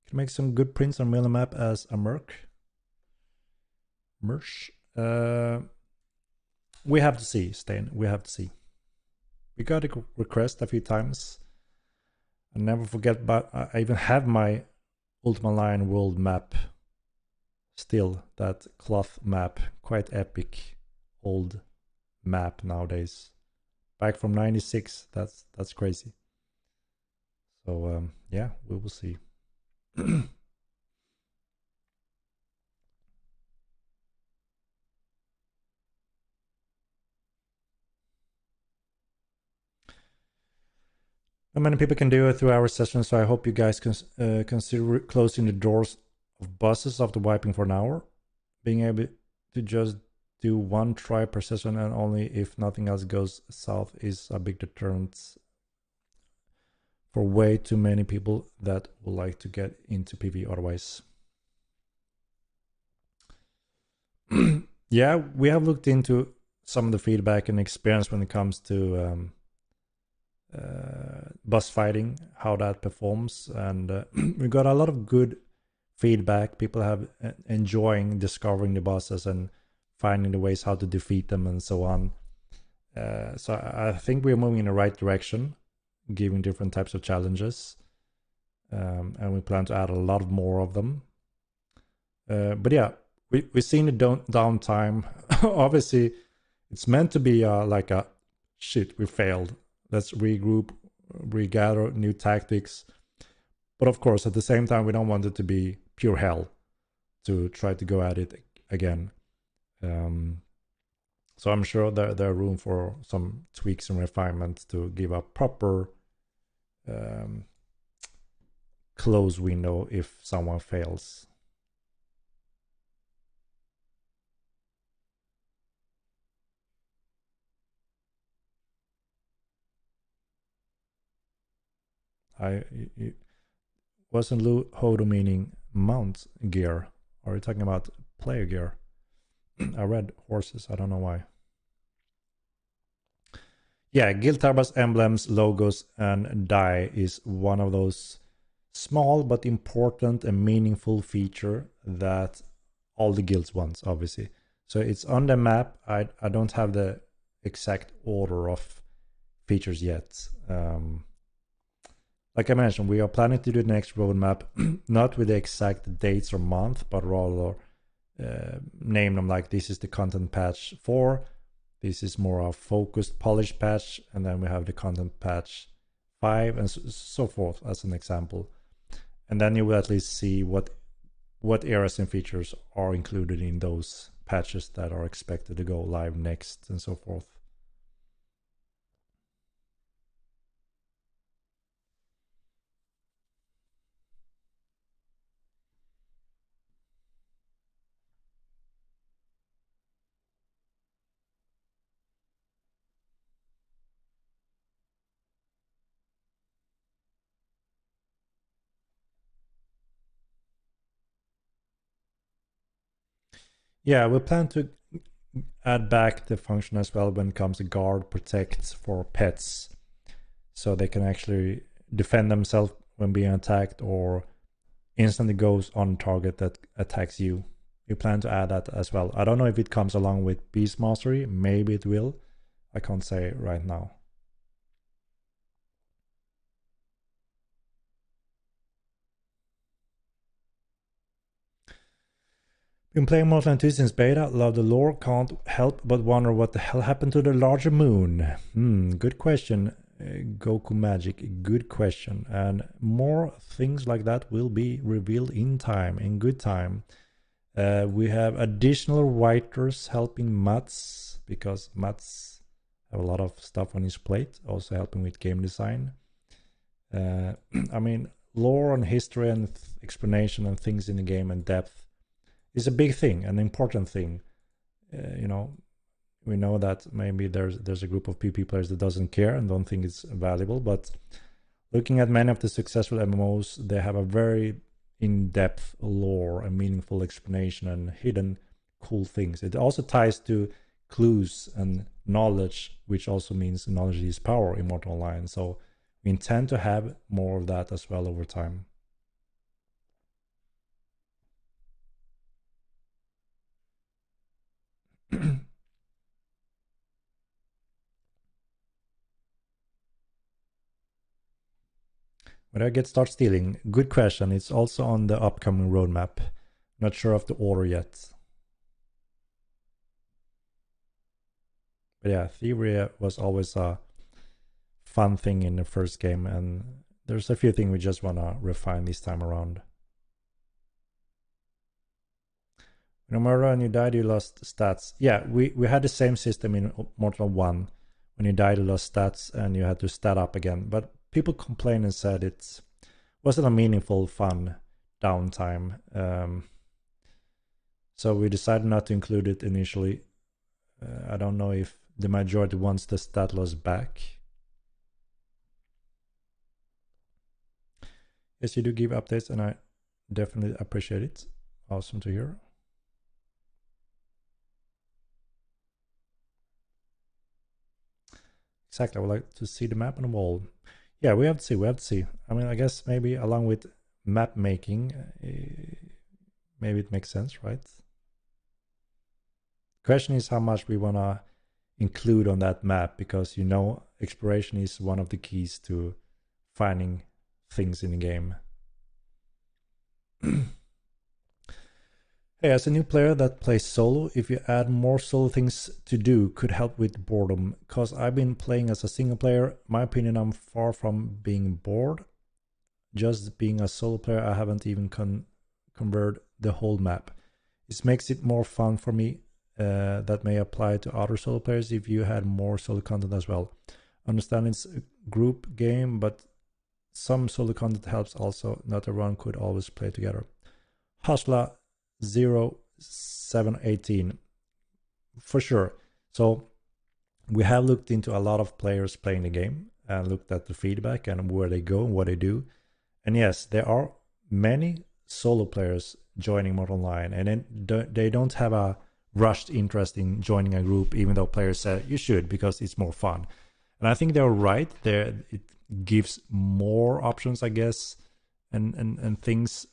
Can make some good prints on Millimap as a merc. We have to see, Stain. We have to see. We got a request a few times. I never forget, but I even have my Ultima Line world map still. That cloth map, quite epic, old map nowadays. Back from '96. That's crazy. So yeah, we will see. Not many people can do it through our session, so I hope you guys consider closing the doors of buses after wiping for an hour. Being able to just do one try per session and only if nothing else goes south is a big deterrent for way too many people that would like to get into PvE otherwise. Yeah, we have looked into some of the feedback and experience when it comes to boss fighting, how that performs, and we got a lot of good feedback. People have enjoying discovering the bosses and finding the ways how to defeat them and so on. So I think we're moving in the right direction, giving different types of challenges, and we plan to add a lot more of them. But yeah, we've seen the downtime. Obviously, it's meant to be like a shit, we failed. Let's regroup, regather new tactics. But of course, at the same time, we don't want it to be pure hell to try to go at it again. So I'm sure there are room for some tweaks and refinements to give a proper close window if someone fails. Wasn't Hodo meaning mount gear? Are you talking about player gear? I read horses, I don't know why. Yeah, Guild Tarba's emblems, logos, and die is one of those small but important and meaningful feature that all the guilds want, obviously. So it's on the map. I don't have the exact order of features yet. Like I mentioned, we are planning to do the next roadmap, not with the exact dates or month, but rather name them like this is the content patch 4, this is more a focused polished patch, and then we have the content patch 5 and so forth as an example. And then you will at least see what areas and features are included in those patches that are expected to go live next and so forth. Yeah, we plan to add back the function as well when it comes to guard protect for pets, so they can actually defend themselves when being attacked or instantly goes on target that attacks you. We plan to add that as well. I don't know if it comes along with Beast Mastery, maybe it will. I can't say right now. Been playing Mortal Kombat 2 since beta, love the lore, can't help but wonder what the hell happened to the larger moon. Good question, Goku Magic, good question. And more things like that will be revealed in time, in good time. We have additional writers helping Mats, because Mats have a lot of stuff on his plate, also helping with game design. I mean, lore and history and explanation and things in the game and depth is a big thing, an important thing. You know, we know that maybe there's a group of PvP players that doesn't care and don't think it's valuable, but looking at many of the successful MMOs, they have a very in-depth lore and meaningful explanation and hidden cool things. It also ties to clues and knowledge, which also means knowledge is power in Mortal Online. So we intend to have more of that as well over time. When I get start stealing, good question. It's also on the upcoming roadmap. Not sure of the order yet. But yeah, thievery was always a fun thing in the first game, and there's a few things we just want to refine this time around. When you murder and you died, you lost stats. Yeah, we had the same system in Mortal 1. When you died, you lost stats and you had to stat up again. But people complained and said it wasn't a meaningful, fun downtime. So we decided not to include it initially. I don't know if the majority wants the stat loss back. Yes, you do give updates, and I definitely appreciate it. Awesome to hear. Exactly, I would like to see the map on the wall. Yeah, we have to see. I mean, I guess maybe along with map making, maybe it makes sense, right? Question is how much we want to include on that map, because you know exploration is one of the keys to finding things in the game. Hey, as a new player that plays solo, if you add more solo things to do, could help with boredom. Because I've been playing as a single player, my opinion, I'm far from being bored. Just being a solo player, I haven't even converted the whole map. This makes it more fun for me. That may apply to other solo players if you had more solo content as well. Understand it's a group game, but some solo content helps also. Not everyone could always play together. Hustler 0718, for sure. So we have looked into a lot of players playing the game and looked at the feedback and where they go and what they do. And yes, there are many solo players joining Mortal Online, and they don't have a rushed interest in joining a group, even though players say you should because it's more fun. And I think they're right. It gives more options, I guess, and things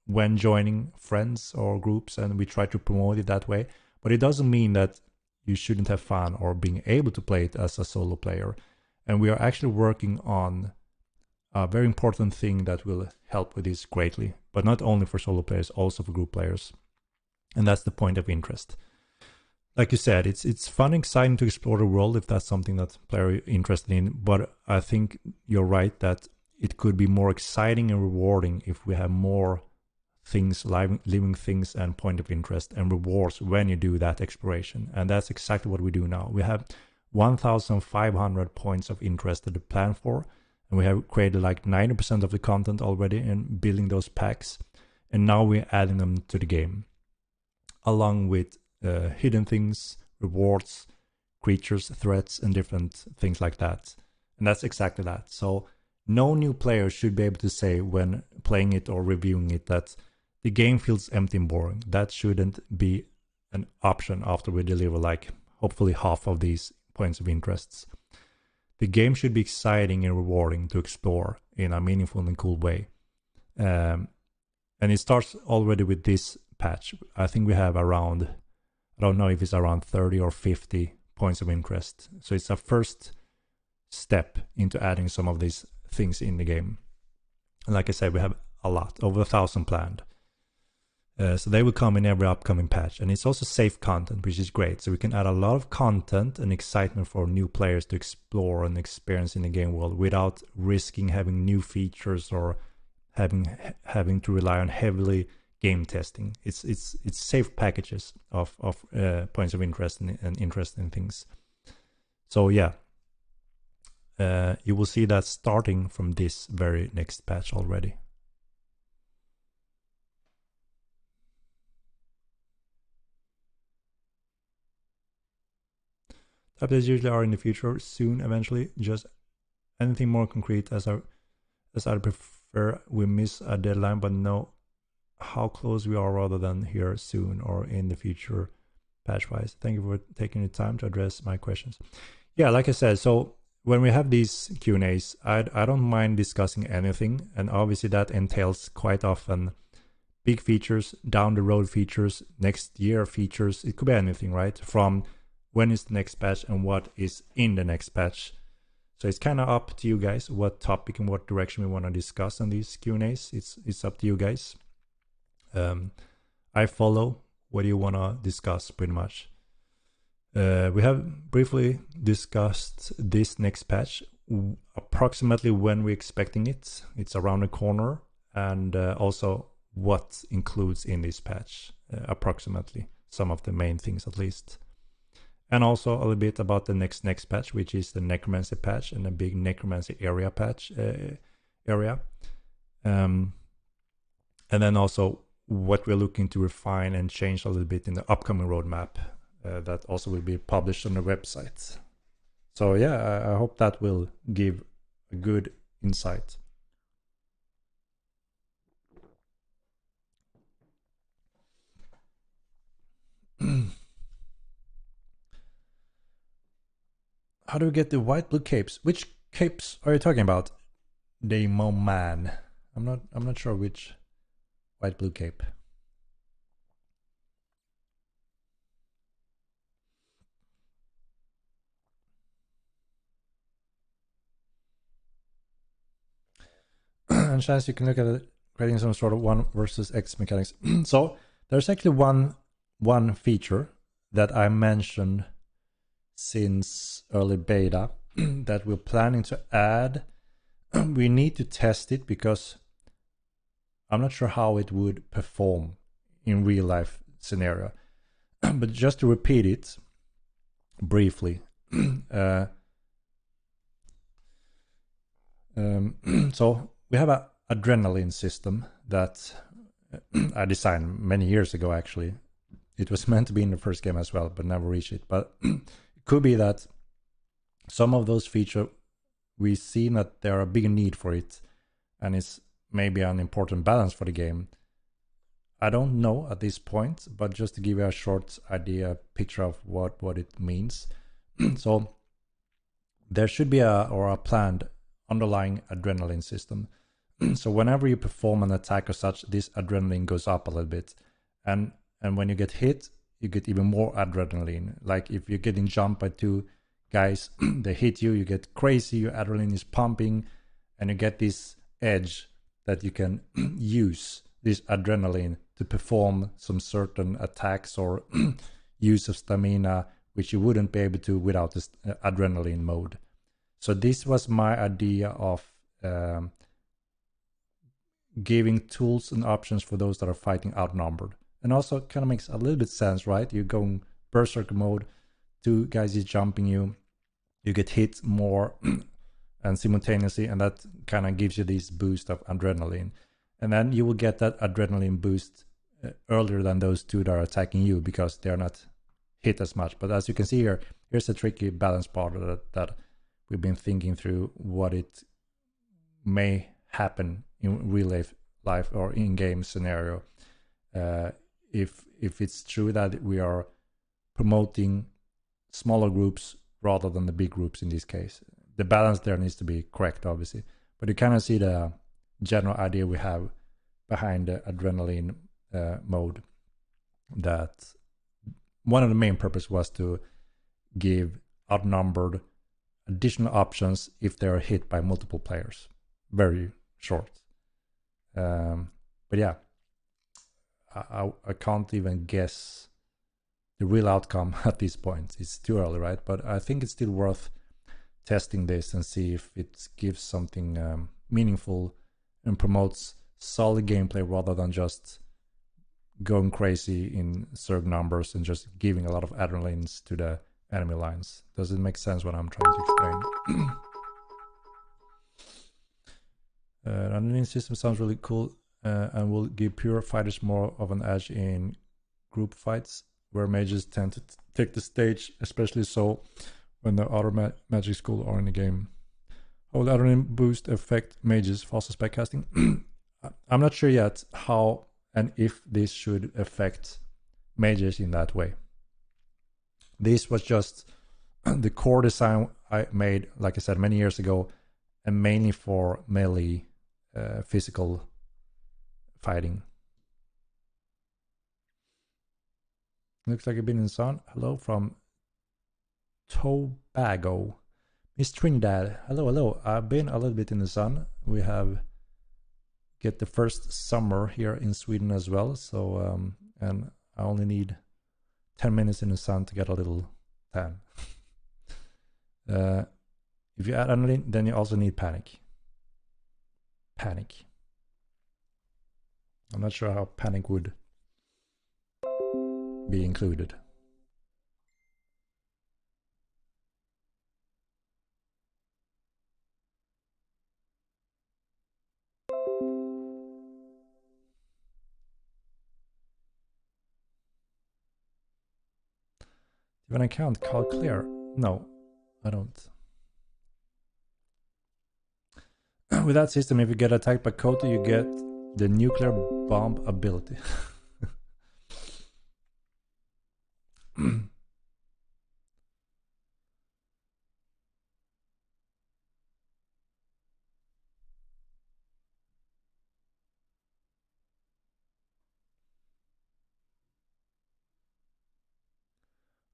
when joining friends or groups, and we try to promote it that way. But it doesn't mean that you shouldn't have fun or being able to play it as a solo player. And we are actually working on a very important thing that will help with this greatly, but not only for solo players, also for group players. And that's the point of interest. Like you said, it's fun and exciting to explore the world if that's something that players are interested in. But I think you're right that it could be more exciting and rewarding if we have more things, living things, and point of interest and rewards when you do that exploration. And that's exactly what we do now. We have 1,500 points of interest to plan for, and we have created like 90% of the content already and building those packs, and now we're adding them to the game along with hidden things, rewards, creatures, threats, and different things like that. And that's exactly that. So no new player should be able to say when playing it or reviewing it that the game feels empty and boring. That shouldn't be an option after we deliver like hopefully half of these points of interests. The game should be exciting and rewarding to explore in a meaningful and cool way. And it starts already with this patch. I think we have around, I don't know if it's around 30 or 50 points of interest. So it's a first step into adding some of these things in the game. And like I said, we have a lot, over 1,000 planned. So they will come in every upcoming patch. And it's also safe content, which is great. So we can add a lot of content and excitement for new players to explore and experience in the game world without risking having new features or having to rely on heavily game testing. It's safe packages of points of interest and interesting things. So yeah, you will see that starting from this very next patch already. Updates usually are in the future, soon, eventually. Just anything more concrete as I prefer. We miss a deadline, but know how close we are rather than here soon or in the future patch-wise. Thank you for taking the time to address my questions. Yeah, like I said, so when we have these Q&As, I don't mind discussing anything, and obviously that entails quite often big features, down the road features, next year features. It could be anything, right? From when is the next patch and what is in the next patch. So it's kind of up to you guys what topic and what direction we want to discuss on these Q&As. It's up to you guys. I follow what you want to discuss pretty much. We have briefly discussed this next patch, approximately when we're expecting it. It's around the corner, and also what includes in this patch, approximately some of the main things at least. And also a little bit about the next patch, which is the Necromancy Patch and the big Necromancy area patch area. And then also what we're looking to refine and change a little bit in the upcoming roadmap that also will be published on the website. So yeah, I hope that will give a good insight. How do we get the white blue capes? Which capes are you talking about? Demo man. I'm not sure which white blue cape. And chance you can look at it creating some sort of 1 versus X mechanics. So there's actually one feature that I mentioned since early beta that we're planning to add. We need to test it because I'm not sure how it would perform in real life scenario. But just to repeat it briefly, so we have an adrenaline system that I designed many years ago. Actually, it was meant to be in the first game as well, but never reached it. But it could be that some of those features we see that there are a big need for it, and it's maybe an important balance for the game. I don't know at this point, but just to give you a short idea, picture of what it means. So there should be a planned underlying adrenaline system. So whenever you perform an attack or such, this adrenaline goes up a little bit, and when you get hit, you get even more adrenaline. Like if you're getting jumped by 2 guys, they hit you, you get crazy, your adrenaline is pumping, and you get this edge that you can use this adrenaline to perform some certain attacks or use of stamina, which you wouldn't be able to without this adrenaline mode. So this was my idea of giving tools and options for those that are fighting outnumbered. And also kind of makes a little bit sense, right? You're going berserk mode, 2 guys is jumping you, you get hit more and simultaneously, and that kind of gives you this boost of adrenaline. And then you will get that adrenaline boost earlier than those 2 that are attacking you because they're not hit as much. But as you can see here, here's a tricky balance part that we've been thinking through what it may happen in real life or in-game scenario. If it's true that we are promoting smaller groups rather than the big groups in this case. The balance there needs to be correct, obviously. But you kind of see the general idea we have behind the adrenaline mode, that one of the main purpose was to give outnumbered additional options if they are hit by multiple players. Very short. But yeah, I can't even guess the real outcome at this point. It's too early, right? But I think it's still worth testing this and see if it gives something meaningful and promotes solid gameplay rather than just going crazy in certain numbers and just giving a lot of adrenalines to the enemy lines. Does it make sense what I'm trying to explain? Adrenaline system sounds really cool and will give pure fighters more of an edge in group fights where mages tend to take the stage, especially so when the other magic school are in the game. How will adrenaline boost affect mages for spec casting? I'm not sure yet how and if this should affect mages in that way. This was just the core design I made, like I said, many years ago, and mainly for melee physical fighting. Looks like you've been in the sun. Hello from Tobago. Miss Trinidad. Hello. I've been a little bit in the sun. We have get the first summer here in Sweden as well. So, and I only need 10 minutes in the sun to get a little tan. If you add adrenaline, then you also need panic. I'm not sure how panic would be included. Do you have an account called Clear? No, I don't. With that system, if you get attacked by Koto, you get the nuclear bomb ability.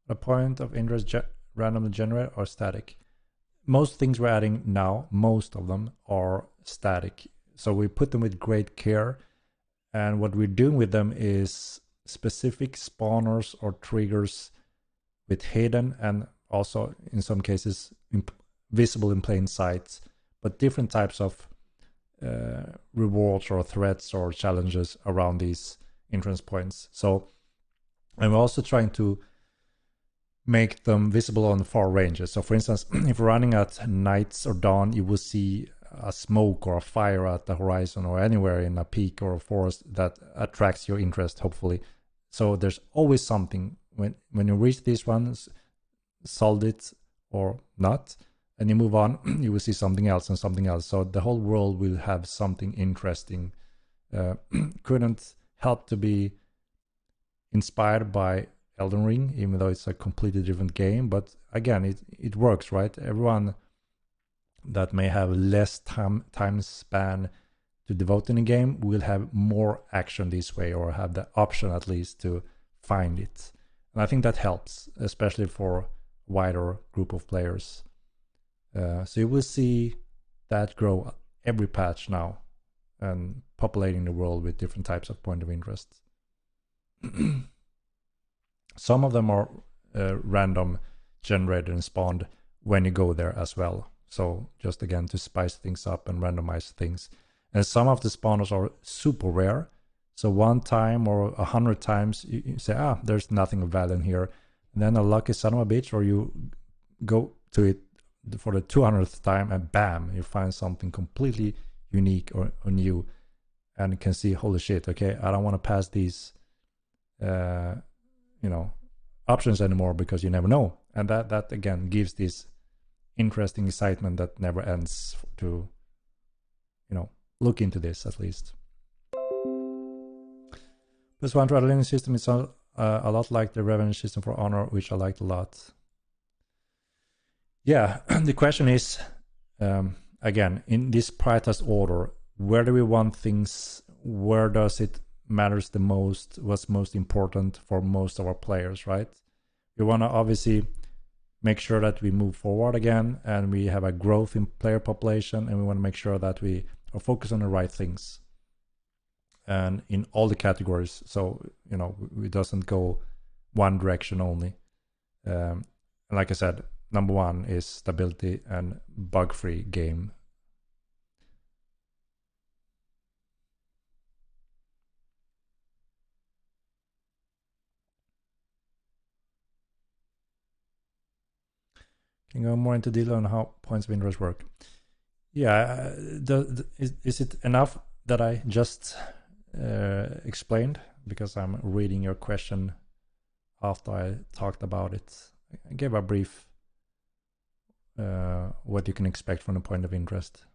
A point of interest randomly generated or static. Most things we're adding now, most of them are static. So we put them with great care. And what we're doing with them is specific spawners or triggers with hidden and also in some cases visible in plain sight, but different types of rewards or threats or challenges around these entrance points. So I'm also trying to make them visible on far ranges. So for instance, if you're running at nights or dawn, you will see a smoke or a fire at the horizon or anywhere in a peak or a forest that attracts your interest, hopefully. So there's always something. When you reach these ones, solve it or not, and you move on, you will see something else and something else. So the whole world will have something interesting. Couldn't help to be inspired by Elden Ring, even though it's a completely different game. But again, it works, right? Everyone that may have less time span to devote in a game will have more action this way, or have the option at least to find it. And I think that helps, especially for a wider group of players. So you will see that grow every patch now, and populating the world with different types of point of interest. Some of them are random generated and spawned when you go there as well. So just again to spice things up and randomize things. And some of the spawners are super rare. So one time or 100 times you say, there's nothing of value in here. And then a lucky son of a bitch, or you go to it for the 200th time and bam, you find something completely unique or new. And you can see, holy shit, okay, I don't want to pass these options anymore, because you never know. And that again gives this interesting excitement that never ends to look into this at least. This one adrenaline system is a lot like the revenue system for Honor, which I liked a lot. Yeah, the question is, again, in this prioritized order, where do we want things? Where does it matters the most? What's most important for most of our players, right? We want to obviously make sure that we move forward again and we have a growth in player population, and we want to make sure that we are focused on the right things and in all the categories. So, it doesn't go one direction only. Like I said, number one is stability and bug-free game. Can you go more into detail on how points of interest work? Yeah, is it enough that I just explained? Because I'm reading your question after I talked about it. I gave a brief what you can expect from a point of interest.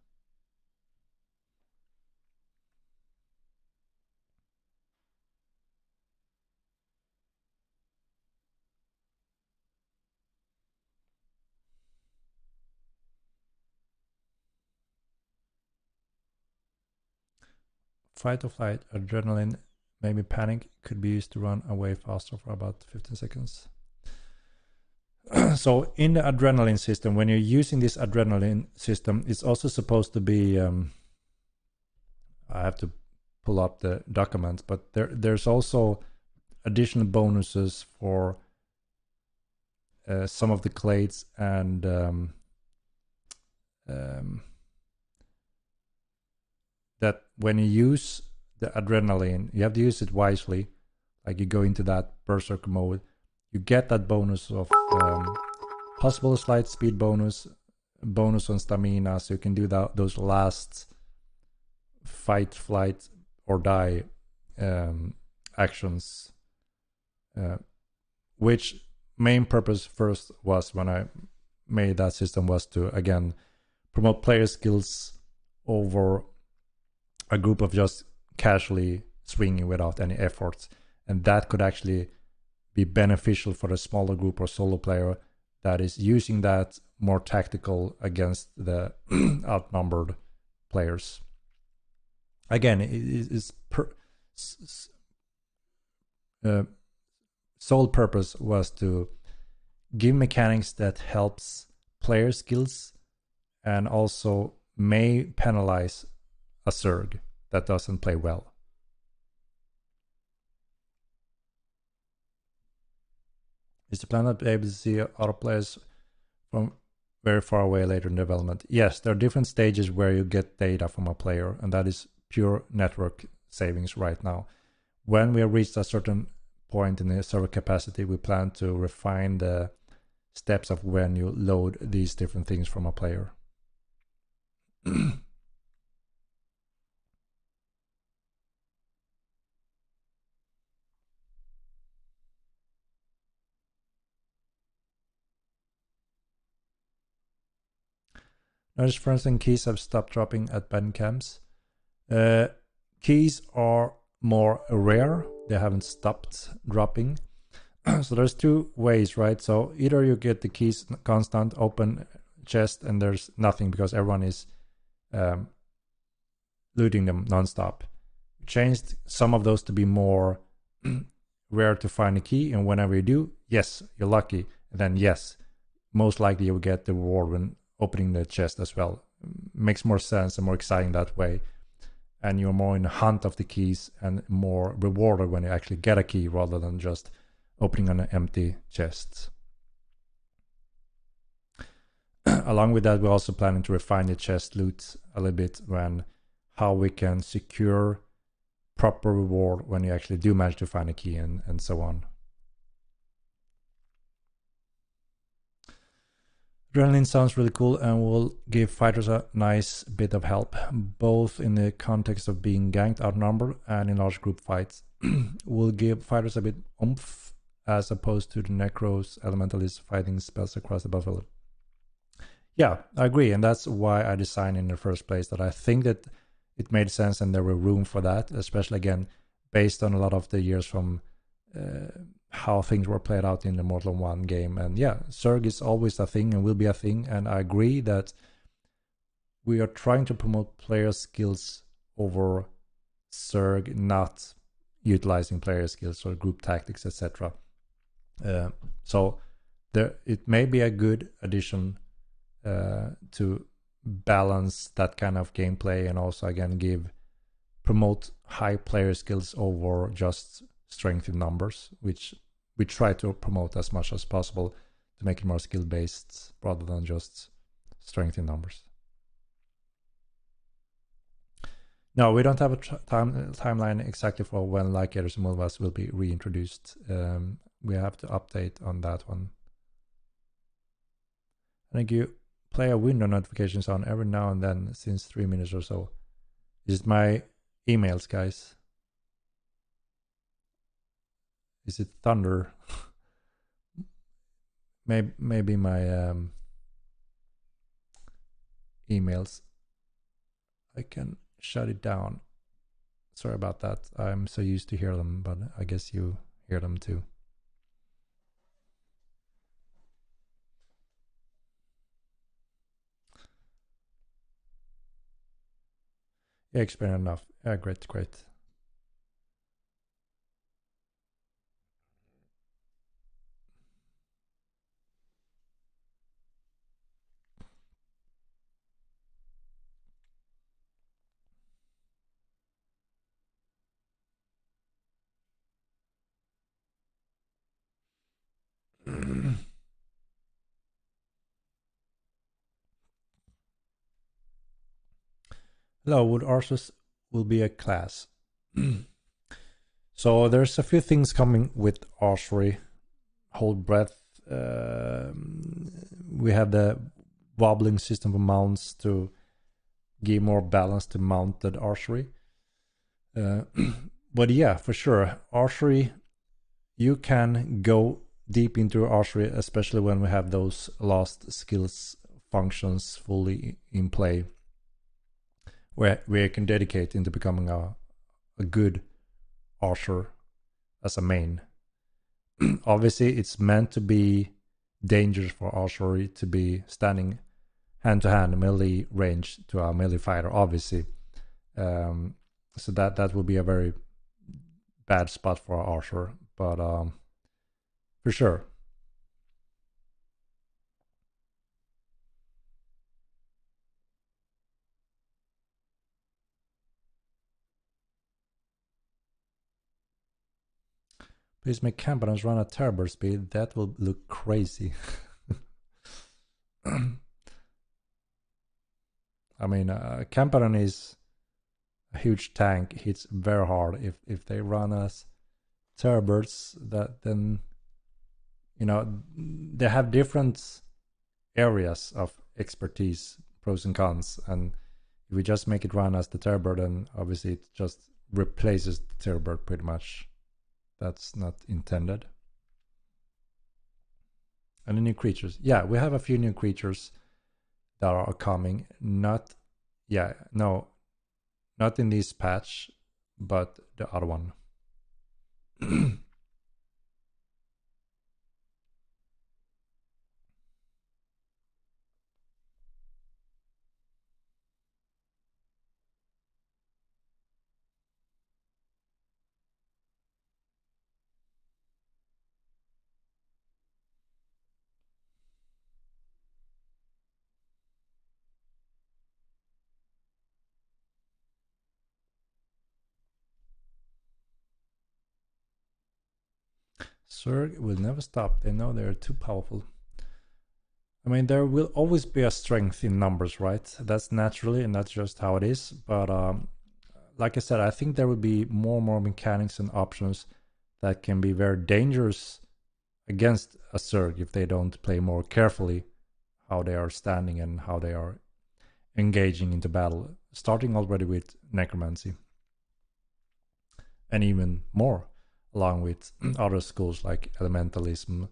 Fight or flight, adrenaline, maybe panic could be used to run away faster for about 15 seconds. So in the adrenaline system, when you're using this adrenaline system, it's also supposed to be, I have to pull up the document, but there's also additional bonuses for some of the clades and that when you use the adrenaline. You have to use it wisely. Like you go into that berserk mode, you get that bonus of possible slight speed bonus on stamina, so you can do those last fight, flight, or die actions, which main purpose first was when I made that system was to again promote player skills over a group of just casually swinging without any efforts, and that could actually be beneficial for a smaller group or solo player that is using that more tactical against the outnumbered players. Again, sole purpose was to give mechanics that helps player skills and also may penalize a Zerg that doesn't play well. Is the plan to be able to see other players from very far away later in development? Yes, there are different stages where you get data from a player, and that is pure network savings right now. When we have reached a certain point in the server capacity, we plan to refine the steps of when you load these different things from a player. Notice, for instance, keys have stopped dropping at band camps. Keys are more rare. They haven't stopped dropping. So there's two ways, right? So either you get the keys constant, open chest, and there's nothing because everyone is looting them nonstop. Changed some of those to be more rare to find a key, and whenever you do, yes, you're lucky. And then yes, most likely you will get the reward when opening the chest as well. Makes more sense and more exciting that way. And you're more in the hunt of the keys and more rewarded when you actually get a key rather than just opening an empty chest. Along with that, we're also planning to refine the chest loot a little bit when how we can secure proper reward when you actually do manage to find a key and so on. Adrenaline sounds really cool and will give fighters a nice bit of help, both in the context of being ganked, outnumbered, and in large group fights. Will give fighters a bit oomph as opposed to the Necros Elementalists fighting spells across the battlefield. Yeah, I agree, and that's why I designed in the first place that I think that it made sense and there were room for that, especially again based on a lot of the years from how things were played out in the Mortal 1 game. And yeah, Zerg is always a thing and will be a thing, and I agree that we are trying to promote player skills over Zerg, not utilizing player skills or group tactics, etc. So it may be a good addition to balance that kind of gameplay and also again promote high player skills over just strength in numbers, which we try to promote as much as possible to make it more skill based rather than just strength in numbers. No, we don't have a timeline exactly for when Like Eaters and Mulvas will be reintroduced. We have to update on that one. I think you play a window notifications on every now and then since 3 minutes or so. Is it my emails, guys? Is it thunder? maybe my emails. I can shut it down. Sorry about that. I'm so used to hear them, but I guess you hear them too. Yeah, experienced enough. Yeah, great. Hello, would Arsus will be a class? So there's a few things coming with archery. Hold breath. We have the wobbling system of mounts to give more balance to mounted archery. But yeah, for sure, archery, you can go deep into archery, especially when we have those lost skills functions fully in play, where you can dedicate into becoming a good archer as a main. Obviously, it's meant to be dangerous for archery to be standing hand to hand melee range to a melee fighter, obviously. So that would be a very bad spot for an archer, but for sure. Please make Campanons run at turbo speed. That will look crazy. I mean, Campanon is a huge tank. Hits very hard. If they run as turbos, that then they have different areas of expertise, pros and cons. And if we just make it run as the turbo, then obviously it just replaces the turbo pretty much. That's not intended. And the new creatures. Yeah, we have a few new creatures that are coming. Not in this patch, but the other one. Zerg will never stop. They know they're too powerful. I mean, there will always be a strength in numbers, right? That's naturally, and that's just how it is. But like I said, I think there will be more and more mechanics and options that can be very dangerous against a Zerg if they don't play more carefully how they are standing and how they are engaging into battle, starting already with Necromancy. And even more, along with other schools like Elementalism.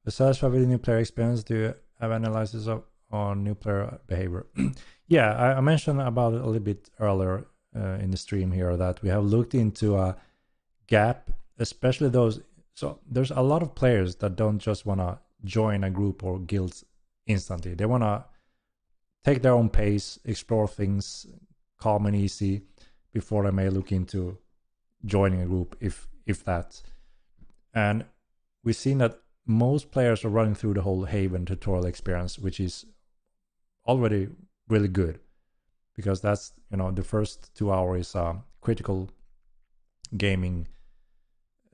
Besides for the new player experience, do you have analysis on new player behavior? Yeah, I mentioned about it a little bit earlier in the stream here that we have looked into a gap, especially those. So there's a lot of players that don't just want to join a group or guilds instantly. They want to take their own pace, explore things calm and easy before they may look into joining a group, if that. And we've seen that most players are running through the whole Haven tutorial experience, which is already really good, because that's the first 2 hours is a critical gaming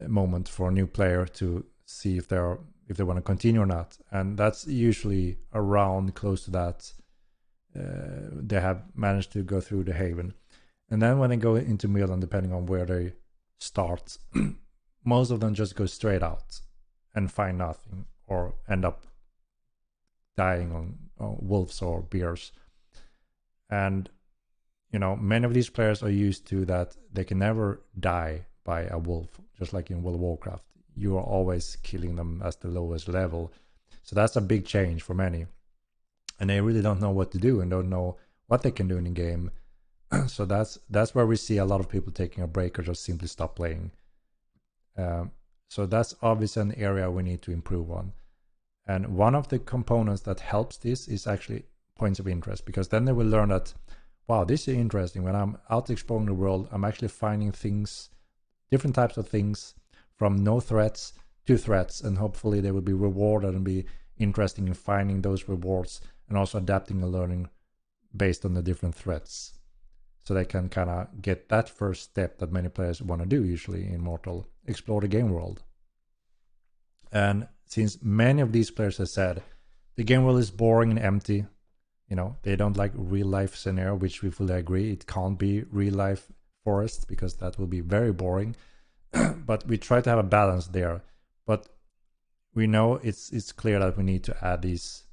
moment for a new player to see if they want to continue or not, and that's usually around close to that. They have managed to go through the Haven, and then when they go into Milan, depending on where they start, most of them just go straight out and find nothing or end up dying on wolves or bears. And many of these players are used to that they can never die by a wolf, just like in World of Warcraft. You are always killing them as the lowest level. So that's a big change for many. And they really don't know what to do and don't know what they can do in the game. So that's where we see a lot of people taking a break or just simply stop playing. So that's obviously an area we need to improve on. And one of the components that helps this is actually points of interest, because then they will learn that, wow, this is interesting. When I'm out exploring the world, I'm actually finding things, different types of things, from no threats to threats, and hopefully they will be rewarded and be interesting in finding those rewards and also adapting and learning based on the different threats. so they can kind of get that first step that many players want to do usually in Mortal, explore the game world. And since many of these players have said the game world is boring and empty, you know, they don't like real life scenario, which we fully agree. It can't be real life forests because that will be very boring. But we try to have a balance there. But we know it's clear that we need to add these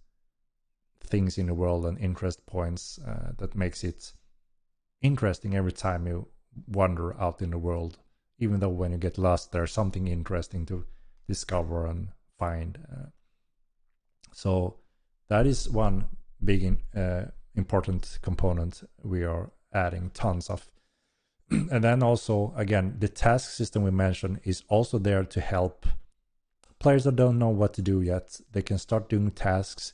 things in the world and interest points that makes it interesting every time you wander out in the world. Even though when you get lost, there's something interesting to discover and find. So that is one big important component we are adding tons of. And then also, again, the task system we mentioned is also there to help players that don't know what to do yet. They can start doing tasks,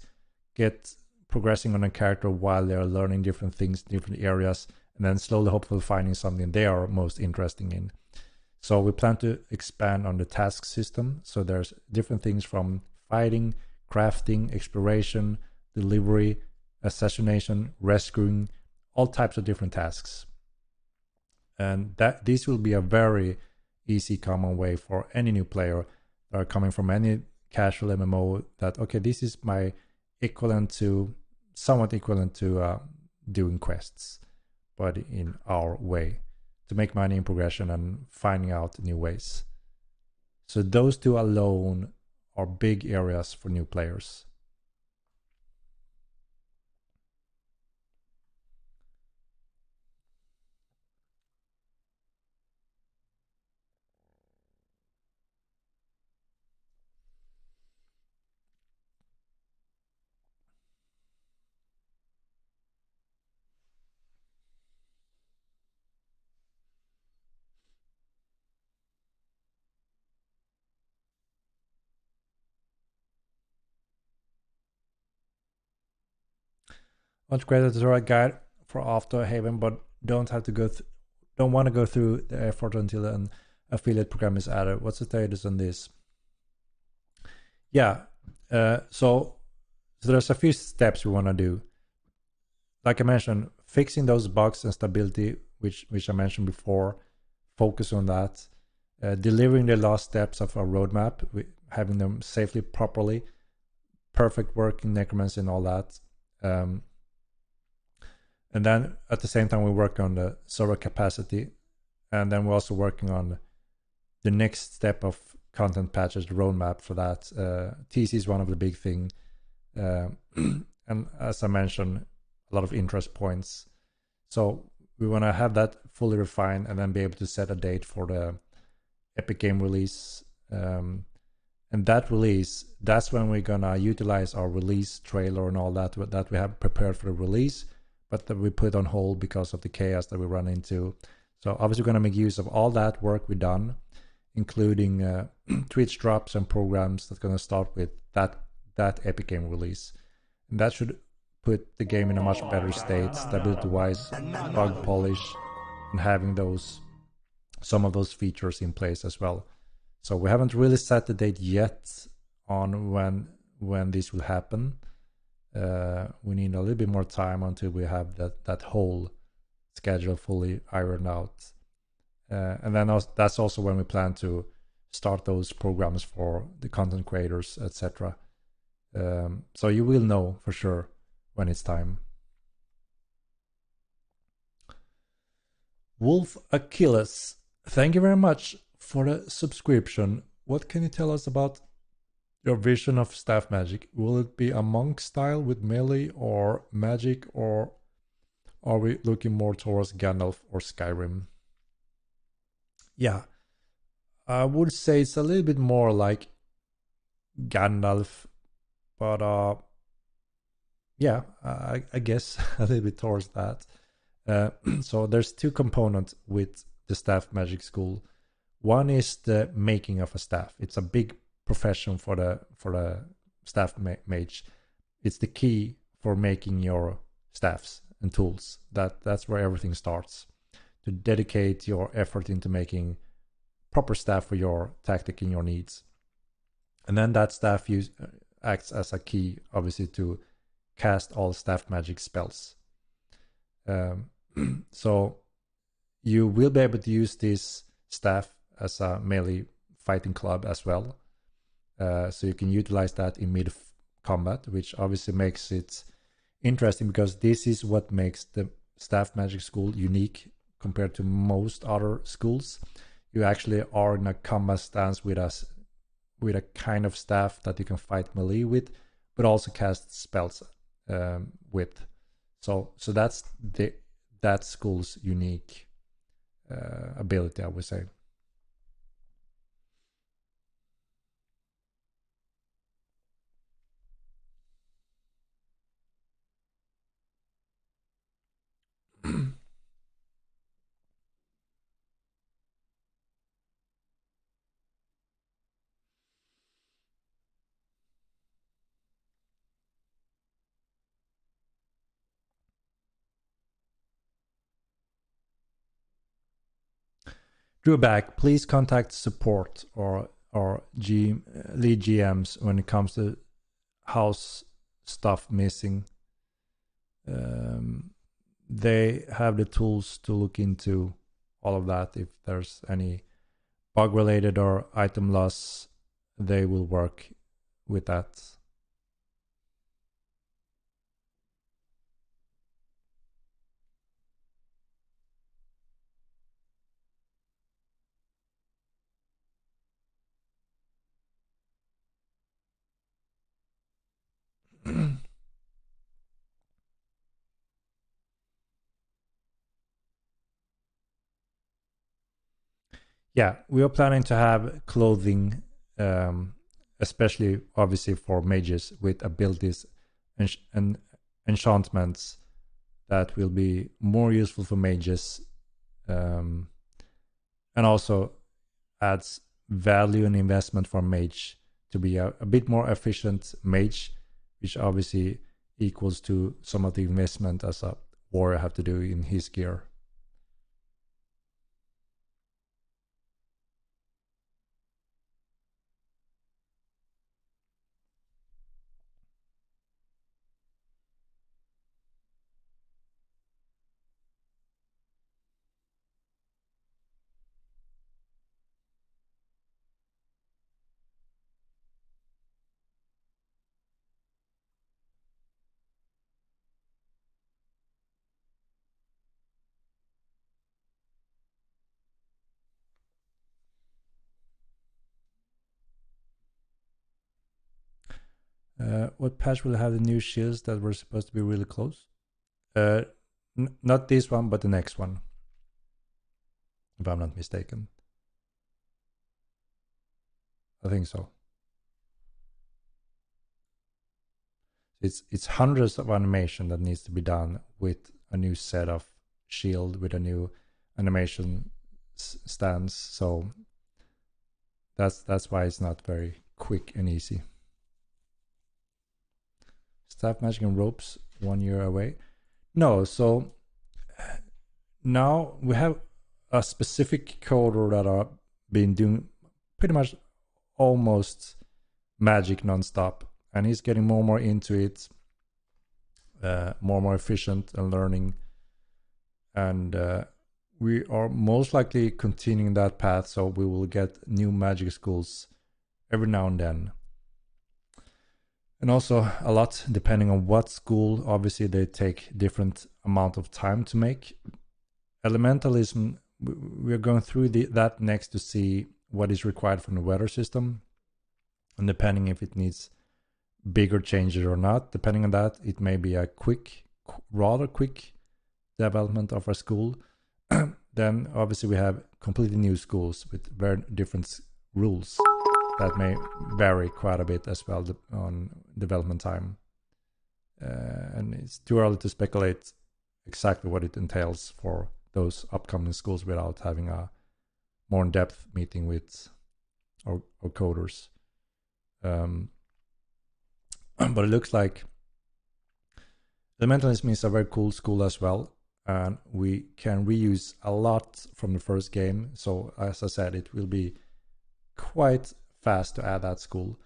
get progressing on a character while they're learning different things, different areas, and then slowly, hopefully, finding something they are most interested in. So we plan to expand on the task system. So there's different things from fighting, crafting, exploration, delivery, assassination, rescuing, all types of different tasks. And that this will be a very easy, common way for any new player that are coming from any casual MMO that, okay, this is my somewhat equivalent to doing quests, but in our way, to make money in progression and finding out new ways. So those two alone are big areas for new players. Want to create a tutorial guide for After Haven, but don't have to don't want to go through the effort until an affiliate program is added. What's the status on this? Yeah, so there's a few steps we want to do. Like I mentioned, fixing those bugs and stability, which I mentioned before, focus on that. Delivering the last steps of our roadmap, having them safely, properly, perfect working necromancy and all that. And then at the same time, we work on the server capacity. And then we're also working on the next step of content patches, the roadmap for that. TC is one of the big things. And as I mentioned, a lot of interest points. So we want to have that fully refined and then be able to set a date for the Epic Game release. And that release, that's when we're going to utilize our release trailer and all that we have prepared for the release, but that we put on hold because of the chaos that we run into. So obviously we're going to make use of all that work we've done, including Twitch drops and programs that's going to start with that Epic Game release. And that should put the game in a much better state, stability-wise, bug polish, and having some of those features in place as well. So we haven't really set the date yet on when this will happen. We need a little bit more time until we have that whole schedule fully ironed out. And then that's also when we plan to start those programs for the content creators, etc. So you will know for sure when it's time. Wolf Achilles, thank you very much for the subscription. What can you tell us about your vision of staff magic? Will it be a monk style with melee or magic, or are we looking more towards Gandalf or Skyrim? Yeah, I would say it's a little bit more like Gandalf, but yeah, I guess a little bit towards that. So there's two components with the staff magic school. One is the making of a staff. It's a big profession for the staff mage. It's the key for making your staffs and tools. That's where everything starts. To dedicate your effort into making proper staff for your tactic and your needs. And then that staff acts as a key, obviously, to cast all staff magic spells. So you will be able to use this staff as a melee fighting club as well. So you can utilize that in mid combat, which obviously makes it interesting because this is what makes the staff magic school unique compared to most other schools. You actually are in a combat stance with a kind of staff that you can fight melee with, but also cast spells with. So that's that school's unique ability, I would say. Drawback: please contact support or lead GMs when it comes to house stuff missing. They have the tools to look into all of that. If there's any bug related or item loss, they will work with that. Yeah, we are planning to have clothing, especially obviously for mages with abilities and enchantments that will be more useful for mages, and also adds value and investment for mage to be a bit more efficient mage, which obviously equals to some of the investment as a warrior have to do in his gear. What patch will have the new shields that were supposed to be really close? Not this one, but the next one, if I'm not mistaken. I think so. It's hundreds of animation that needs to be done with a new set of shield with a new animation stance. So that's why it's not very quick and easy. Staff magic and ropes 1 year away. No, so now we have a specific coder that are been doing pretty much almost magic nonstop, and he's getting more and more into it, more and more efficient and learning, and we are most likely continuing that path, so we will get new magic schools every now and then. And also a lot depending on what school. Obviously they take different amount of time to make. Elementalism, we're going through that next to see what is required from the weather system, and depending if it needs bigger changes or not, depending on that, it may be a rather quick development of our school. Then obviously we have completely new schools with very different rules that may vary quite a bit as well on development time. And it's too early to speculate exactly what it entails for those upcoming schools without having a more in-depth meeting with our coders. But it looks like Elementalism is a very cool school as well, and we can reuse a lot from the first game. So as I said, it will be quite fast to add that school.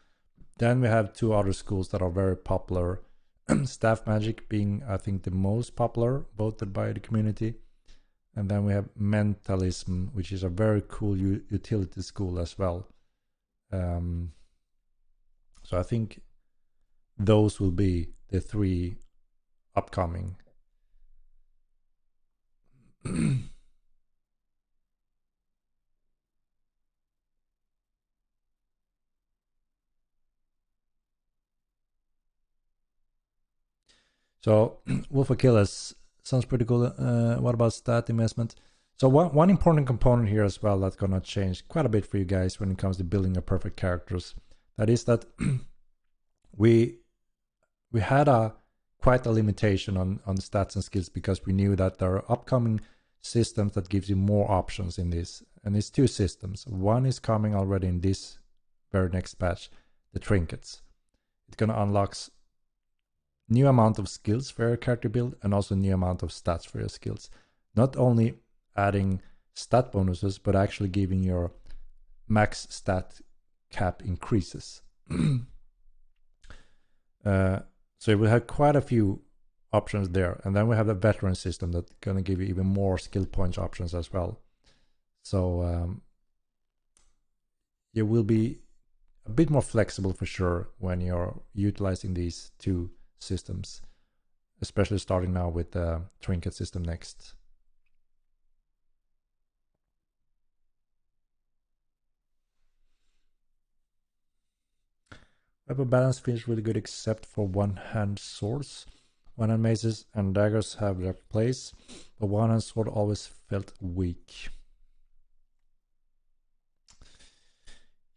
Then we have two other schools that are very popular Staff magic being, I think, the most popular, voted by the community. And then we have mentalism, which is a very cool utility school as well. So I think those will be the 3 upcoming. So Wolf Achilles sounds pretty cool. What about stat investment? So one important component here as well that's gonna change quite a bit for you guys when it comes to building your perfect characters. That is that we had quite a limitation on stats and skills because we knew that there are upcoming systems that gives you more options in this. And it's 2 systems. One is coming already in this very next patch, the trinkets. It's gonna unlock new amount of skills for your character build and also new amount of stats for your skills. Not only adding stat bonuses, but actually giving your max stat cap increases. So we have quite a few options there. And then we have the veteran system that's going to give you even more skill points options as well. So you will be a bit more flexible for sure when you're utilizing these 2 systems, especially starting now with the trinket system next. Weapon balance feels really good except for one-hand swords. One-hand maces and daggers have their place, but one-hand sword always felt weak.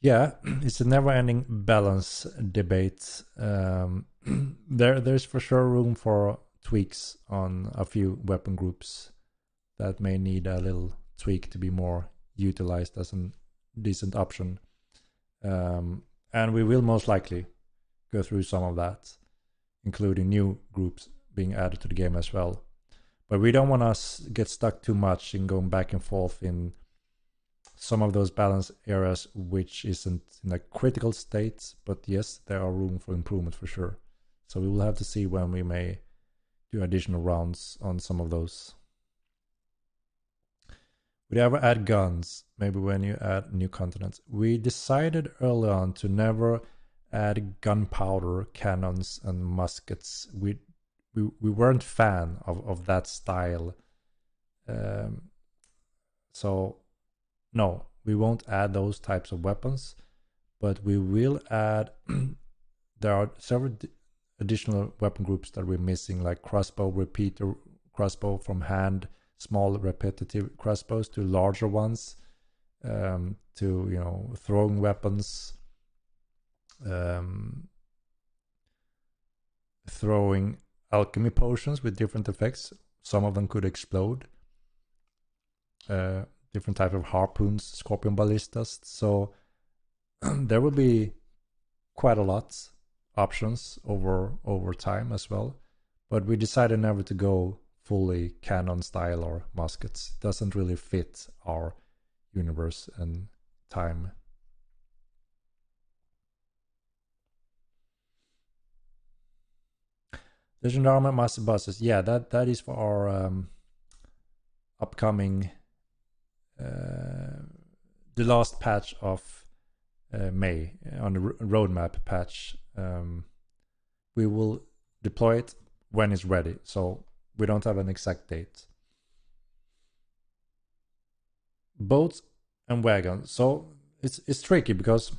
Yeah, it's a never-ending balance debate. There's for sure room for tweaks on a few weapon groups that may need a little tweak to be more utilized as a decent option. And we will most likely go through some of that, including new groups being added to the game as well. But we don't want to get stuck too much in going back and forth in some of those balance areas which isn't in a critical state. But yes, there are room for improvement for sure. So we will have to see when we may do additional rounds on some of those. Would you ever add guns? Maybe when you add new continents. We decided early on to never add gunpowder, cannons, and muskets. We weren't fan of that style. So no, we won't add those types of weapons, but we will add. There are several additional weapon groups that we're missing, like crossbow, repeater crossbow from hand, small repetitive crossbows to larger ones, to throwing weapons, throwing alchemy potions with different effects. Some of them could explode. Different type of harpoons, scorpion ballistas. So there will be quite a lot options over time as well. But we decided never to go fully cannon style or muskets. It doesn't really fit our universe and time. Legendary Armor Master Bosses. Yeah, that is for our upcoming the last patch of May on the roadmap patch. We will deploy it when it's ready. So we don't have an exact date. Boats and wagons. So it's tricky because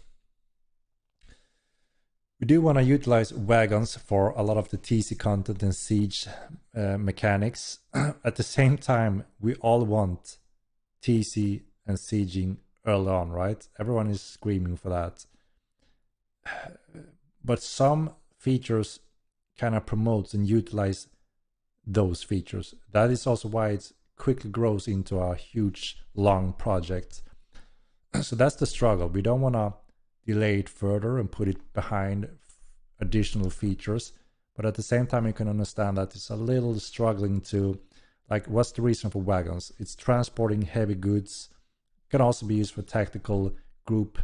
we do want to utilize wagons for a lot of the TC content and siege mechanics. At the same time, we all want TC and sieging early on, right? Everyone is screaming for that. But some features kind of promotes and utilize those features. That is also why it quickly grows into a huge, long project. So that's the struggle. We don't want to delay it further and put it behind additional features. But at the same time, you can understand that it's a little struggling to, like, what's the reason for wagons? It's transporting heavy goods. Can also be used for tactical group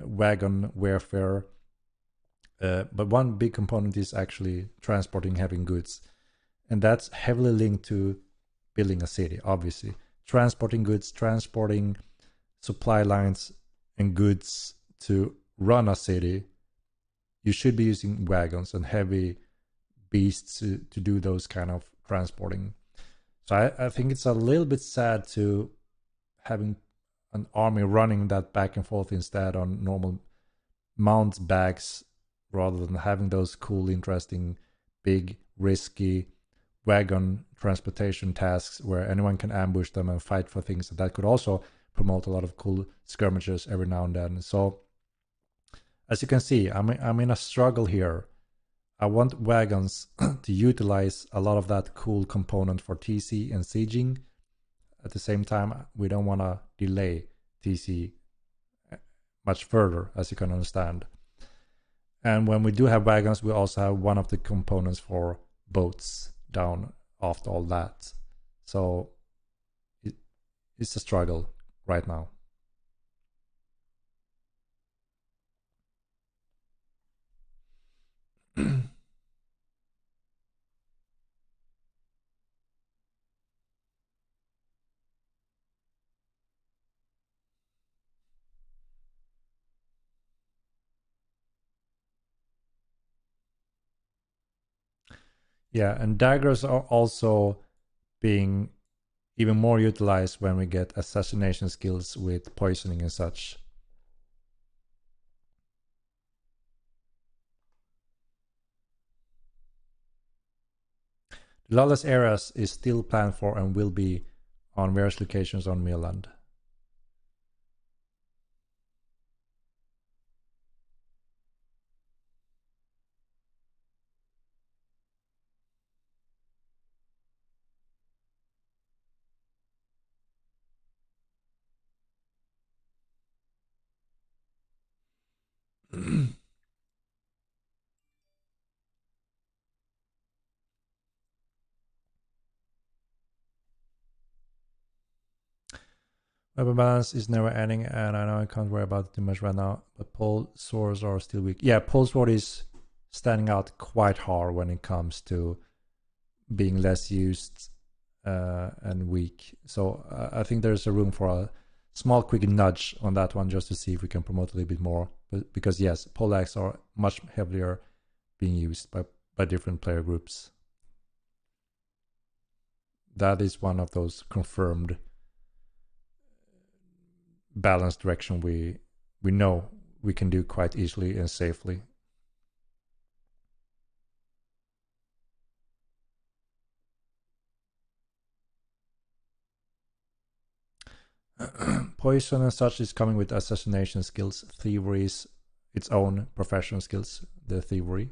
wagon warfare. But one big component is actually transporting heavy goods. And that's heavily linked to building a city, obviously. Transporting goods, transporting supply lines and goods to run a city. You should be using wagons and heavy beasts to do those kind of transporting. So I think it's a little bit sad to having an army running that back and forth instead on normal mount bags rather than having those cool, interesting, big, risky wagon transportation tasks where anyone can ambush them and fight for things. That could also promote a lot of cool skirmishes every now and then. So as you can see, I'm in a struggle here. I want wagons to utilize a lot of that cool component for TC and sieging. At the same time, we don't want to delay TC much further, as you can understand. And when we do have wagons, we also have one of the components for boats down after all that. So it's a struggle right now. Yeah, and daggers are also being even more utilized when we get assassination skills with poisoning and such. The lawless areas is still planned for and will be on various locations on Mirland. Weapon balance is never ending, and I know I can't worry about it too much right now, but pole swords are still weak. Yeah, pole sword is standing out quite hard when it comes to being less used and weak. So I think there's a room for a small quick nudge on that one just to see if we can promote a little bit more. But because yes, poleaxe are much heavier being used by different player groups. That is one of those confirmed balanced direction we know we can do quite easily and safely. Poison and such is coming with assassination skills. Thievery is its own professional skills, the thievery.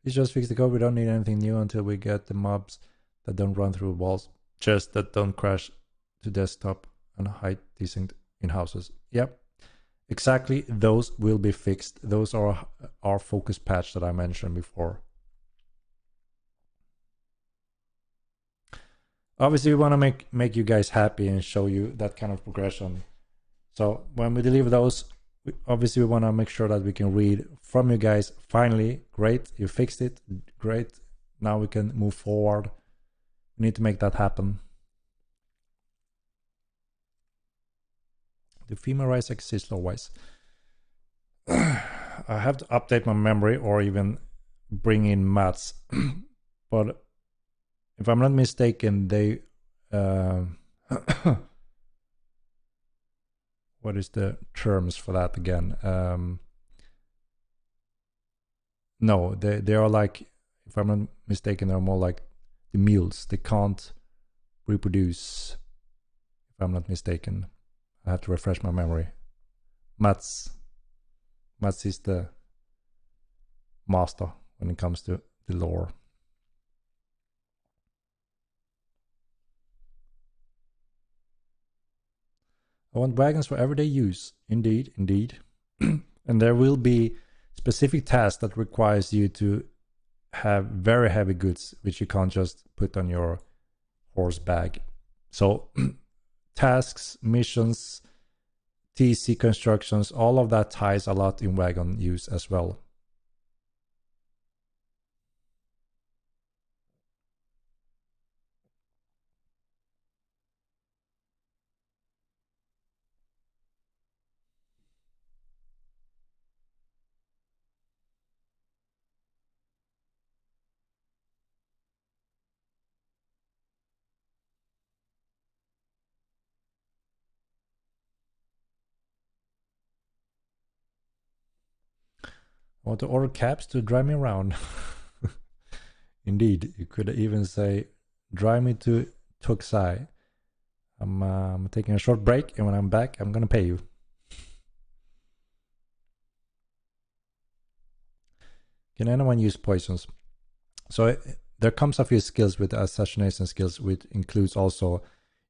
Please just fix the code. We don't need anything new until we get the mobs that don't run through walls, just that don't crash to desktop and hide desync in houses. Yep, exactly. Those will be fixed. Those are our focus patch that I mentioned before. Obviously, we want to make you guys happy and show you that kind of progression. So when we deliver those, obviously we want to make sure that we can read from you guys. Finally, great, you fixed it, great. Now we can move forward. We need to make that happen. Do female rights exist law-wise? I have to update my memory or even bring in maths. But if I'm not mistaken, they what is the terms for that again? No, they are like, if I'm not mistaken, they're more like the mules. They can't reproduce, if I'm not mistaken. I have to refresh my memory. Mats is the master when it comes to the lore. I want wagons for everyday use. Indeed, indeed. And there will be specific tasks that requires you to have very heavy goods, which you can't just put on your horse bag. So tasks, missions, TC constructions, all of that ties a lot in wagon use as well. I want to order cabs to drive me around. Indeed, you could even say, drive me to Tuxai. I'm taking a short break, and when I'm back, I'm gonna pay you. Can anyone use poisons? So there comes a few skills with the assassination skills, which includes also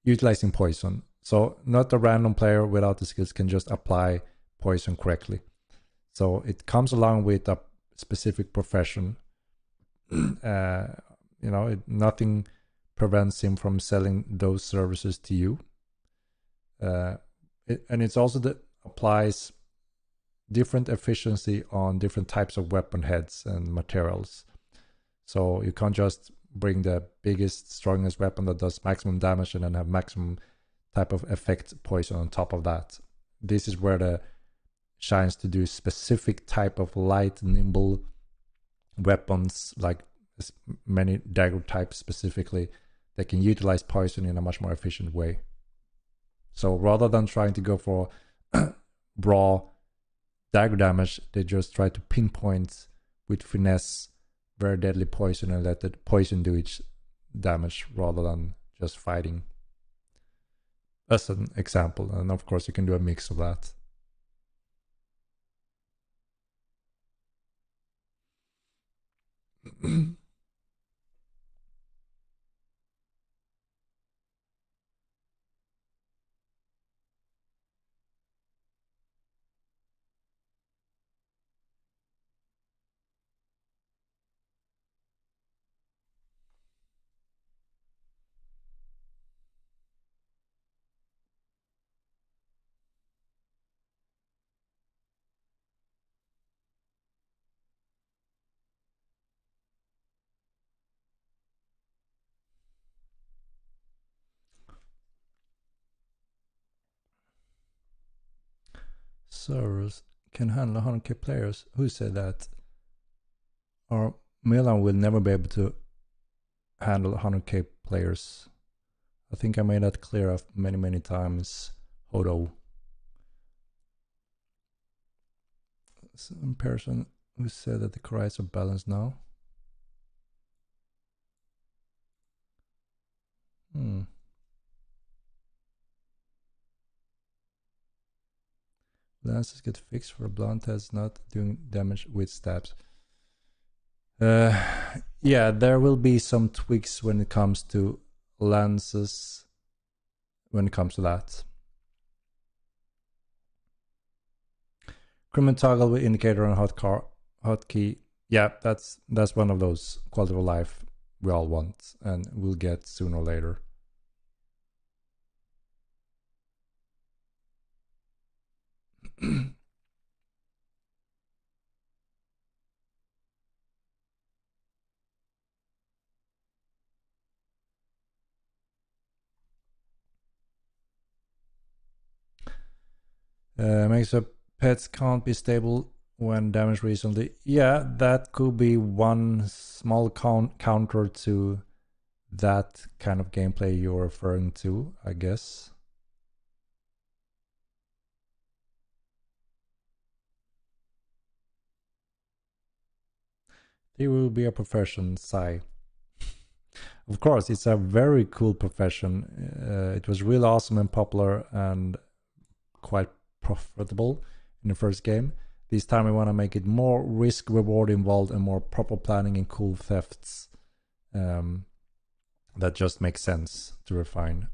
utilizing poison. So not a random player without the skills can just apply poison correctly. So it comes along with a specific profession. Nothing prevents him from selling those services to you. And it's also that applies different efficiency on different types of weapon heads and materials. So you can't just bring the biggest, strongest weapon that does maximum damage and then have maximum type of effect poison on top of that. This is where the shines to do specific type of light, nimble weapons, like many dagger types specifically, that can utilize poison in a much more efficient way. So rather than trying to go for raw dagger damage, they just try to pinpoint with finesse very deadly poison and let the poison do its damage rather than just fighting. As an example, and of course you can do a mix of that. Servers can handle 100k players. Who said that? Or Milan will never be able to handle 100k players. I think I made that clear many times. Hodo. Some person who said that the cries are balanced now. Lances get fixed for blunt heads not doing damage with stabs. Yeah, there will be some tweaks when it comes to lances. When it comes to that, Crimin toggle with indicator on hotkey. Yeah, that's one of those quality of life we all want and we'll get sooner or later. Makes up pets can't be stable when damaged recently. Yeah, that could be one small counter to that kind of gameplay you're referring to, I guess. There will be a profession, Sai. Of course, it's a very cool profession. It was really awesome and popular and quite profitable in the first game. This time we want to make it more risk reward involved and more proper planning and cool thefts. That just makes sense to refine.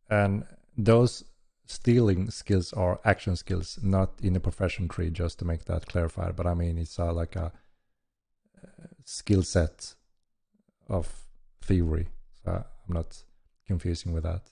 And those stealing skills are action skills, not in a profession tree, just to make that clarified. But I mean, it's like a skill set of thievery. So I'm not confusing with that.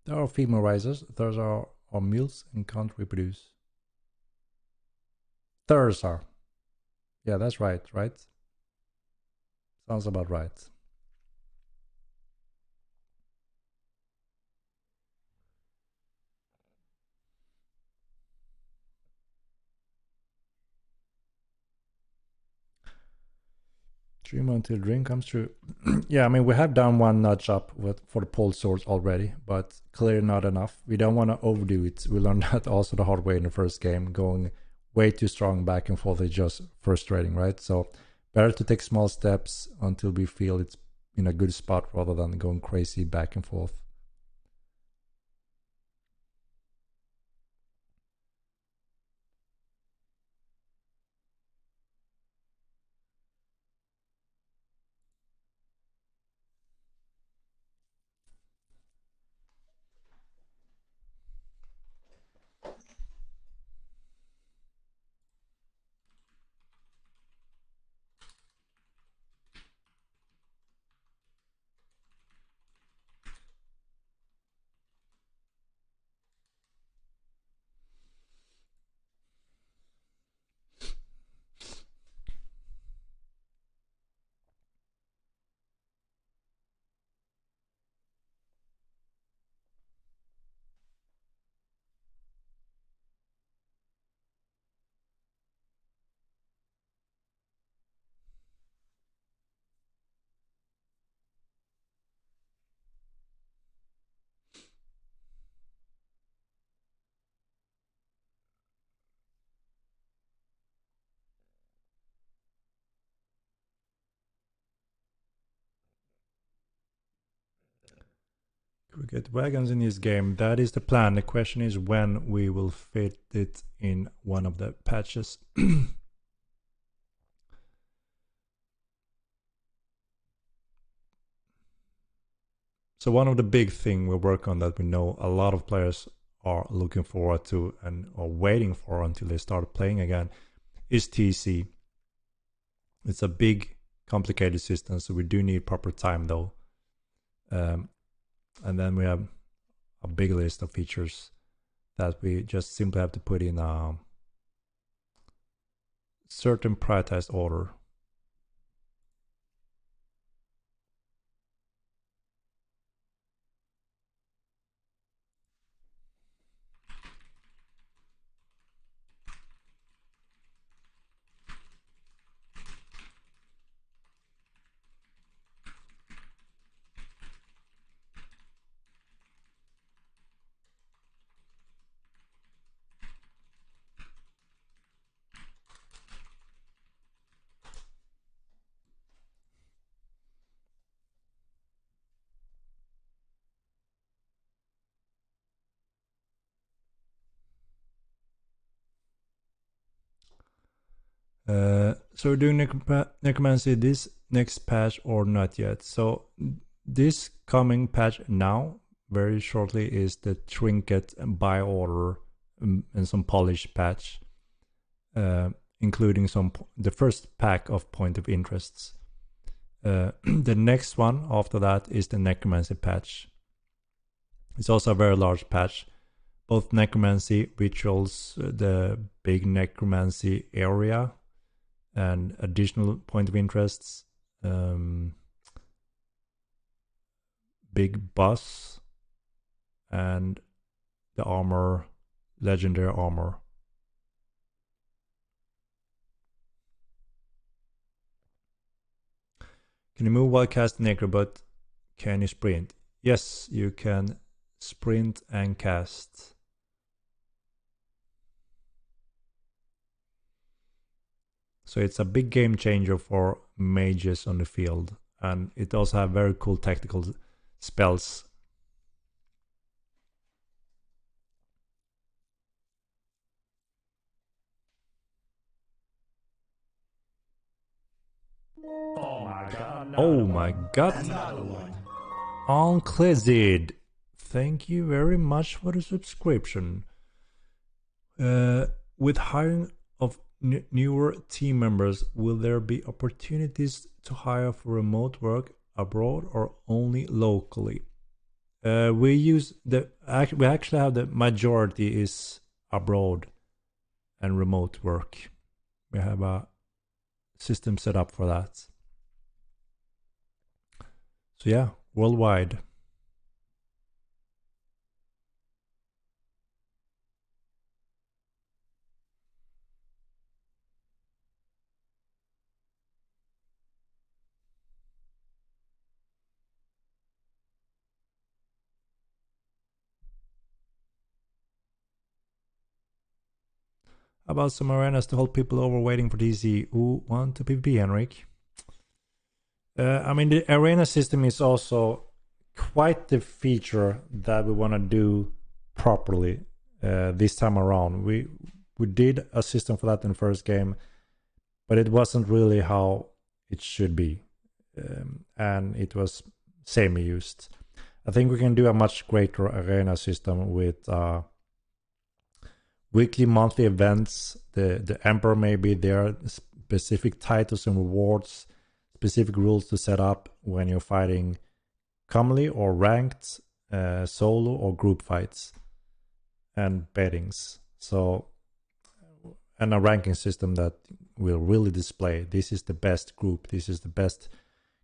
There are female risers. Those are males and can't reproduce. Thurs are. Yeah, that's right, right? Sounds about right. Dream until dream comes true. Yeah, I mean, we have done one notch up for the pole swords already, but clearly not enough. We don't want to overdo it. We learned that also the hard way in the first game. Going way too strong back and forth is just frustrating, right? So better to take small steps until we feel it's in a good spot rather than going crazy back and forth. We get wagons in this game. That is the plan. The question is when we will fit it in one of the patches. So one of the big thing we work on that we know a lot of players are looking forward to and are waiting for until they start playing again is TC. It's a big, complicated system, so we do need proper time though. And then we have a big list of features that we just simply have to put in a certain prioritized order. So we're doing Necromancy this next patch or not yet. So this coming patch now, very shortly is the trinket buy order and some polish patch, including the first pack of point of interests. The next one after that is the necromancy patch. It's also a very large patch. Both necromancy rituals, the big necromancy area, and additional point of interests, big boss, and the armor, legendary armor. Can you move while casting Necro, but can you sprint? Yes, you can sprint and cast. So it's a big game changer for mages on the field, and it also have very cool tactical spells. Oh my god. Another one. Unclezid, thank you very much for the subscription. With hiring of newer team members, will there be opportunities to hire for remote work abroad or only locally? We actually have the majority is abroad and remote work. We have a system set up for that. So yeah, worldwide. About some arenas to hold people over waiting for DC who want to PvP, Henrik. I mean, the arena system is also quite the feature that we want to do properly this time around. We did a system for that in the first game, but it wasn't really how it should be, and it was semi-used. I think we can do a much greater arena system with weekly, monthly events. The Emperor may be there, specific titles and rewards, specific rules to set up when you're fighting commonly or ranked, solo or group fights, and bettings. So, and a ranking system that will really display this is the best group, this is the best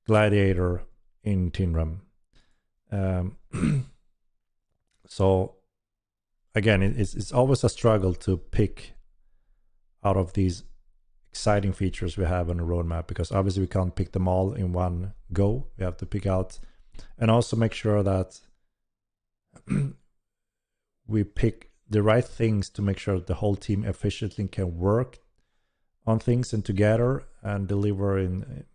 gladiator in Tinram. So again, it's always a struggle to pick out of these exciting features we have on the roadmap, because obviously we can't pick them all in one go. We have to pick out and also make sure that we pick the right things to make sure that the whole team efficiently can work on things and together and deliver in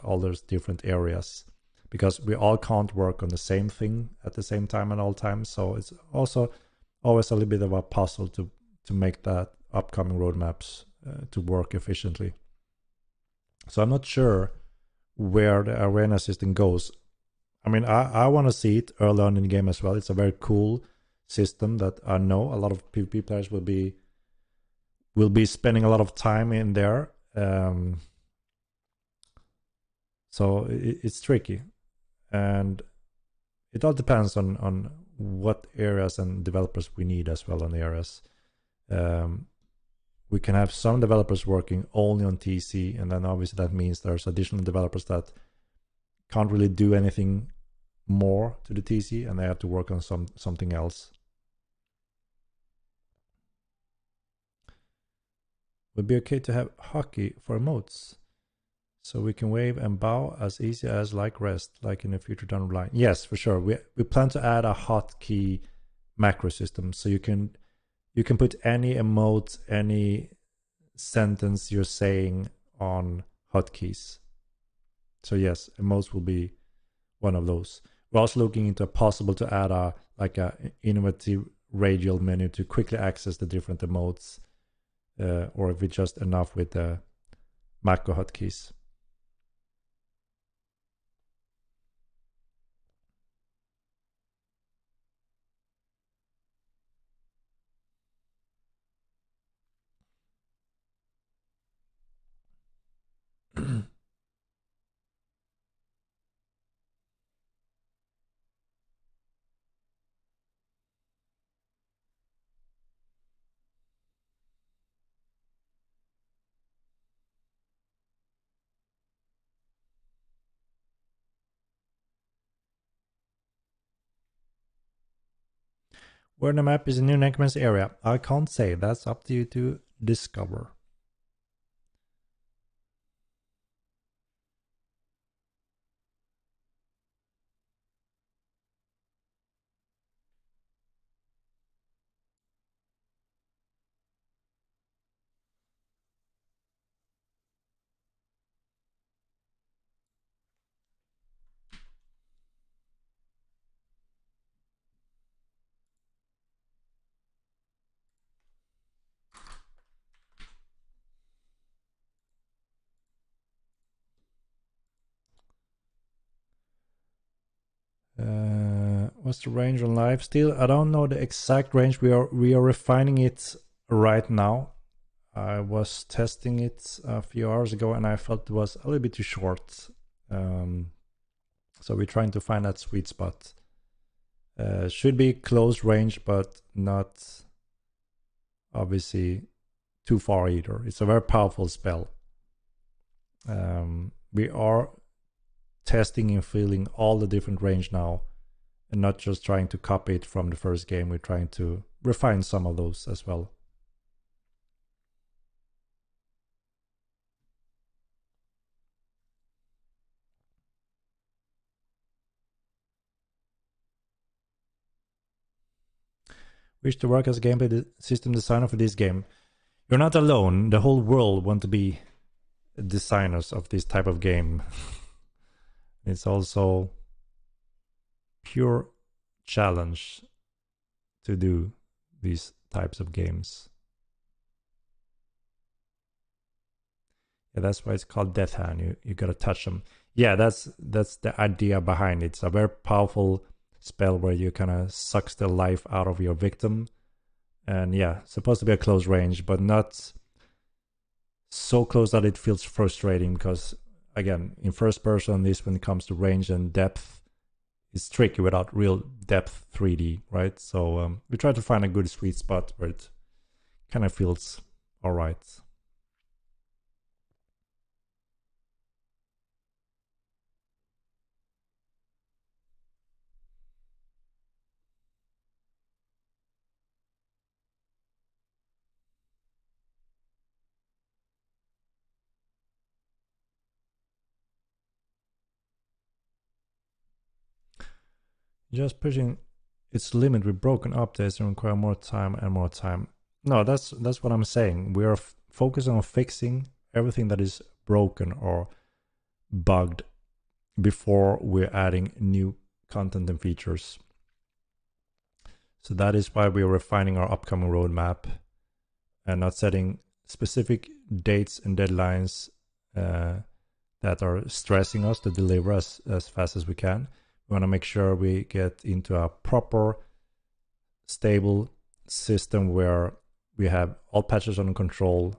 all those different areas, because we all can't work on the same thing at the same time at all times. So it's also always a little bit of a puzzle to make that upcoming roadmaps to work efficiently. So I'm not sure where the arena system goes. I mean, I want to see it early on in the game as well. It's a very cool system that I know a lot of PvP players will be spending a lot of time in there. So it's tricky, and it all depends on what areas and developers we need as well on the areas. We can have some developers working only on TC, and then obviously that means there's additional developers that can't really do anything more to the TC, and they have to work on something else. Would be okay to have hockey for emotes, so we can wave and bow as easy as like rest, like in the future down the line. Yes, for sure. We plan to add a hotkey macro system, so you can put any emote, any sentence you're saying on hotkeys. So yes, emotes will be one of those. We're also looking into possible to add a innovative radial menu to quickly access the different emotes, or if it's just enough with the macro hotkeys. Where in the map is the new Necromancy area? I can't say. That's up to you to discover. What's the range on live? Still, I don't know the exact range. We are refining it right now. I was testing it a few hours ago, and I felt it was a little bit too short. So we're trying to find that sweet spot. Should be close range, but not obviously too far either. It's a very powerful spell. We are testing and feeling all the different range now, and not just trying to copy it from the first game. We're trying to refine some of those as well. Wish to work as a gameplay system designer for this game. You're not alone. The whole world want to be designers of this type of game. It's also pure challenge to do these types of games. Yeah, that's why it's called Death Hand. You gotta touch them. Yeah, that's the idea behind it. It's a very powerful spell where you kind of sucks the life out of your victim. And yeah, supposed to be a close range, but not so close that it feels frustrating, because again, in first person, this when it comes to range and depth, it's tricky without real depth 3D, right? So we try to find a good sweet spot where it kind of feels all right. Just pushing its limit with broken updates and require more time and more time. No, that's what I'm saying. We are focusing on fixing everything that is broken or bugged before we're adding new content and features. So that is why we are refining our upcoming roadmap and not setting specific dates and deadlines that are stressing us to deliver as fast as we can. We want to make sure we get into a proper, stable system where we have all patches under control.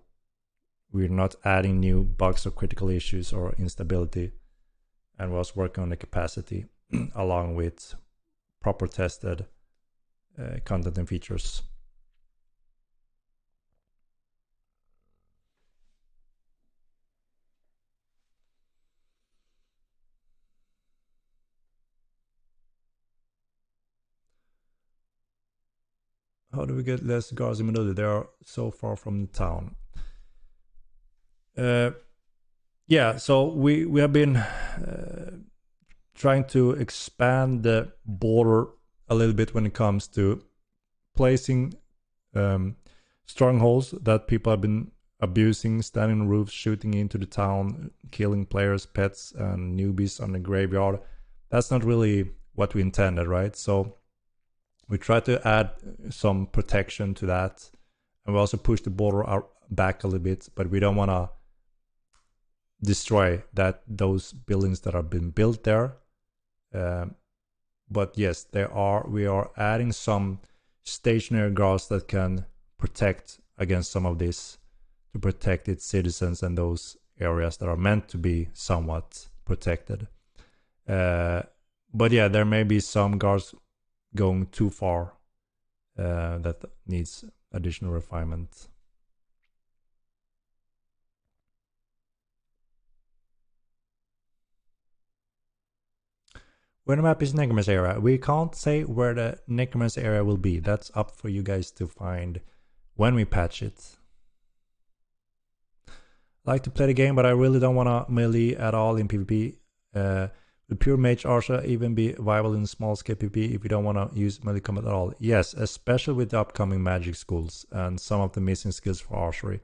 We're not adding new bugs or critical issues or instability. And we're also working on the capacity along with proper tested content and features. How do we get less guards in Minoli? They are so far from the town. Yeah, so we have been trying to expand the border a little bit when it comes to placing strongholds that people have been abusing, standing on roofs, shooting into the town, killing players, pets, and newbies on the graveyard. That's not really what we intended, right? So we try to add some protection to that, and we also push the border back a little bit, but we don't want to destroy those buildings that have been built there. But yes, we are adding some stationary guards that can protect against some of this, to protect its citizens and those areas that are meant to be somewhat protected. But yeah, there may be some guards going too far that needs additional refinement. Where the map is Necromancy area. We can't say where the Necromancy area will be. That's up for you guys to find when we patch it. I like to play the game, but I really don't want to melee at all in PvP. Will pure mage Archer even be viable in small scale PvP if you don't want to use melee combat at all? Yes, especially with the upcoming magic schools and some of the missing skills for archery.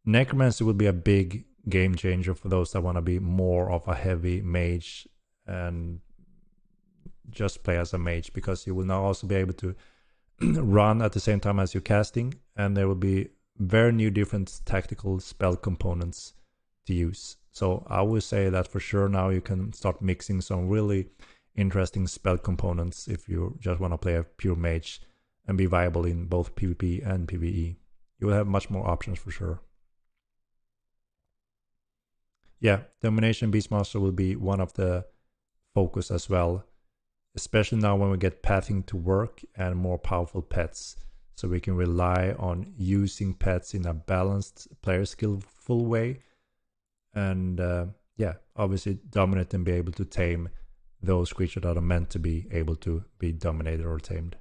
Necromancy will be a big game changer for those that want to be more of a heavy mage and just play as a mage, because you will now also be able to run at the same time as you're casting, and there will be very new different tactical spell components to use. So I would say that for sure now you can start mixing some really interesting spell components if you just want to play a pure mage and be viable in both PvP and PvE. You will have much more options for sure. Yeah, Domination Beastmaster will be one of the focus as well, especially now when we get pathing to work and more powerful pets. So we can rely on using pets in a balanced player skillful way. And yeah, obviously dominate and be able to tame those creatures that are meant to be able to be dominated or tamed.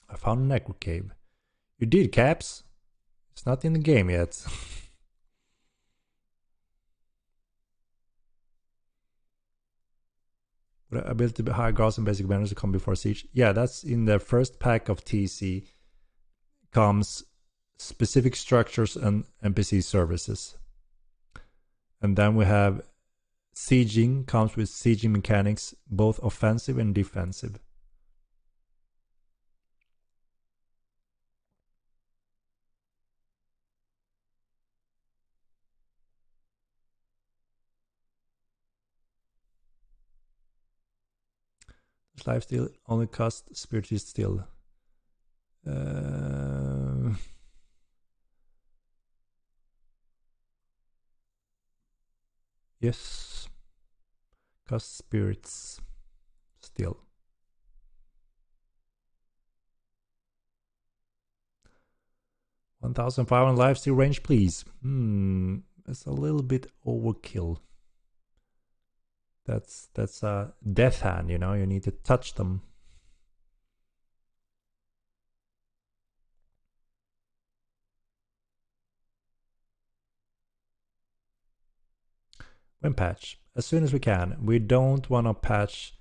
I found a Necro Cave. You did, Caps? It's not in the game yet. Would the ability to be high grass and basic banners to come before siege? Yeah, that's in the first pack of TC. Comes specific structures and NPC services. And then we have sieging, comes with sieging mechanics, both offensive and defensive. This lifesteal only costs spiritist still. Yes. Cost spirits still. $1,500 lifesteal range, please. It's a little bit overkill. That's a death hand, you know, you need to touch them. When patch, as soon as we can. We don't want to patch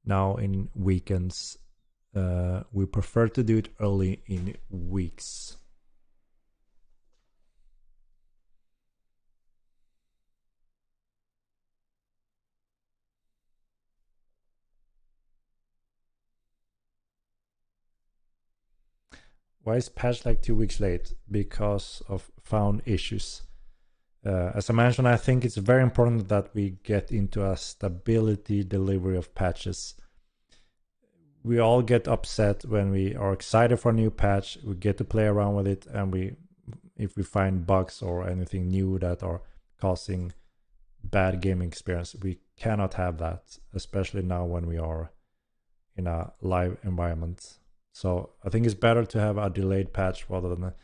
now in weekends. We prefer to do it early in weeks. Why is patch like 2 weeks late? Because of found issues. As I mentioned, I think it's very important that we get into a stability delivery of patches. We all get upset when we are excited for a new patch, we get to play around with it, and if we find bugs or anything new that are causing bad gaming experience, we cannot have that, especially now when we are in a live environment. So I think it's better to have a delayed patch rather than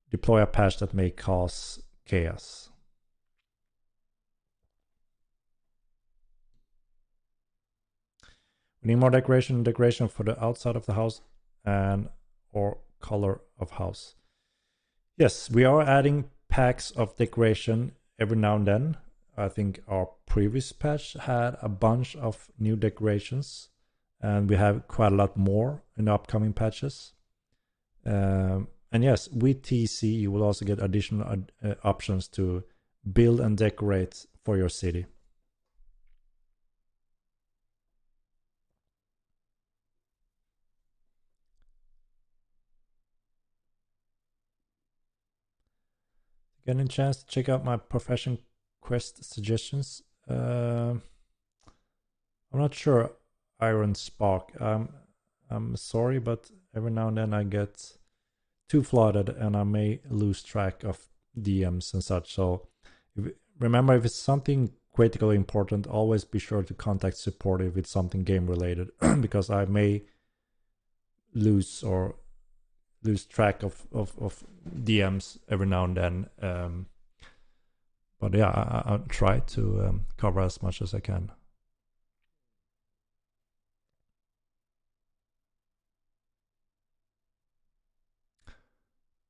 deploy a patch that may cause chaos. We need more decoration for the outside of the house and or color of house. Yes, we are adding packs of decoration every now and then. I think our previous patch had a bunch of new decorations, and we have quite a lot more in the upcoming patches. And yes, with TC, you will also get additional options to build and decorate for your city. Getting a chance to check out my profession quest suggestions. I'm not sure, Iron Spark. I'm sorry, but every now and then I get too flooded and I may lose track of DMs and such. So remember, if it's something critically important, always be sure to contact support if it's something game related, because I may lose track of DMs every now and then. But yeah, I'll try to cover as much as I can.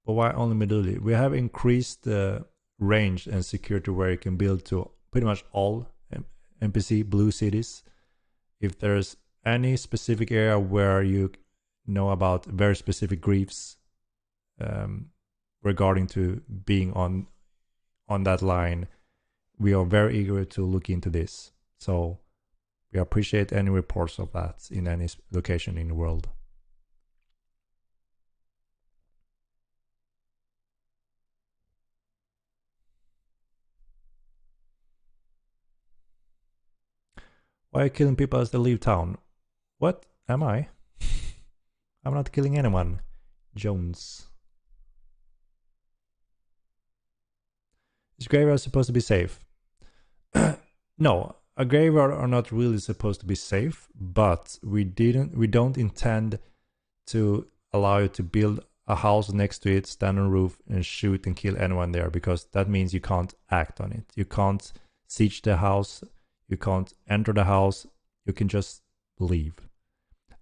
But why only Meduli? We have increased the range and security where you can build to pretty much all NPC blue cities. If there's any specific area where you know about very specific griefs regarding to being on that line, we are very eager to look into this. So we appreciate any reports of that in any location in the world. Why are you killing people as they leave town? What am I? I'm not killing anyone. Jones. Is graveyard supposed to be safe? No, a graveyard are not really supposed to be safe, but we don't intend to allow you to build a house next to it, stand on a roof, and shoot and kill anyone there, because that means you can't act on it. You can't siege the house, you can't enter the house, you can just leave.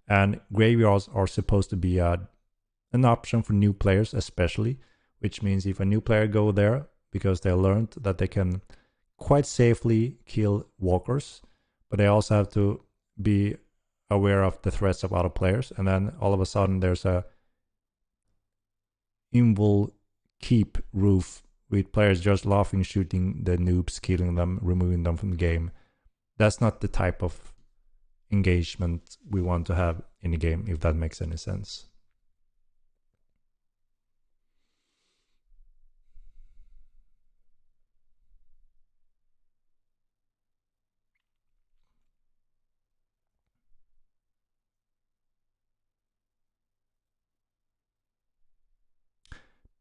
And graveyards are supposed to be an option for new players especially, which means if a new player go there because they learned that they can quite safely kill walkers, but they also have to be aware of the threats of other players, and then all of a sudden there's a invul keep roof with players just laughing, shooting the noobs, killing them, removing them from the game. That's not the type of engagement we want to have in the game, if that makes any sense.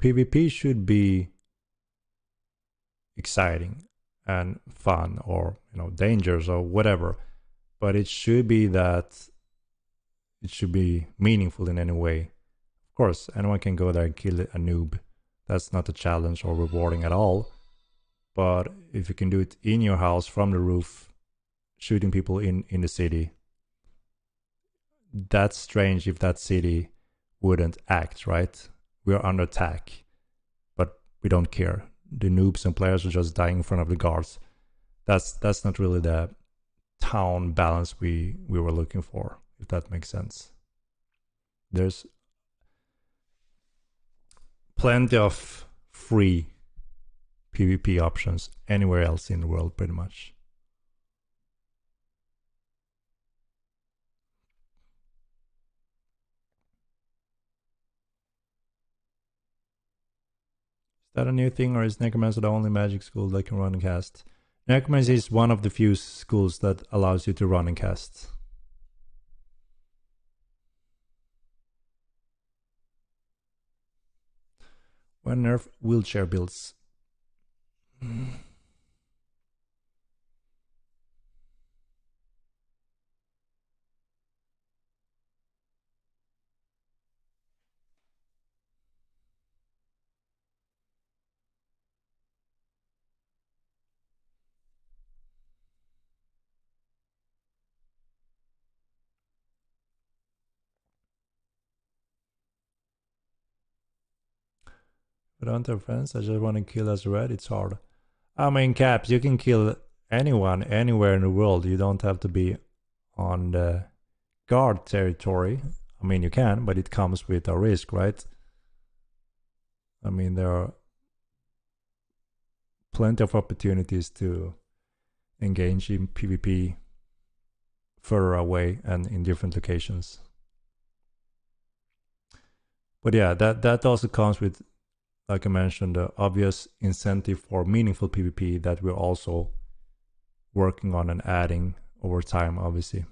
PvP should be exciting and fun, or dangers or whatever, but it should be that it should be meaningful in any way. Of course, anyone can go there and kill a noob. That's not a challenge or rewarding at all. But if you can do it in your house from the roof, shooting people in the city, that's strange if that city wouldn't act, right? We are under attack, but we don't care. The noobs and players are just dying in front of the guards. That's not really the town balance we were looking for, if that makes sense. There's plenty of free PvP options anywhere else in the world, pretty much. Is that a new thing, or is Necromancy the only magic school that can run and cast? Necromancy is one of the few schools that allows you to run and cast. When nerf wheelchair builds. I don't have friends, I just want to kill as red, it's hard. I mean, Caps, you can kill anyone, anywhere in the world. You don't have to be on the guard territory. I mean, you can, but it comes with a risk, right? I mean, there are plenty of opportunities to engage in PvP further away and in different locations. But yeah, that also comes with, like I mentioned, the obvious incentive for meaningful PvP that we're also working on and adding over time, obviously.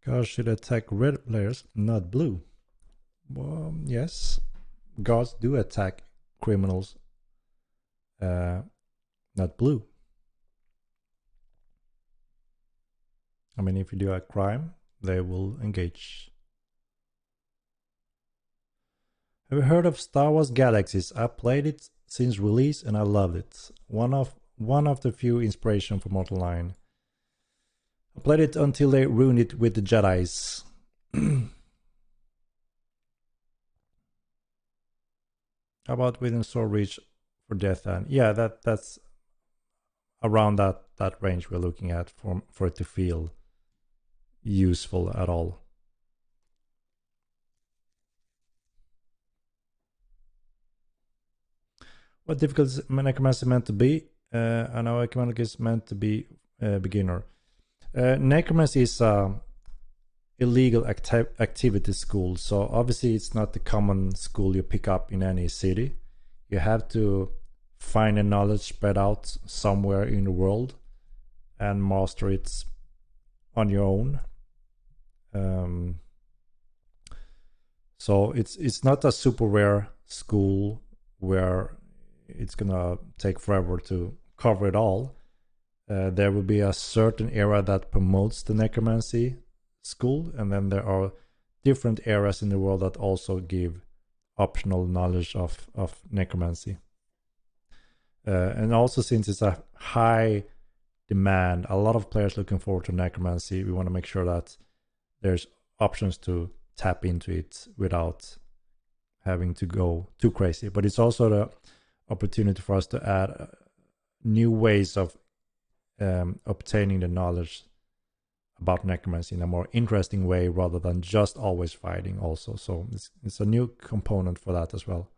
Gods should attack red players, not blue. Well, yes. Gods do attack criminals, not blue. I mean, if you do a crime, they will engage. Have you heard of Star Wars Galaxies? I played it since release and I loved it. One of the few inspiration for Mortal 9. I played it until they ruined it with the Jedis. How about within sword reach for Death Hand? Yeah, that's around that range we're looking at for it to feel useful at all. What difficult is Necromancy meant to be? I know Ecumenical is meant to be beginner. Necromancy is illegal activity school, so obviously it's not the common school you pick up in any city. You have to find a knowledge spread out somewhere in the world and master it on your own. So it's not a super rare school where it's gonna take forever to cover it all. There will be a certain era that promotes the necromancy school, and then there are different eras in the world that also give optional knowledge of necromancy. And also, since it's a high demand, a lot of players looking forward to necromancy, we want to make sure that there's options to tap into it without having to go too crazy. But it's also the opportunity for us to add new ways of obtaining the knowledge about necromancy in a more interesting way rather than just always fighting also. So it's a new component for that as well.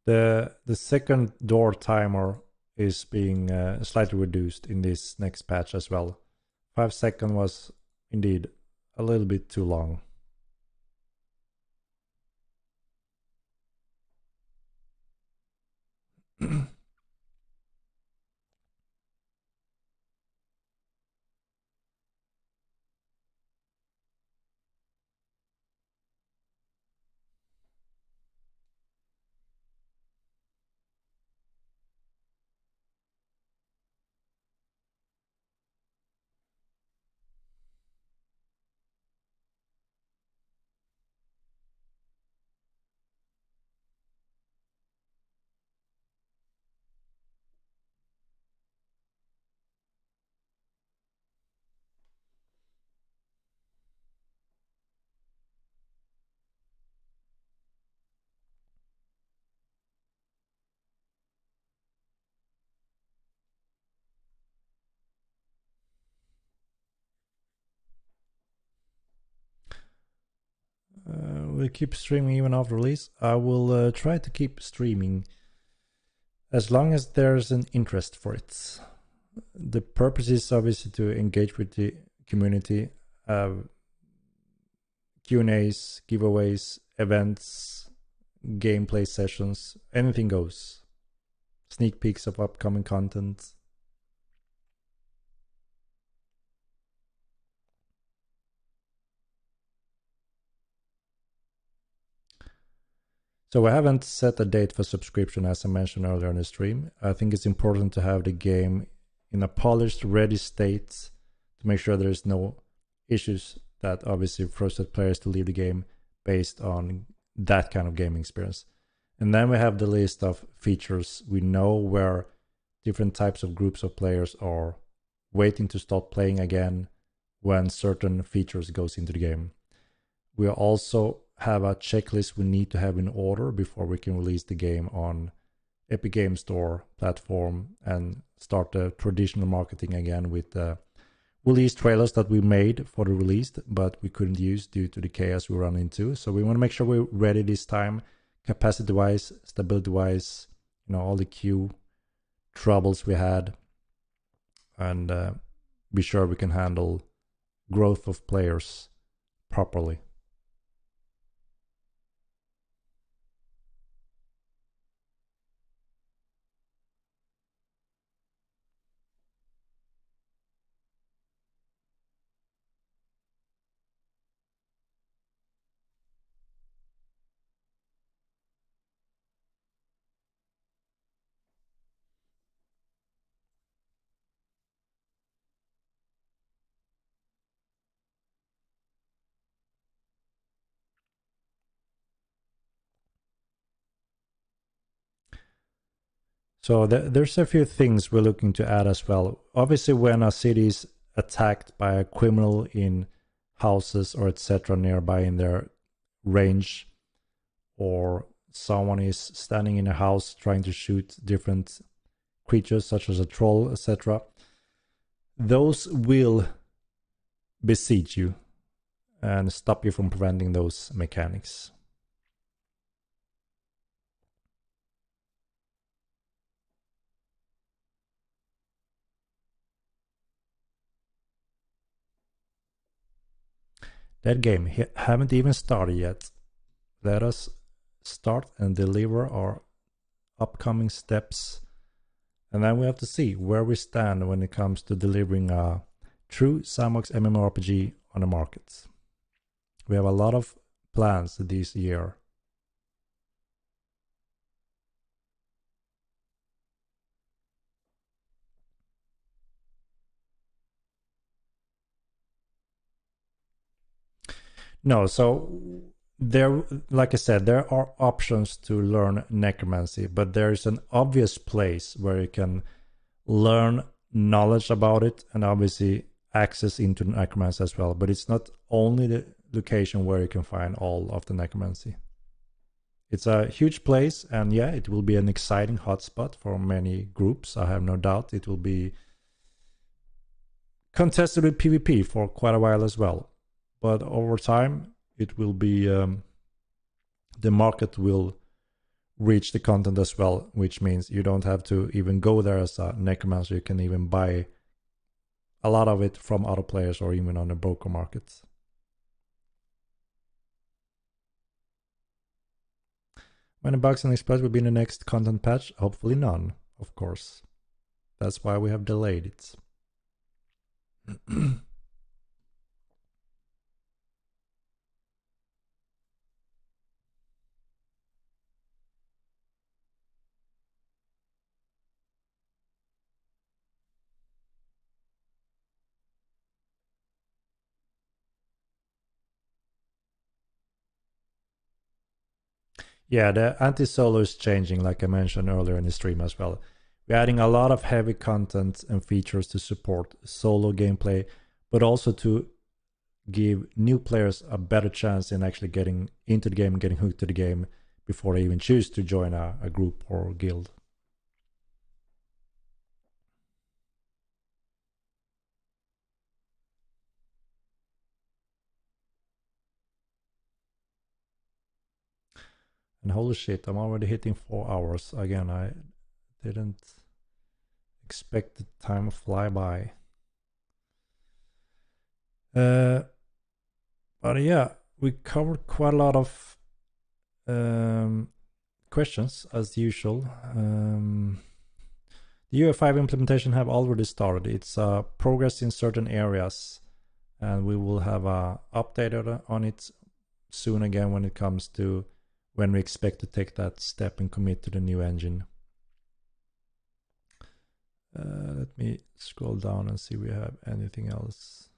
The second door timer is being slightly reduced in this next patch as well. 5 seconds was indeed a little bit too long. We'll keep streaming even after release. I will try to keep streaming as long as there's an interest for it. The purpose is obviously to engage with the community, Q&As, giveaways, events, gameplay sessions, anything goes. Sneak peeks of upcoming content. So I haven't set a date for subscription as I mentioned earlier in the stream. I think it's important to have the game in a polished, ready state to make sure there's no issues that obviously frustrate players to leave the game based on that kind of gaming experience. And then we have the list of features. We know where different types of groups of players are waiting to start playing again when certain features goes into the game. We also have a checklist we need to have in order before we can release the game on Epic Game Store platform and start the traditional marketing again with the release trailers that we made for the release, but we couldn't use due to the chaos we run into. So we want to make sure we're ready this time, capacity-wise, stability-wise, all the queue troubles we had, and be sure we can handle growth of players properly. So there's a few things we're looking to add as well. Obviously, when a city is attacked by a criminal in houses or etc. nearby in their range, or someone is standing in a house trying to shoot different creatures such as a troll, etc., those will besiege you and stop you from preventing those mechanics. That game haven't even started yet. Let us start and deliver our upcoming steps, and then we have to see where we stand when it comes to delivering a true sandbox MMORPG on the market. We have a lot of plans this year. No, so there, like I said, there are options to learn necromancy, but there is an obvious place where you can learn knowledge about it and obviously access into necromancy as well. But it's not only the location where you can find all of the necromancy. It's a huge place, and yeah, it will be an exciting hotspot for many groups. I have no doubt it will be contested with PvP for quite a while as well. But over time, it will be the market will reach the content as well, which means you don't have to even go there as a necromancer. You can even buy a lot of it from other players or even on the broker market. Many bugs and exploits will be in the next content patch? Hopefully none, of course. That's why we have delayed it. Yeah, the anti-solo is changing, like I mentioned earlier in the stream as well. We're adding a lot of heavy content and features to support solo gameplay, but also to give new players a better chance in actually getting into the game and getting hooked to the game before they even choose to join a group or guild. And holy shit, I'm already hitting 4 hours. Again, I didn't expect the time to fly by. But yeah, we covered quite a lot of questions as usual. The UI5 implementation have already started. It's progress in certain areas, and we will have a update on it soon again when it comes to when we expect to take that step and commit to the new engine. Let me scroll down and see if we have anything else.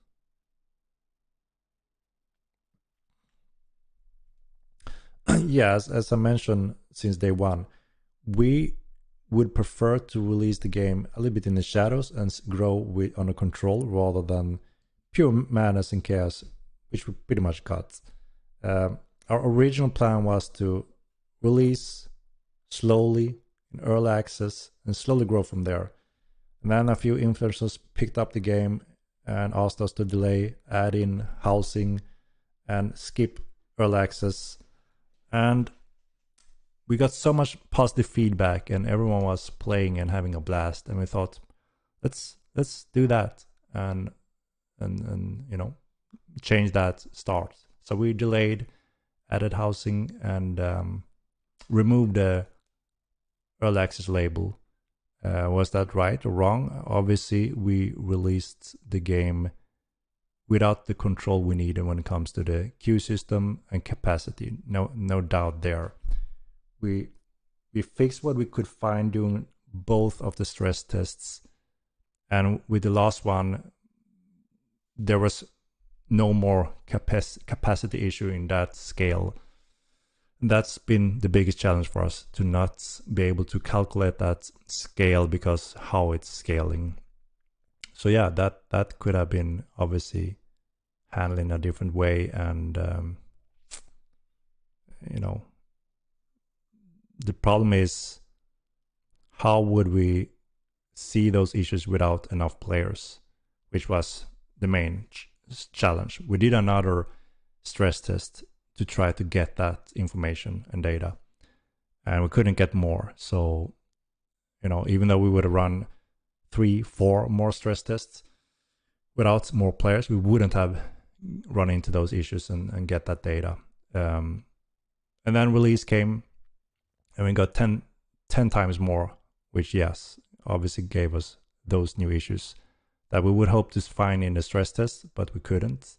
Yes, as I mentioned since day one, we would prefer to release the game a little bit in the shadows and grow under control rather than pure madness and chaos, which we pretty much got. Our original plan was to release slowly in early access and slowly grow from there. And then a few influencers picked up the game and asked us to delay, add in housing, and skip early access. And we got so much positive feedback, and everyone was playing and having a blast. And we thought, let's do that and you know, change that start. So we delayed, added housing, and removed the early access label. Was that right or wrong? Obviously, we released the game without the control we needed when it comes to the queue system and capacity. No doubt there. We fixed what we could find doing both of the stress tests, and with the last one, there was no more capacity issue in that scale. That's been the biggest challenge for us, to not be able to calculate that scale because how it's scaling. So yeah, that could have been obviously handled in a different way, and you know, the problem is, how would we see those issues without enough players, which was the main challenge. We did another stress test to try to get that information and data, and we couldn't get more. So, you know, even though we would have run 3-4 more stress tests without more players, we wouldn't have run into those issues and get that data. And then release came, and we got 10 times more, which, yes, obviously gave us those new issues that we would hope to find in the stress test, but we couldn't.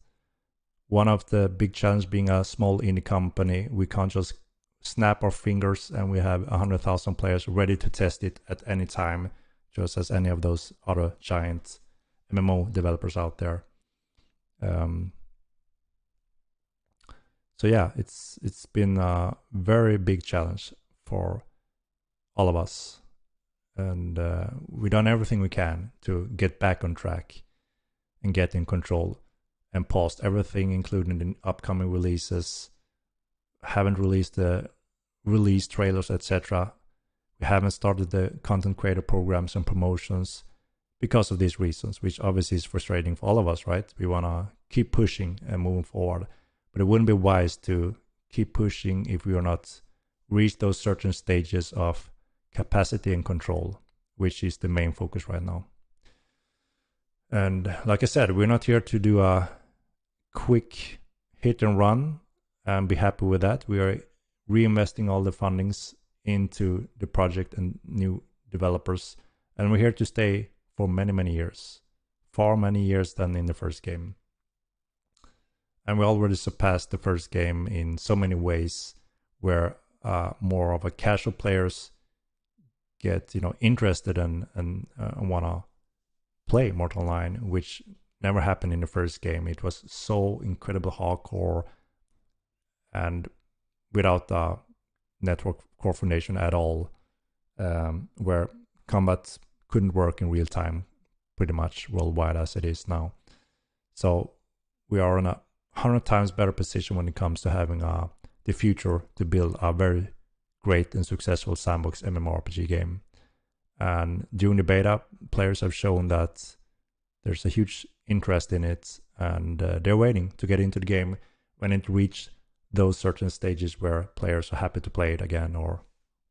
One of the big challenges, being a small indie company, we can't just snap our fingers and we have 100,000 players ready to test it at any time, just as any of those other giant MMO developers out there. So yeah, it's been a very big challenge for all of us, and we've done everything we can to get back on track and get in control, and paused everything, including the upcoming releases. Haven't released the release trailers, etc. We haven't started the content creator programs and promotions because of these reasons, which obviously is frustrating for all of us, right? We want to keep pushing and moving forward, but it wouldn't be wise to keep pushing if we are not reach those certain stages of capacity and control, which is the main focus right now. And like I said, we're not here to do a quick hit and run and be happy with that. We are reinvesting all the fundings into the project and new developers, and we're here to stay for many years, far many years than in the first game. And we already surpassed the first game in so many ways, where more of a casual players get, you know, interested and wanna play Mortal Online, which never happened in the first game. It was so incredibly hardcore and without a network core foundation at all, where combat couldn't work in real time pretty much worldwide as it is now. So we are in a 100 times better position when it comes to having the future to build a very great and successful sandbox MMORPG game. And during the beta, players have shown that there's a huge interest in it, and they're waiting to get into the game when it reaches those certain stages where players are happy to play it again or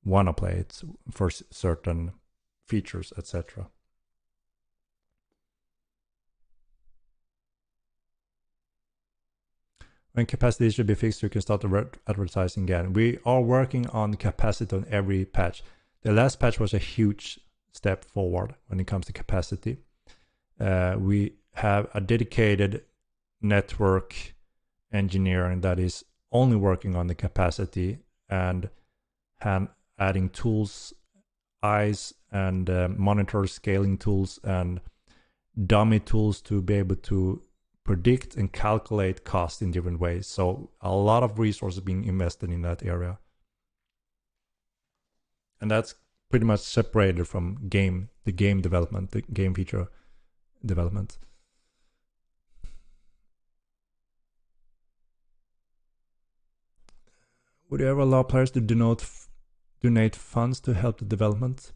want to play it for certain features, etc. When capacity should be fixed, you can start advertising again. We are working on capacity on every patch. The last patch was a huge step forward when it comes to capacity. We have a dedicated network engineering that is only working on the capacity and adding tools, eyes, and monitor scaling tools and dummy tools to be able to predict and calculate cost in different ways. So a lot of resources being invested in that area. And that's pretty much separated from the game development, the game feature development. Would you ever allow players to donate funds to help the development?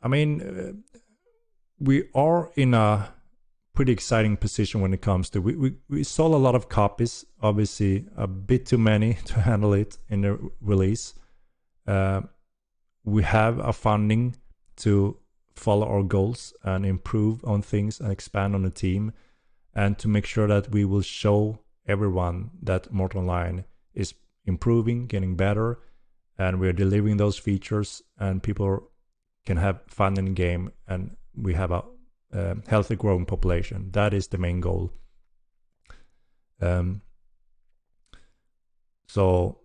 I mean, we are in a pretty exciting position when it comes to we sold a lot of copies, obviously a bit too many to handle it in the release. We have a funding to follow our goals and improve on things and expand on the team, and to make sure that we will show everyone that Mortal Online is improving, getting better, and we're delivering those features, and people can have fun in the game, and we have a healthy growing population. That is the main goal. So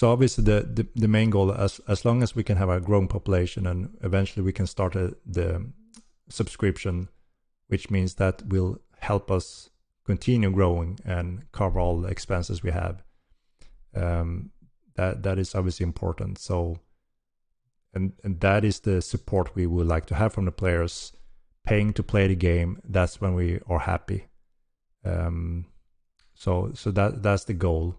obviously the main goal, as long as we can have a growing population, and eventually we can start the subscription, which means that will help us continue growing and cover all the expenses we have. That is obviously important. So and that is the support we would like to have from the players, paying to play the game. That's when we are happy. So that's the goal.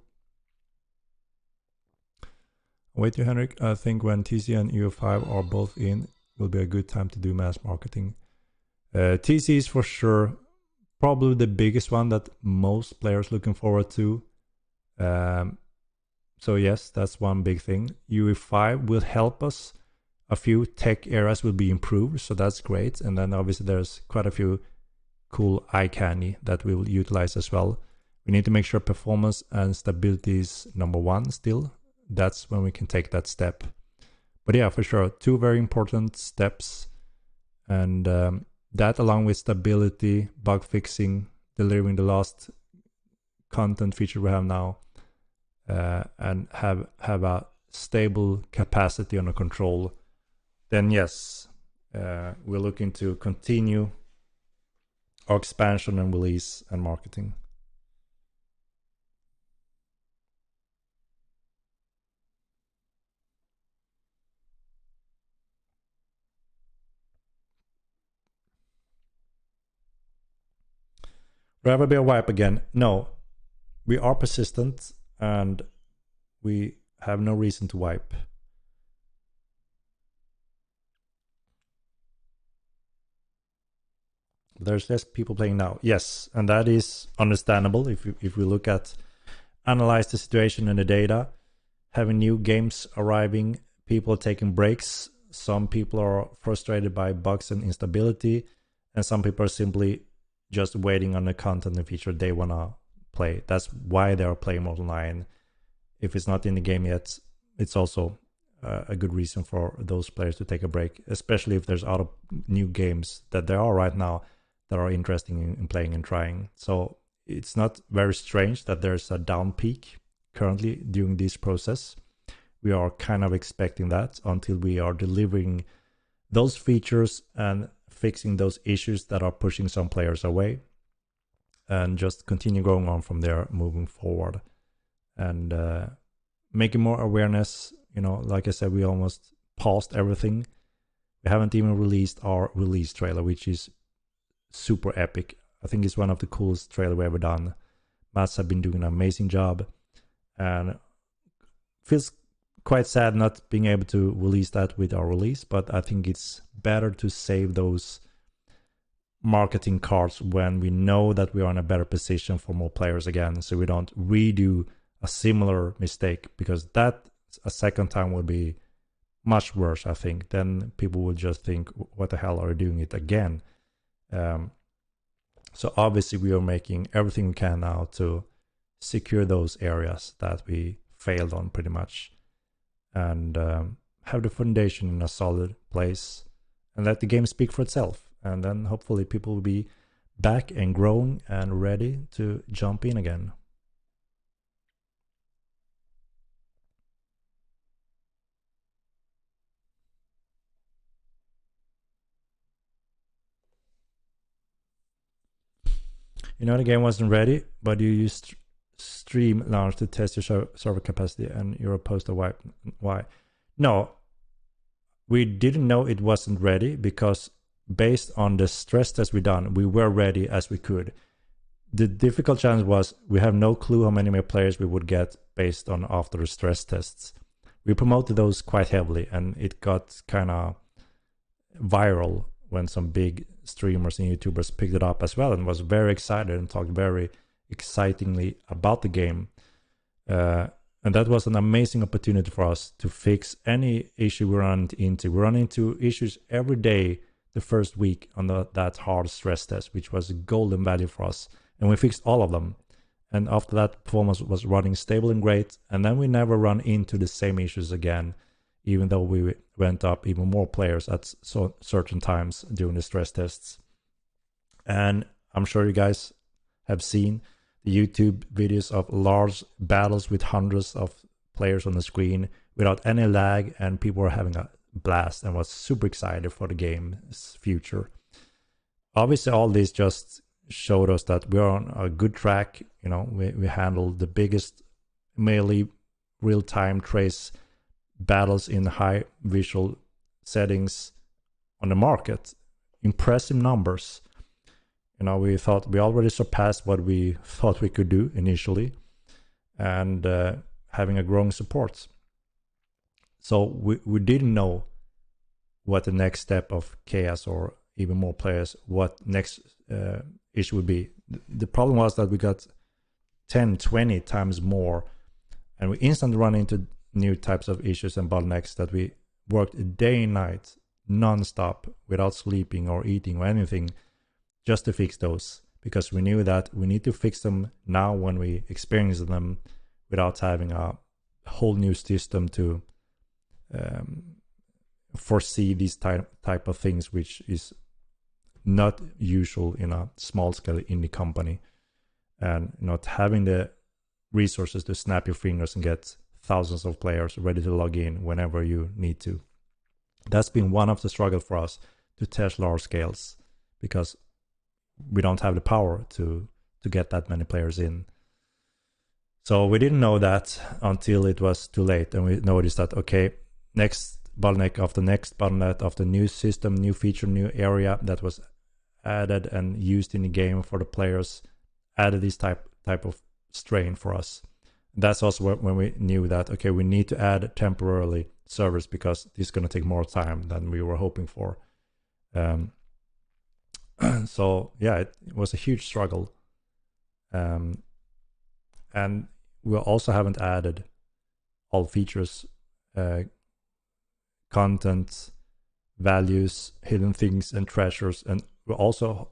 Wait, you Henrik, I think when TC and EU5 are both in, will be a good time to do mass marketing. TC is for sure probably the biggest one that most players looking forward to. So yes, that's one big thing. UE5 will help us. A few tech areas will be improved, so that's great. And then obviously there's quite a few cool eye candy that we will utilize as well. We need to make sure performance and stability is number one still. That's when we can take that step. But yeah, for sure, two very important steps. And that, along with stability, bug fixing, delivering the last content feature we have now, and have a stable capacity under control, then yes, we're looking to continue our expansion and release and marketing. Will ever be a wipe again? No. We are persistent and we have no reason to wipe. There's less people playing now. Yes, and that is understandable if we look at, analyze the situation and the data. Having new games arriving, people taking breaks. Some people are frustrated by bugs and instability, and some people are simply just waiting on the content and feature they want to play. That's why they are playing Mortal 9. If it's not in the game yet, it's also a good reason for those players to take a break, especially if there's other new games that there are right now that are interesting in playing and trying. So it's not very strange that there's a down peak currently during this process. We are kind of expecting that until we are delivering those features and fixing those issues that are pushing some players away, and just continue going on from there, moving forward, and making more awareness. You know, like I said, we almost paused everything. We haven't even released our release trailer, which is super epic. I think it's one of the coolest trailer we've ever done. Mats have been doing an amazing job, and feels quite sad not being able to release that with our release, but I think it's better to save those marketing cards when we know that we are in a better position for more players again, so we don't redo a similar mistake, because that a second time will be much worse, I think. Then people will just think, what the hell are you doing it again? So obviously we are making everything we can now to secure those areas that we failed on pretty much, and have the foundation in a solid place, and let the game speak for itself. And then hopefully people will be back and growing and ready to jump in again. You know the game wasn't ready, but you used Stream Launch to test your server capacity, and you're opposed to wipe. Why? No, we didn't know it wasn't ready, because based on the stress test we done, we were ready as we could. The difficult challenge was we have no clue how many more players we would get based on after the stress tests. We promoted those quite heavily, and it got kind of viral when some big streamers and YouTubers picked it up as well and was very excited and talked very excitingly about the game. And that was an amazing opportunity for us to fix any issue we run into. We run into issues every day the first week on that hard stress test, which was a golden value for us. And we fixed all of them. And after that, performance was running stable and great. And then we never run into the same issues again, even though we went up even more players at certain times during the stress tests. And I'm sure you guys have seen the YouTube videos of large battles with hundreds of players on the screen without any lag, and people were having a blast and was super excited for the game's future. Obviously, all this just showed us that we're on a good track. You know, we handled the biggest melee real-time trace battles in high visual settings on the market. Impressive numbers. You know, we thought we already surpassed what we thought we could do initially, and having a growing support. So we didn't know what the next step of chaos or even more players, what next issue would be. The problem was that we got 10, 20 times more, and we instantly run into new types of issues and bottlenecks that we worked day and night, non-stop, without sleeping or eating or anything, just to fix those, because we knew that we need to fix them now when we experience them without having a whole new system to foresee these type of things, which is not usual in a small scale indie company, and not having the resources to snap your fingers and get thousands of players ready to log in whenever you need to. That's been one of the struggles for us to test large scales, because we don't have the power to get that many players in. So we didn't know that until it was too late, and we noticed that, okay, next bottleneck after next bottleneck after new system, new feature, new area that was added and used in the game for the players added this type of strain for us. That's also when we knew that, okay, we need to add temporarily servers, because this is going to take more time than we were hoping for. So yeah, it was a huge struggle. And we also haven't added all features, content, values, hidden things, and treasures, and we also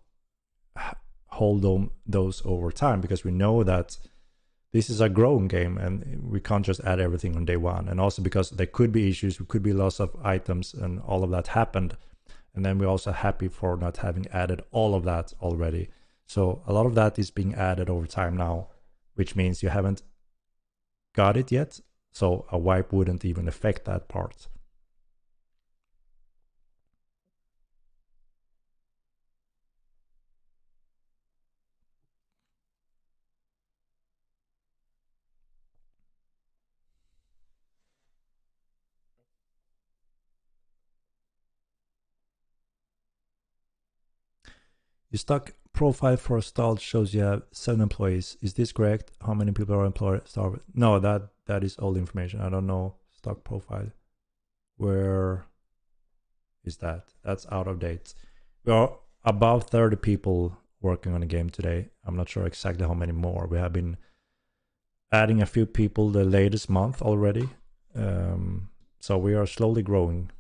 hold those over time, because we know that this is a growing game and we can't just add everything on day one. And also because there could be issues, there could be loss of items, and all of that happened. And then we're also happy for not having added all of that already. So a lot of that is being added over time now, which means you haven't got it yet. So a wipe wouldn't even affect that part. Your stock profile for a stall shows you have 7 employees. Is this correct? How many people are employed? No, that is old information. I don't know stock profile. Where is that? That's out of date. We are about 30 people working on the game today. I'm not sure exactly how many more. We have been adding a few people the latest month already. So we are slowly growing.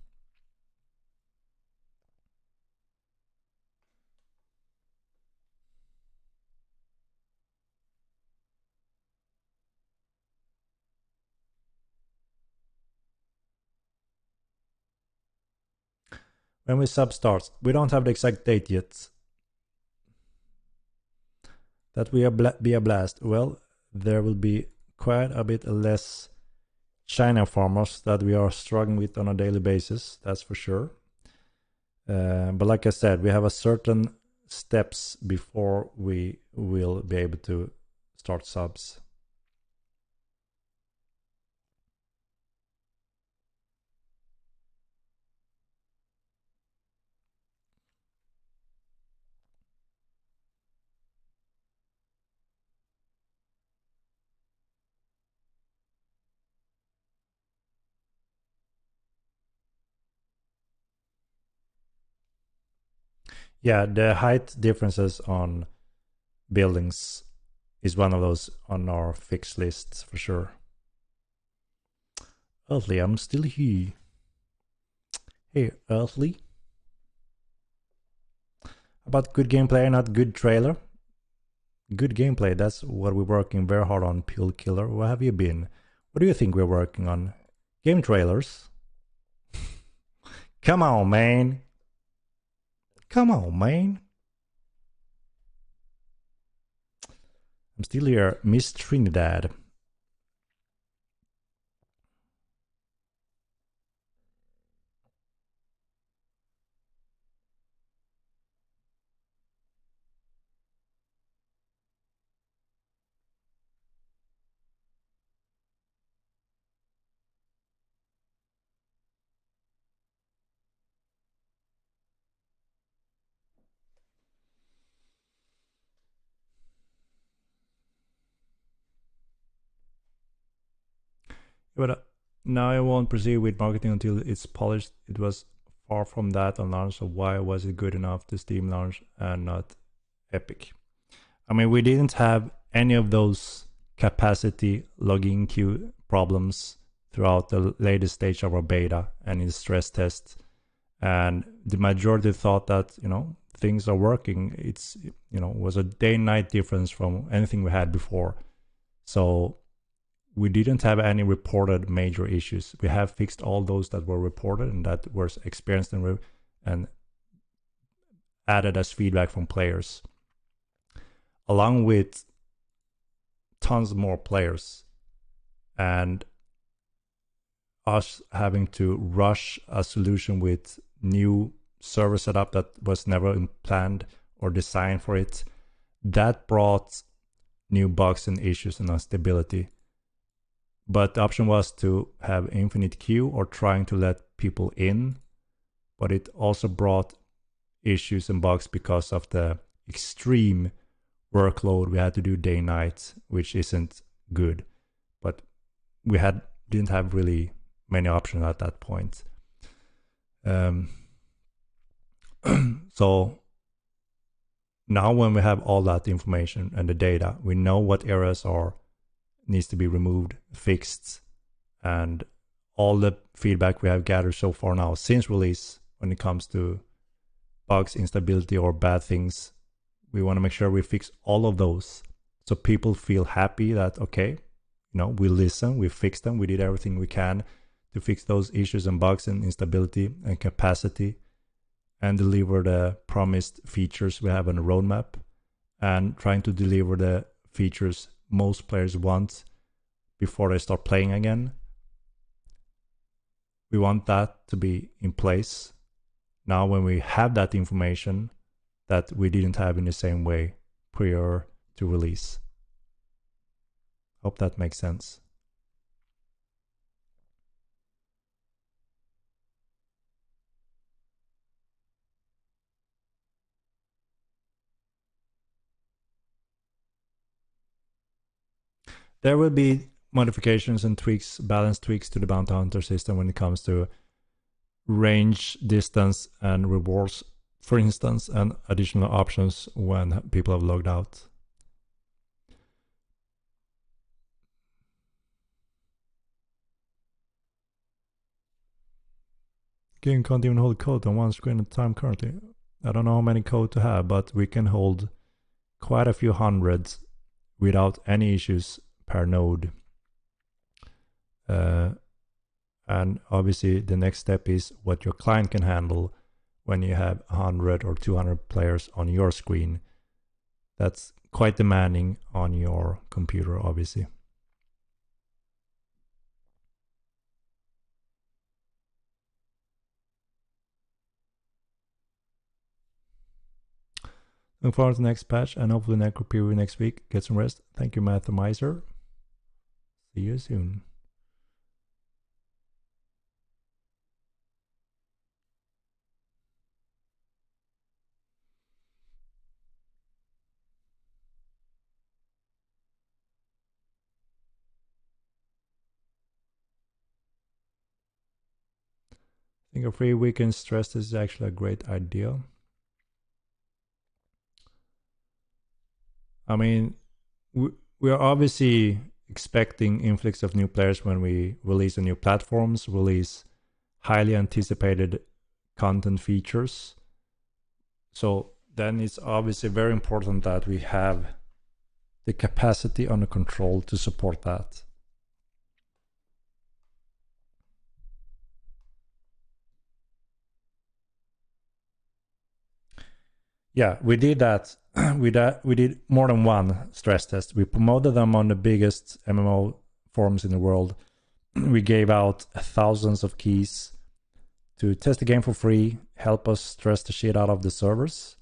When we sub starts, we don't have the exact date yet. That will be a blast. Well, there will be quite a bit less China farmers that we are struggling with on a daily basis, that's for sure. But like I said, we have a certain steps before we will be able to start subs. Yeah, the height differences on buildings is one of those on our fixed lists for sure. Earthly, I'm still here. Hey, Earthly. About good gameplay, not good trailer. Good gameplay, that's what we're working very hard on, Pill Killer. Where have you been? What do you think we're working on? Game trailers? Come on, man. Come on, man. I'm still here, Miss Trinidad. But now I won't proceed with marketing until it's polished. It was far from that on launch, so why was it good enough to Steam launch and not Epic? I mean, we didn't have any of those capacity logging queue problems throughout the latest stage of our beta and in stress test. And the majority thought that, things are working. It's, was a day and night difference from anything we had before. So we didn't have any reported major issues. We have fixed all those that were reported and that were experienced and added as feedback from players, along with tons more players and us having to rush a solution with new server setup that was never planned or designed for it. That brought new bugs and issues and instability. But the option was to have infinite queue or trying to let people in. But it also brought issues and bugs because of the extreme workload we had to do day and night, which isn't good. But we didn't have really many options at that point. So now when we have all that information and the data, we know what errors needs to be removed, fixed, and all the feedback we have gathered so far now since release when it comes to bugs, instability, or bad things, we want to make sure we fix all of those so people feel happy that, okay, we listen, we fixed them, we did everything we can to fix those issues and bugs and instability and capacity and deliver the promised features we have on the roadmap and trying to deliver the features most players want before they start playing again. We want that to be in place now when we have that information that we didn't have in the same way prior to release. Hope that makes sense. There will be modifications and tweaks, balance tweaks to the bounty hunter system when it comes to range, distance, and rewards, for instance, and additional options when people have logged out. Game can't even hold code on one screen at a time currently. I don't know how many code to have, but we can hold quite a few hundreds without any issues per node. And obviously the next step is what your client can handle when you have 100 or 200 players on your screen. That's quite demanding on your computer, obviously. Look forward to the next patch and hopefully Necro preview next week. Get some rest. Thank you, Mathemizer. See you soon. I think a free weekend stress is actually a great idea. I mean, we are obviously expecting influx of new players when we release on new platforms, release highly anticipated content features. So then it's obviously very important that we have the capacity under control to support that. Yeah, we did that. We did more than one stress test. We promoted them on the biggest MMO forums in the world. We gave out thousands of keys to test the game for free, help us stress the shit out of the servers.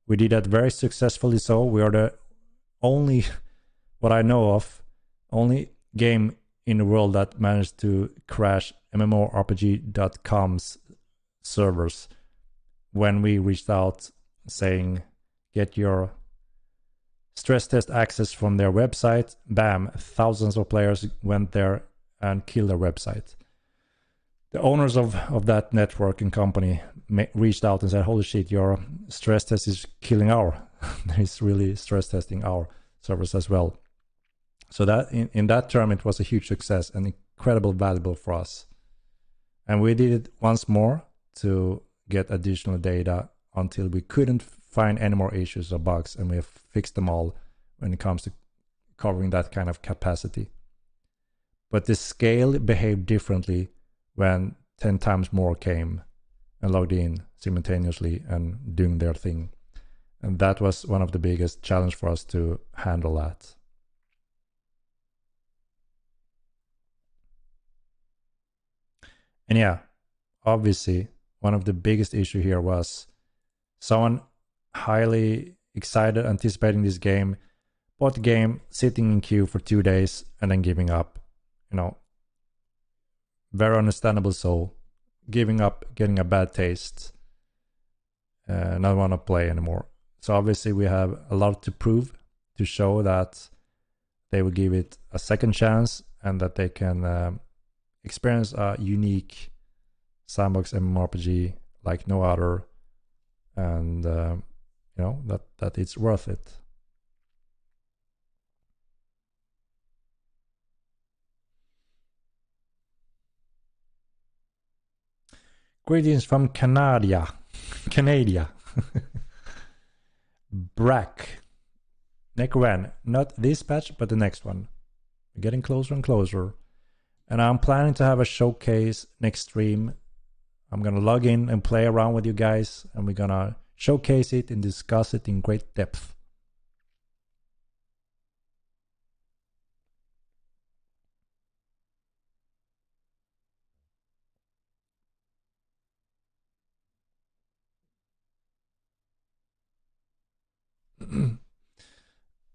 We did that very successfully. So we are the only, what I know of, only game in the world that managed to crash MMORPG.com's servers when we reached out saying get your stress test access from their website. Bam, thousands of players went there and killed their website. The owners of that network and company reached out and said, holy shit, your stress test is killing our it's really stress testing our servers as well. So that in that term it was a huge success and incredibly valuable for us. And we did it once more to get additional data until we couldn't find any more issues or bugs, and we have fixed them all when it comes to covering that kind of capacity. But the scale behaved differently when 10 times more came and logged in simultaneously and doing their thing. And that was one of the biggest challenge for us to handle that. And yeah, obviously, one of the biggest issue here was someone highly excited, anticipating this game, bought the game, sitting in queue for 2 days, and then giving up. You know, very understandable. So, giving up, getting a bad taste, not want to play anymore. So obviously, we have a lot to prove to show that they will give it a second chance and that they can experience a unique sandbox MMORPG like no other, and you know that it's worth it. Greetings from Canada. Brack. Necromancy, not this patch, but the next one. We're getting closer and closer. And I'm planning to have a showcase next stream. I'm gonna log in and play around with you guys, and we're gonna showcase it and discuss it in great depth.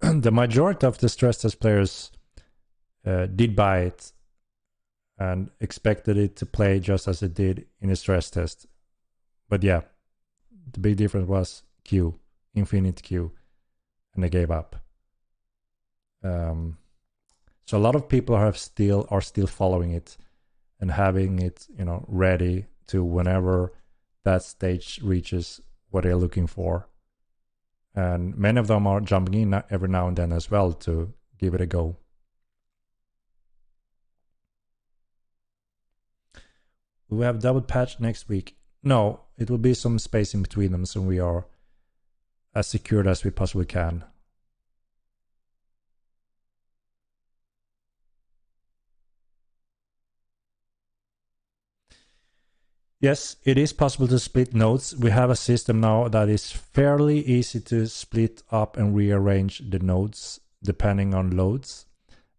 The majority of the stress test players did buy it and expected it to play just as it did in a stress test. But yeah, the big difference was queue, infinite queue, and they gave up. So a lot of people are still following it and having it, you know, ready to whenever that stage reaches what they're looking for. And many of them are jumping in every now and then as well to give it a go. Will we have double patch next week? No, it will be some space in between them, so we are as secured as we possibly can. Yes, it is possible to split nodes. We have a system now that is fairly easy to split up and rearrange the nodes depending on loads.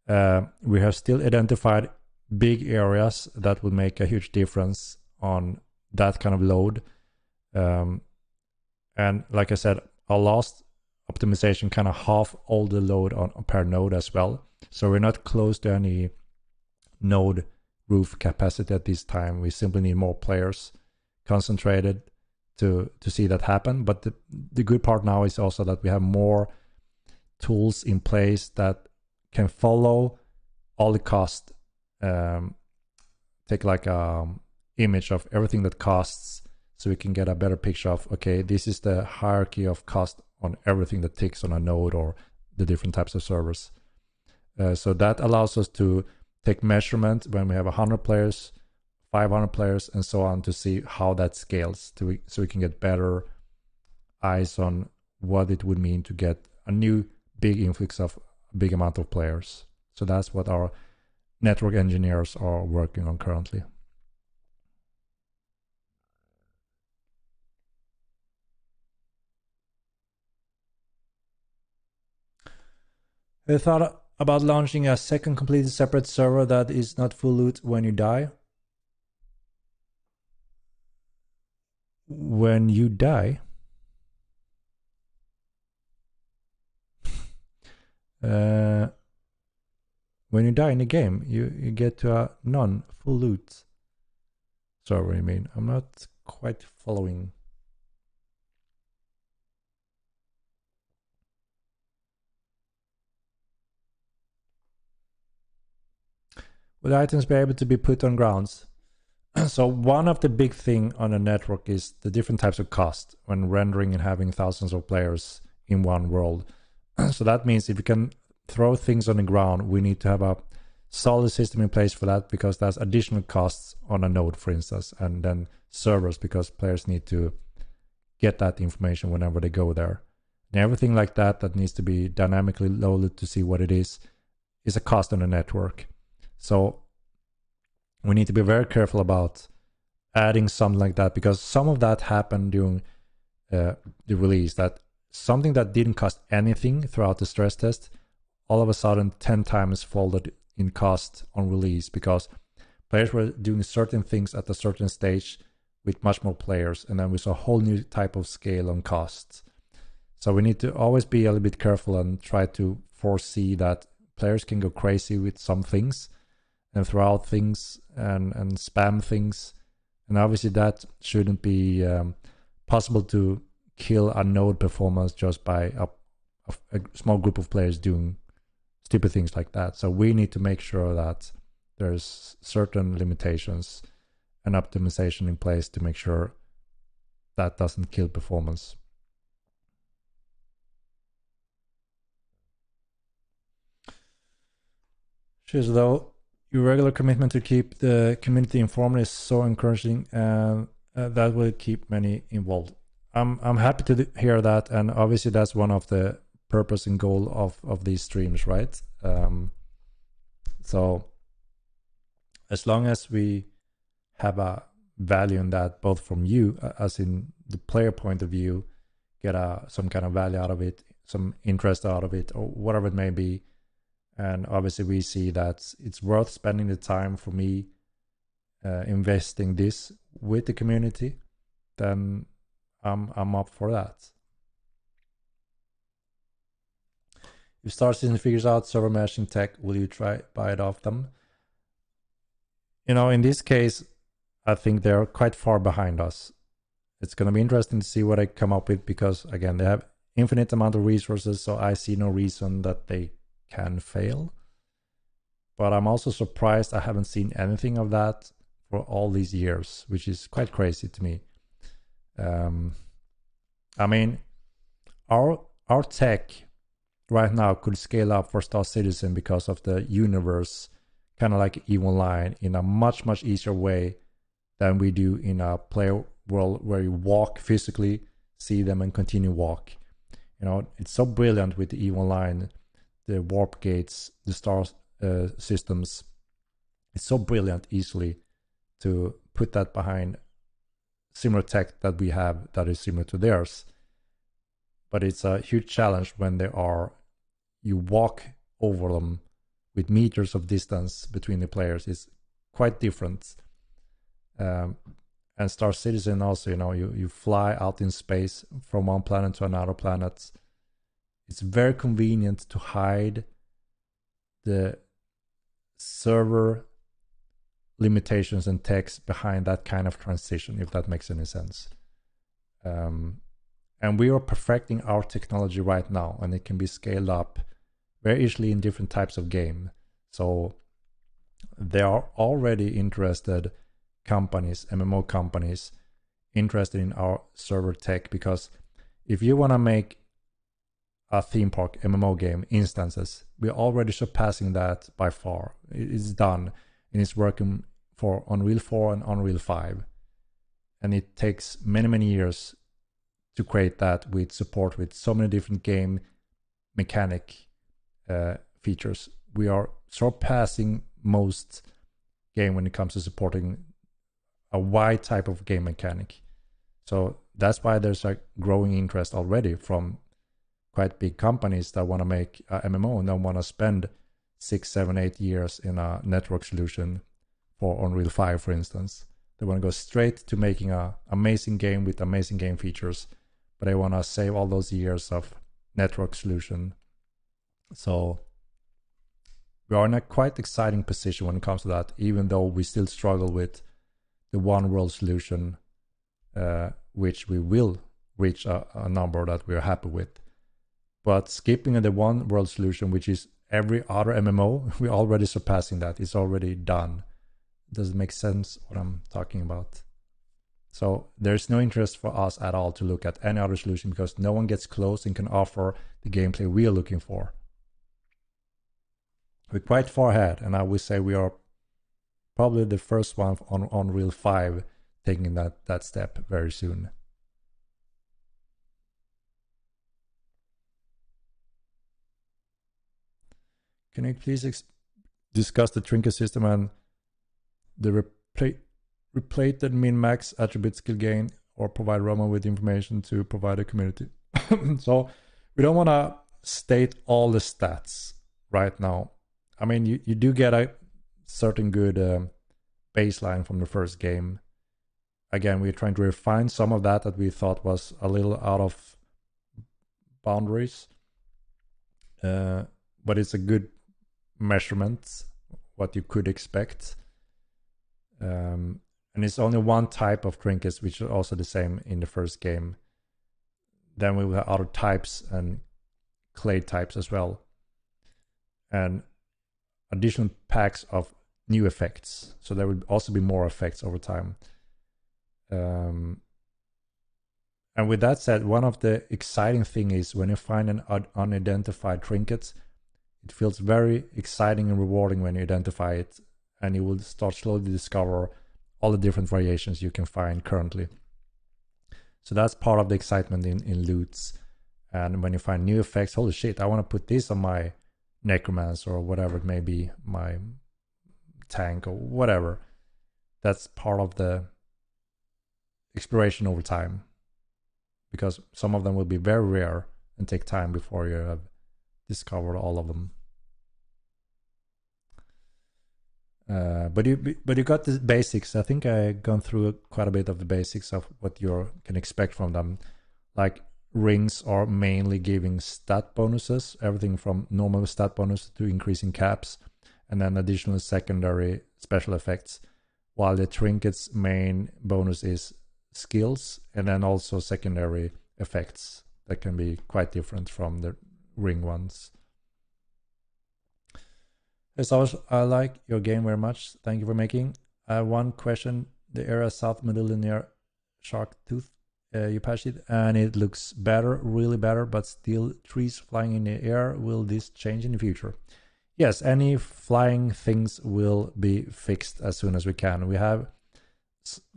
We have still identified big areas that will make a huge difference on that kind of load. And like I said, our last optimization kind of half all the load on per node as well. So we're not close to any node roof capacity at this time. We simply need more players concentrated to see that happen. But the good part now is also that we have more tools in place that can follow all the cost. Take like a image of everything that costs, so we can get a better picture of, okay, this is the hierarchy of cost on everything that ticks on a node, or the different types of servers. So that allows us to take measurement when we have 100 players, 500 players, and so on, to see how that scales, so we can get better eyes on what it would mean to get a new big influx of a big amount of players. So that's what our network engineers are working on currently. I thought about launching a second completely separate server that is not full loot when you die. When you die? When you die in the game, you get to a non-full loot server, you mean? I'm not quite following. Will items be able to be put on grounds? So one of the big thing on a network is the different types of cost when rendering and having thousands of players in one world. So that means if you can throw things on the ground, we need to have a solid system in place for that, because there's additional costs on a node, for instance, and then servers, because players need to get that information whenever they go there. And everything like that needs to be dynamically loaded to see what it is a cost on the network. So we need to be very careful about adding something like that, because some of that happened during the release, that something that didn't cost anything throughout the stress test all of a sudden 10 times folded in cost on release, because players were doing certain things at a certain stage with much more players, and then we saw a whole new type of scale on costs. So we need to always be a little bit careful and try to foresee that players can go crazy with some things and throw out things and spam things, and obviously that shouldn't be possible to kill a node performance just by a small group of players doing stupid things like that. So we need to make sure that there's certain limitations and optimization in place to make sure that doesn't kill performance. Cheers, though. Your regular commitment to keep the community informed is so encouraging, and that will keep many involved. I'm happy to hear that, and obviously that's one of the purpose and goal of these streams, right? So as long as we have a value in that, both from you, as in the player point of view, get some kind of value out of it, some interest out of it, or whatever it may be, and obviously we see that it's worth spending the time for me investing this with the community, then I'm up for that. If Star Citizen figures out server meshing tech, will you try buy it off them? In this case, I think they're quite far behind us. It's going to be interesting to see what I come up with, because again, they have infinite amount of resources, so I see no reason that they can fail. But I'm also surprised I haven't seen anything of that for all these years, which is quite crazy to me. I mean, our tech right now could scale up for Star Citizen because of the universe, kind of like EVE Online, in a much, much easier way than we do in a player world where you walk physically, see them, and continue walk. It's so brilliant with the EVE Online, the warp gates, the star systems. It's so brilliant easily to put that behind similar tech that we have that is similar to theirs. But it's a huge challenge when you walk over them with meters of distance between the players. It's quite different. And Star Citizen also, you fly out in space from one planet to another planet. It's very convenient to hide the server limitations and text behind that kind of transition, if that makes any sense. And we are perfecting our technology right now, and it can be scaled up very easily in different types of game. So there are already interested companies, MMO companies, interested in our server tech, because if you want to make a theme park MMO game instances. We're already surpassing that by far. It's done, and it's working for Unreal 4 and Unreal 5. And it takes many, many years to create that with support with so many different game mechanic features. We are surpassing most game when it comes to supporting a wide type of game mechanic. So that's why there's a growing interest already from quite big companies that want to make a MMO and don't want to spend 6, 7, 8 years in a network solution for Unreal 5, for instance. They want to go straight to making an amazing game with amazing game features, but they want to save all those years of network solution. So we are in a quite exciting position when it comes to that, even though we still struggle with the one world solution, which we will reach a number that we're happy with. But skipping the one world solution, which is every other MMO, we're already surpassing that. It's already done. Does it make sense what I'm talking about? So there's no interest for us at all to look at any other solution because no one gets close and can offer the gameplay we are looking for. We're quite far ahead, and I would say we are probably the first one on Unreal 5 taking that step very soon. Can you please discuss the trinket system and the replated min-max attribute skill gain, or provide Roman with information to provide a community? So we don't want to state all the stats right now. I mean, you do get a certain good baseline from the first game. Again, we're trying to refine some of that we thought was a little out of boundaries. But it's a good measurement, what you could expect. And it's only one type of trinkets, which is also the same in the first game. Then we will have other types and clay types as well. And additional packs of new effects. So there will also be more effects over time. And with that said, one of the exciting things is when you find an unidentified trinket, it feels very exciting and rewarding when you identify it, and you will start slowly discover all the different variations you can find currently. So that's part of the excitement in loots. And when you find new effects, holy shit, I want to put this on my Necromancer or whatever it may be, my tank or whatever. That's part of the exploration over time, because some of them will be very rare and take time before you have discovered all of them. But you got the basics. I think I've gone through quite a bit of the basics of what you can expect from them. Like rings are mainly giving stat bonuses, everything from normal stat bonus to increasing caps, and then additional secondary special effects, while the trinkets main bonus is skills, and then also secondary effects that can be quite different from the ring ones. As always, I like your game very much. Thank you for making. I have one question. The area south middle near Shark Tooth, you patched it and it looks better, really better, but still trees flying in the air. Will this change in the future? Yes, any flying things will be fixed as soon as we can. We have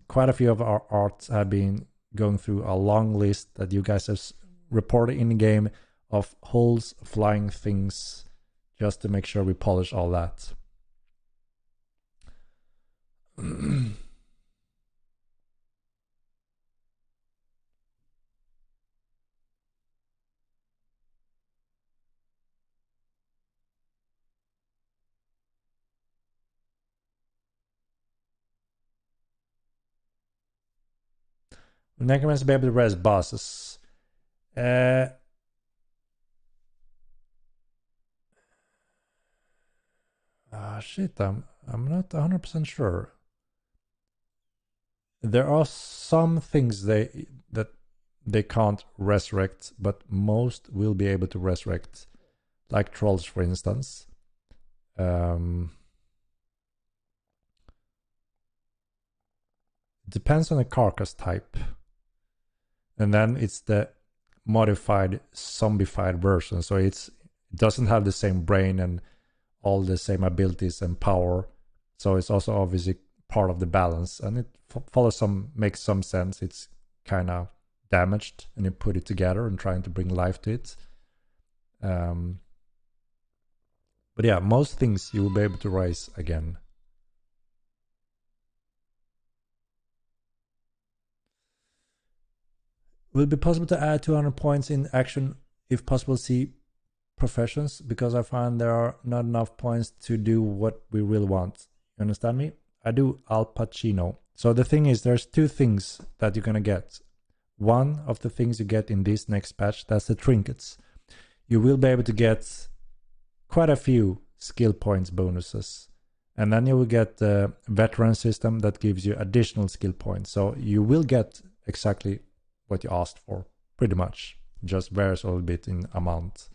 quite a few of our arts have been going through a long list that you guys have reported in the game of holes, flying things, just to make sure we polish all that. Necromancy be able to res bosses. Shit, I'm not 100% sure. There are some things that they can't resurrect, but most will be able to resurrect, like trolls, for instance. Depends on the carcass type. And then it's the modified, zombified version. So it doesn't have the same brain and all the same abilities and power. So it's also obviously part of the balance, and it makes some sense. It's kind of damaged, and you put it together and trying to bring life to it. But yeah, most things you will be able to raise again. Will it be possible to add 200 points in action if possible? See professions, because I find there are not enough points to do what we really want. You understand me? I do Al Pacino. So the thing is, there's two things that you're gonna get. One of the things you get in this next patch, that's the trinkets. You will be able to get quite a few skill points bonuses. And then you will get the veteran system that gives you additional skill points. So you will get exactly what you asked for, pretty much. Just varies a little bit in amount.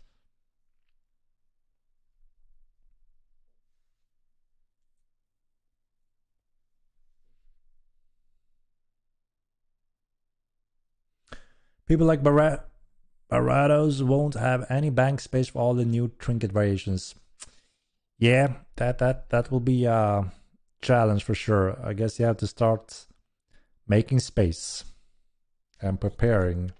People like Barados won't have any bank space for all the new trinket variations. Yeah, that will be a challenge for sure. I guess you have to start making space and preparing.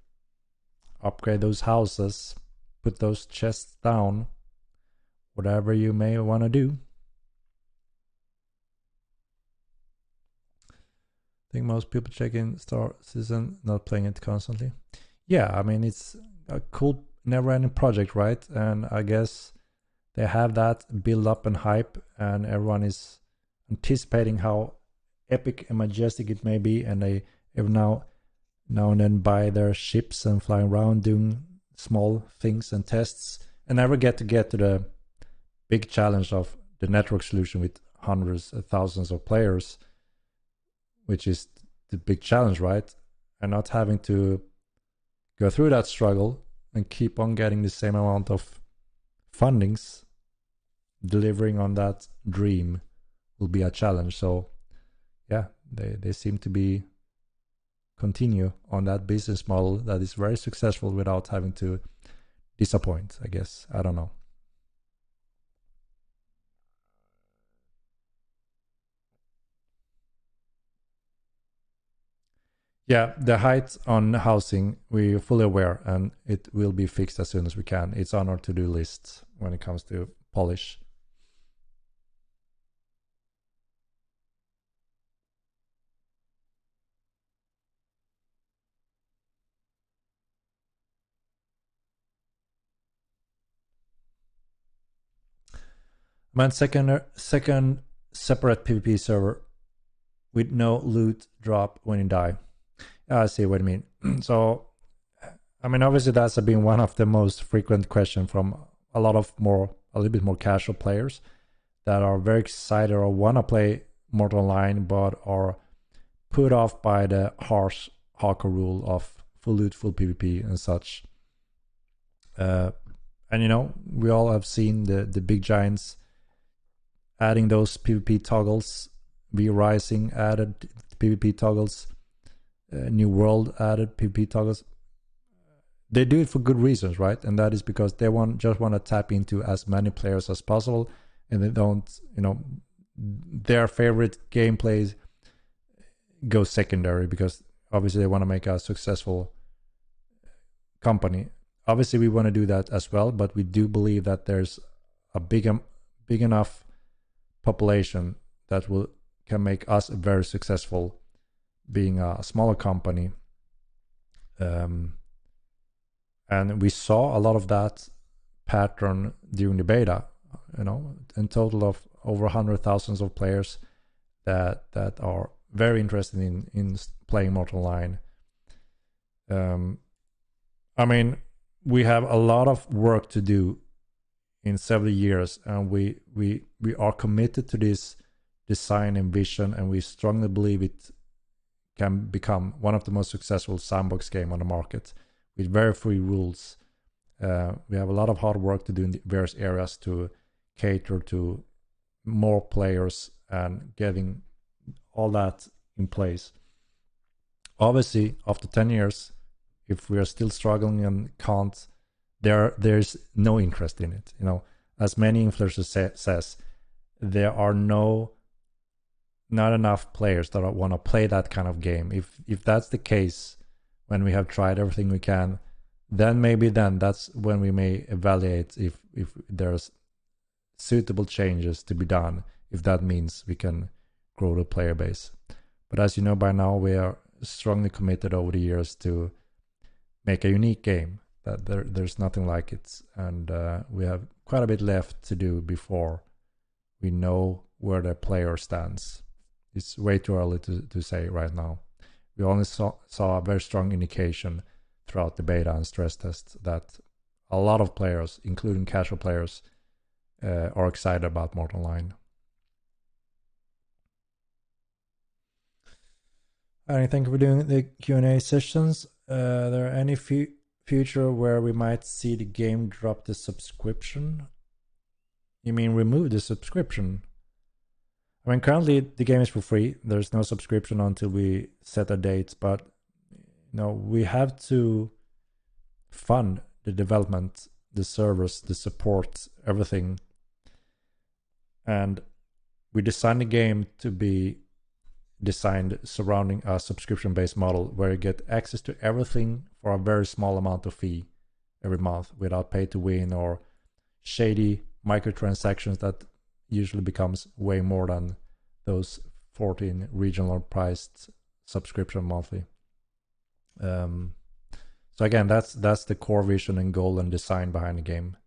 Upgrade those houses, put those chests down, whatever you may want to do. I think most people check in Star Citizen, not playing it constantly. Yeah, I mean, it's a cool never-ending project, right? And I guess they have that build up and hype, and everyone is anticipating how epic and majestic it may be, and they every now and then buy their ships and fly around doing small things and tests, and never get to the big challenge of the network solution with hundreds of thousands of players, which is the big challenge, right? And not having to go through that struggle and keep on getting the same amount of fundings, delivering on that dream will be a challenge. So yeah, they seem to be continue on that business model that is very successful without having to disappoint, I guess. I don't know. Yeah, the height on housing, we're fully aware, and it will be fixed as soon as we can. It's on our to-do list when it comes to polish. I meant second separate PvP server with no loot drop when you die. I see what you mean. So, I mean, obviously that's been one of the most frequent questions from a little bit more casual players that are very excited or want to play Mortal Online, but are put off by the harsh hardcore rule of full loot, full PvP and such. And you know, we all have seen the big giants adding those PvP toggles. V Rising added PvP toggles. New World added PvP toggles. They do it for good reasons, right? And that is because they just want to tap into as many players as possible, and they don't, you know, their favorite gameplays go secondary because obviously they want to make a successful company. Obviously, we want to do that as well, but we do believe that there's a big enough population that can make us very successful, being a smaller company. And we saw a lot of that pattern during the beta, you know, in total of over 100,000 of players that are very interested in playing Mortal Online. I mean, we have a lot of work to do in several years, and we are committed to this design and vision, and we strongly believe it can become one of the most successful sandbox game on the market with very free rules. We have a lot of hard work to do in the various areas to cater to more players and getting all that in place. Obviously, after 10 years, if we are still struggling and can't, there's no interest in it. You know, as many influencers says, there are not enough players that want to play that kind of game. If that's the case, when we have tried everything we can, then maybe that's when we may evaluate if there's suitable changes to be done, if that means we can grow the player base. But as you know by now, we are strongly committed over the years to make a unique game that there's nothing like it, and we have quite a bit left to do before we know where the player stands. It's way too early to say right now. We only saw a very strong indication throughout the beta and stress tests that a lot of players, including casual players, are excited about Mortal Line. I think we're doing the Q&A sessions. There any future where we might see the game drop the subscription? You mean remove the subscription? I mean, currently the game is for free. There's no subscription until we set a date, but you know, we have to fund the development, the servers, the support, everything. And we designed the game to be designed surrounding a subscription-based model where you get access to everything for a very small amount of fee every month without pay to win or shady microtransactions that usually becomes way more than those 14 regional priced subscription monthly. So again, that's the core vision and goal and design behind the game.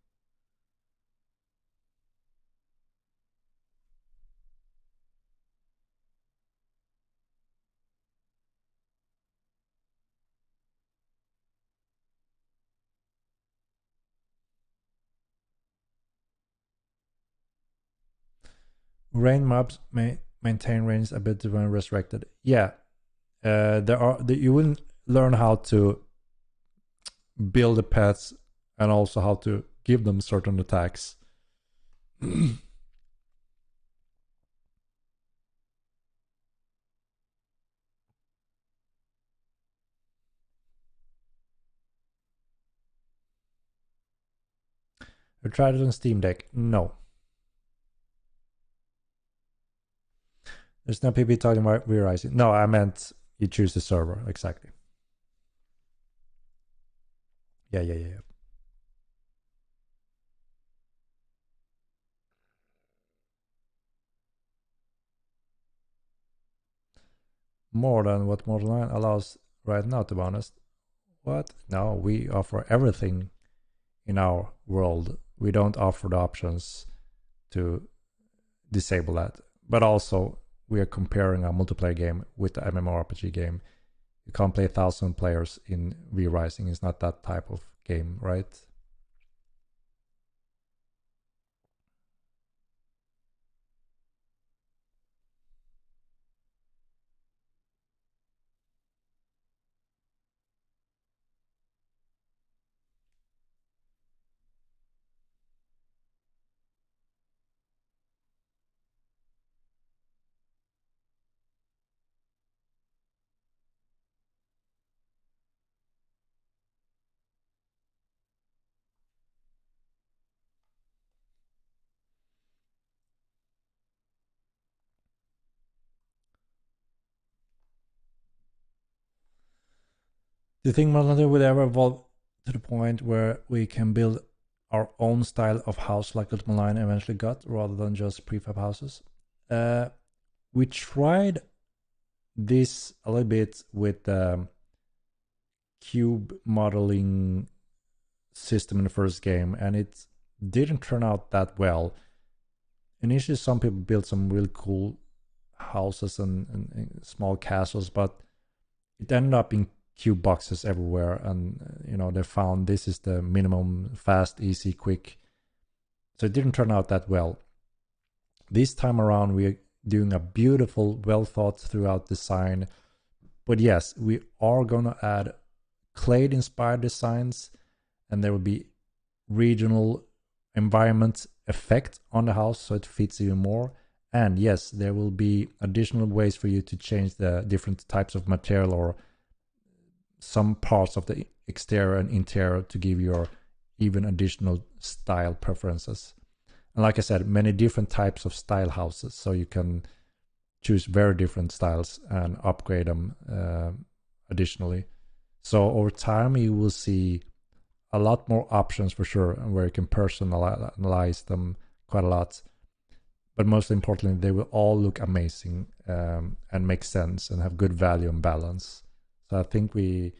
Rain mobs may maintain range a bit when resurrected. Yeah, you will learn how to build the pets and also how to give them certain attacks. We tried it on Steam Deck. No. There's no people talking about re-rising. No, I meant you choose the server. Exactly. Yeah. More than what Mortal 9 allows right now, to be honest. What? No, we offer everything in our world. We don't offer the options to disable that. But also, we are comparing a multiplayer game with an MMORPG game. You can't play 1,000 players in V-Rising. It's not that type of game, right? Do you think Mortal 2 will ever evolve to the point where we can build our own style of house like Ultima Online eventually got, rather than just prefab houses? We tried this a little bit with the cube modeling system in the first game, and it didn't turn out that well. Initially, some people built some really cool houses and small castles, but it ended up in cube boxes everywhere, and you know, they found this is the minimum, fast, easy, quick. So it didn't turn out that well. This time around, we're doing a beautiful, well thought throughout design. But yes, we are gonna add clade inspired designs, and there will be regional environment effect on the house so it fits even more. And yes, there will be additional ways for you to change the different types of material or some parts of the exterior and interior to give your even additional style preferences. And like I said, many different types of style houses, so you can choose very different styles and upgrade them additionally. So over time, you will see a lot more options for sure, and where you can personalize them quite a lot. But most importantly, they will all look amazing and make sense and have good value and balance. So I think we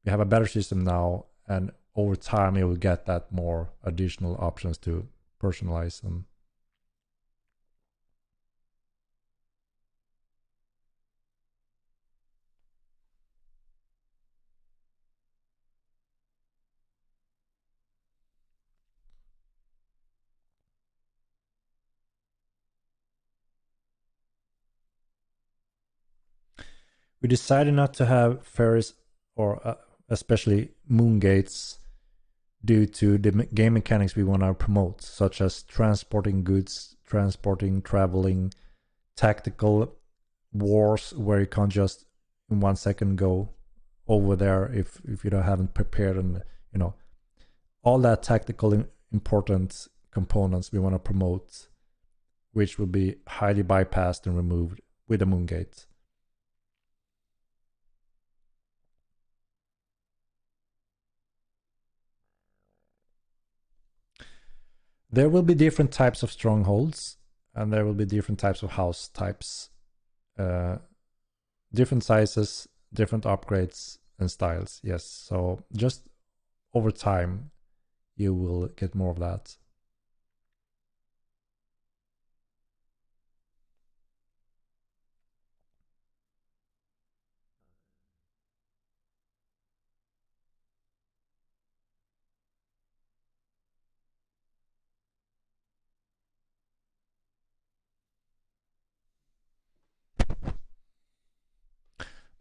have a better system now, and over time you will get that more additional options to personalize them. We decided not to have fairies or especially moon gates due to the game mechanics we want to promote, such as transporting goods, transporting, traveling, tactical wars where you can't just in 1 second go over there if you haven't prepared, and all that tactical important components we want to promote, which will be highly bypassed and removed with the moon gate. There will be different types of strongholds, and there will be different types of house types, different sizes, different upgrades and styles. Yes, so just over time, you will get more of that.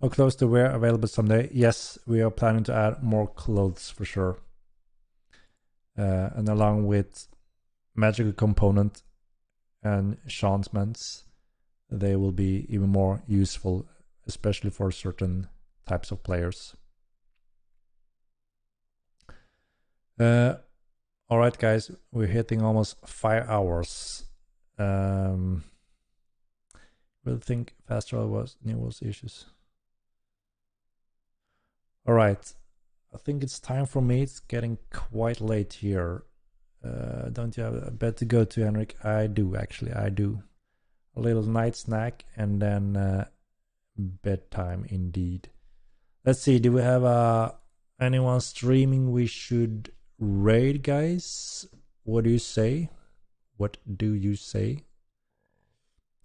More clothes to wear available someday. Yes, we are planning to add more clothes for sure. And along with magical component and enchantments, they will be even more useful, especially for certain types of players. All right, guys, we're hitting almost 5 hours. We'll think faster was new rules issues. All right, I think it's time for me. It's getting quite late here. Don't you have a bed to go to, Henrik? I do, actually. I do. A little night snack and then bedtime indeed. Let's see. Do we have anyone streaming we should raid, guys? What do you say? What do you say?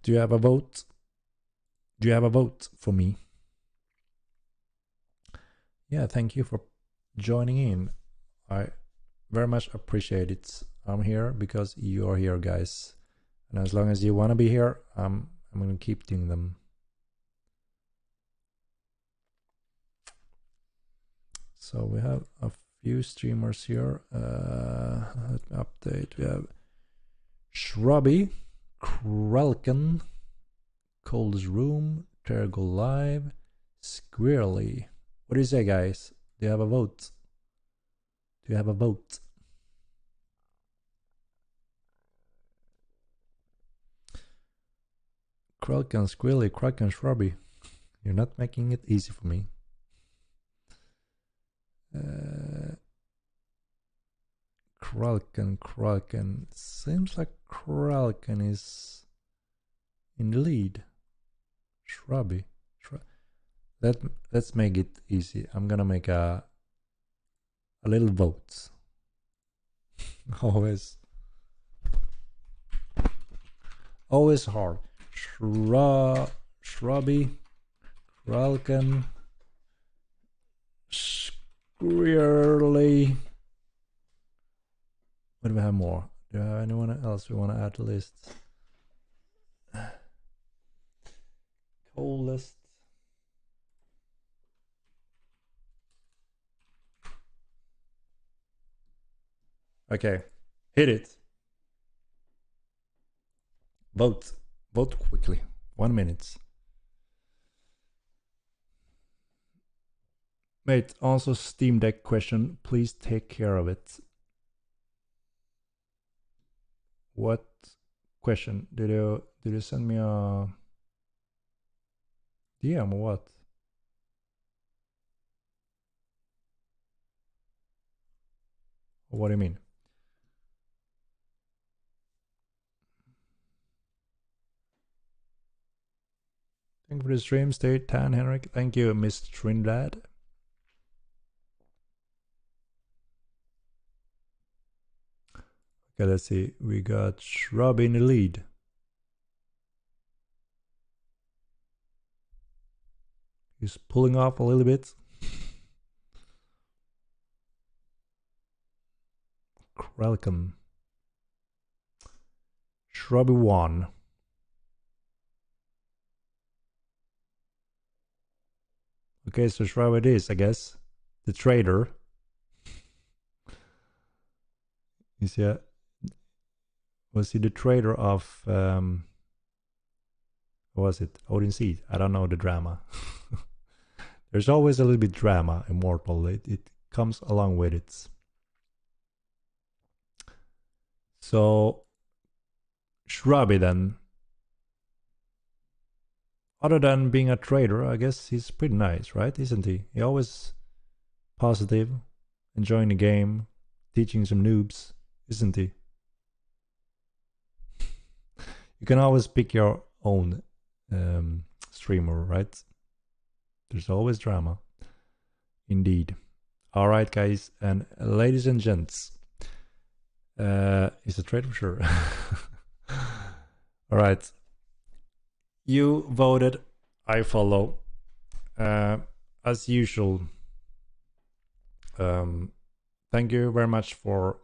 Do you have a vote? Do you have a vote for me? Yeah, thank you for joining in. I very much appreciate it. I'm here because you are here, guys. And as long as you want to be here, I'm going to keep doing them. So we have a few streamers here. Let me update. We have Shrubby, Krelken, Cold's Room, Tergo Live, Squirrely. What do you say, guys? Do you have a vote? Do you have a vote? Krelken, Squirrely, Kraken, Shrubby. You're not making it easy for me. Krelken. Seems like Krelken is in the lead. Shrubby. Let's make it easy. I'm gonna make a little vote. always hard. Shrubby, Krelken, Squirrely. What do we have more? Do you have anyone else we want to add to the list? Coldest. Okay, hit it. Vote quickly. 1 minute. Mate, also Steam Deck question. Please take care of it. What question? Did you send me a DM or what? What do you mean? Thank you for the stream, stay tan, Henrik. Thank you, Miss Trinidad. Okay, let's see. We got Shrub in the lead. He's pulling off a little bit. Krelkin. Shrubby one. Okay, so Shrub it is, I guess. The trader. Is he was he the trader of what was it? Odin Seed? I don't know the drama. There's always a little bit drama, Immortal. It comes along with it. So Shrubby then. Other than being a trader, I guess he's pretty nice, right? Isn't he? He always positive, enjoying the game, teaching some noobs, isn't he? You can always pick your own streamer, right? There's always drama. Indeed. All right, guys and ladies and gents. Is a trade for sure. All right. You voted. I follow. As usual. Thank you very much for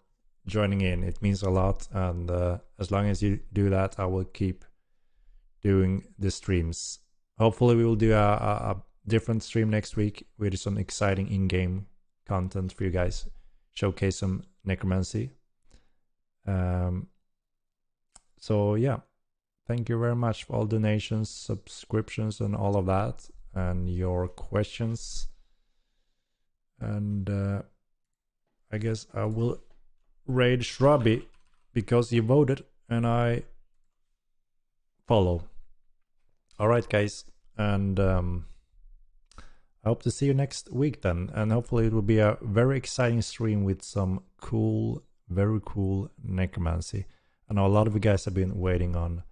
joining in. It means a lot, and as long as you do that, I will keep doing the streams. Hopefully we will do a different stream next week with some exciting in-game content for you guys. Showcase some necromancy. So yeah, thank you very much for all donations, subscriptions, and all of that, and your questions. And I guess I will raid Shrubby because you voted and I follow. All right, guys, and I hope to see you next week then, and hopefully it will be a very exciting stream with some cool, very cool necromancy. I know a lot of you guys have been waiting on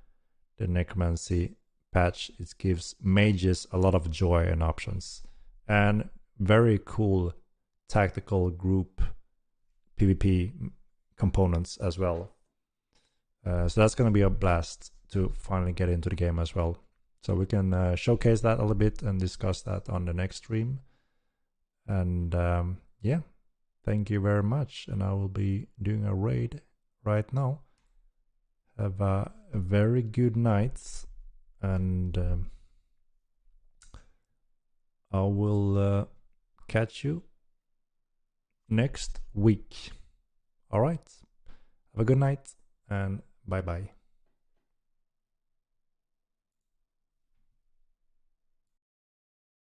the necromancy patch. It gives mages a lot of joy and options, and very cool tactical group PvP components as well. So that's going to be a blast to finally get into the game as well. So we can showcase that a little bit and discuss that on the next stream. And yeah, thank you very much. And I will be doing a raid right now. Have a very good night. And I will catch you next week. All right. Have a good night and bye-bye.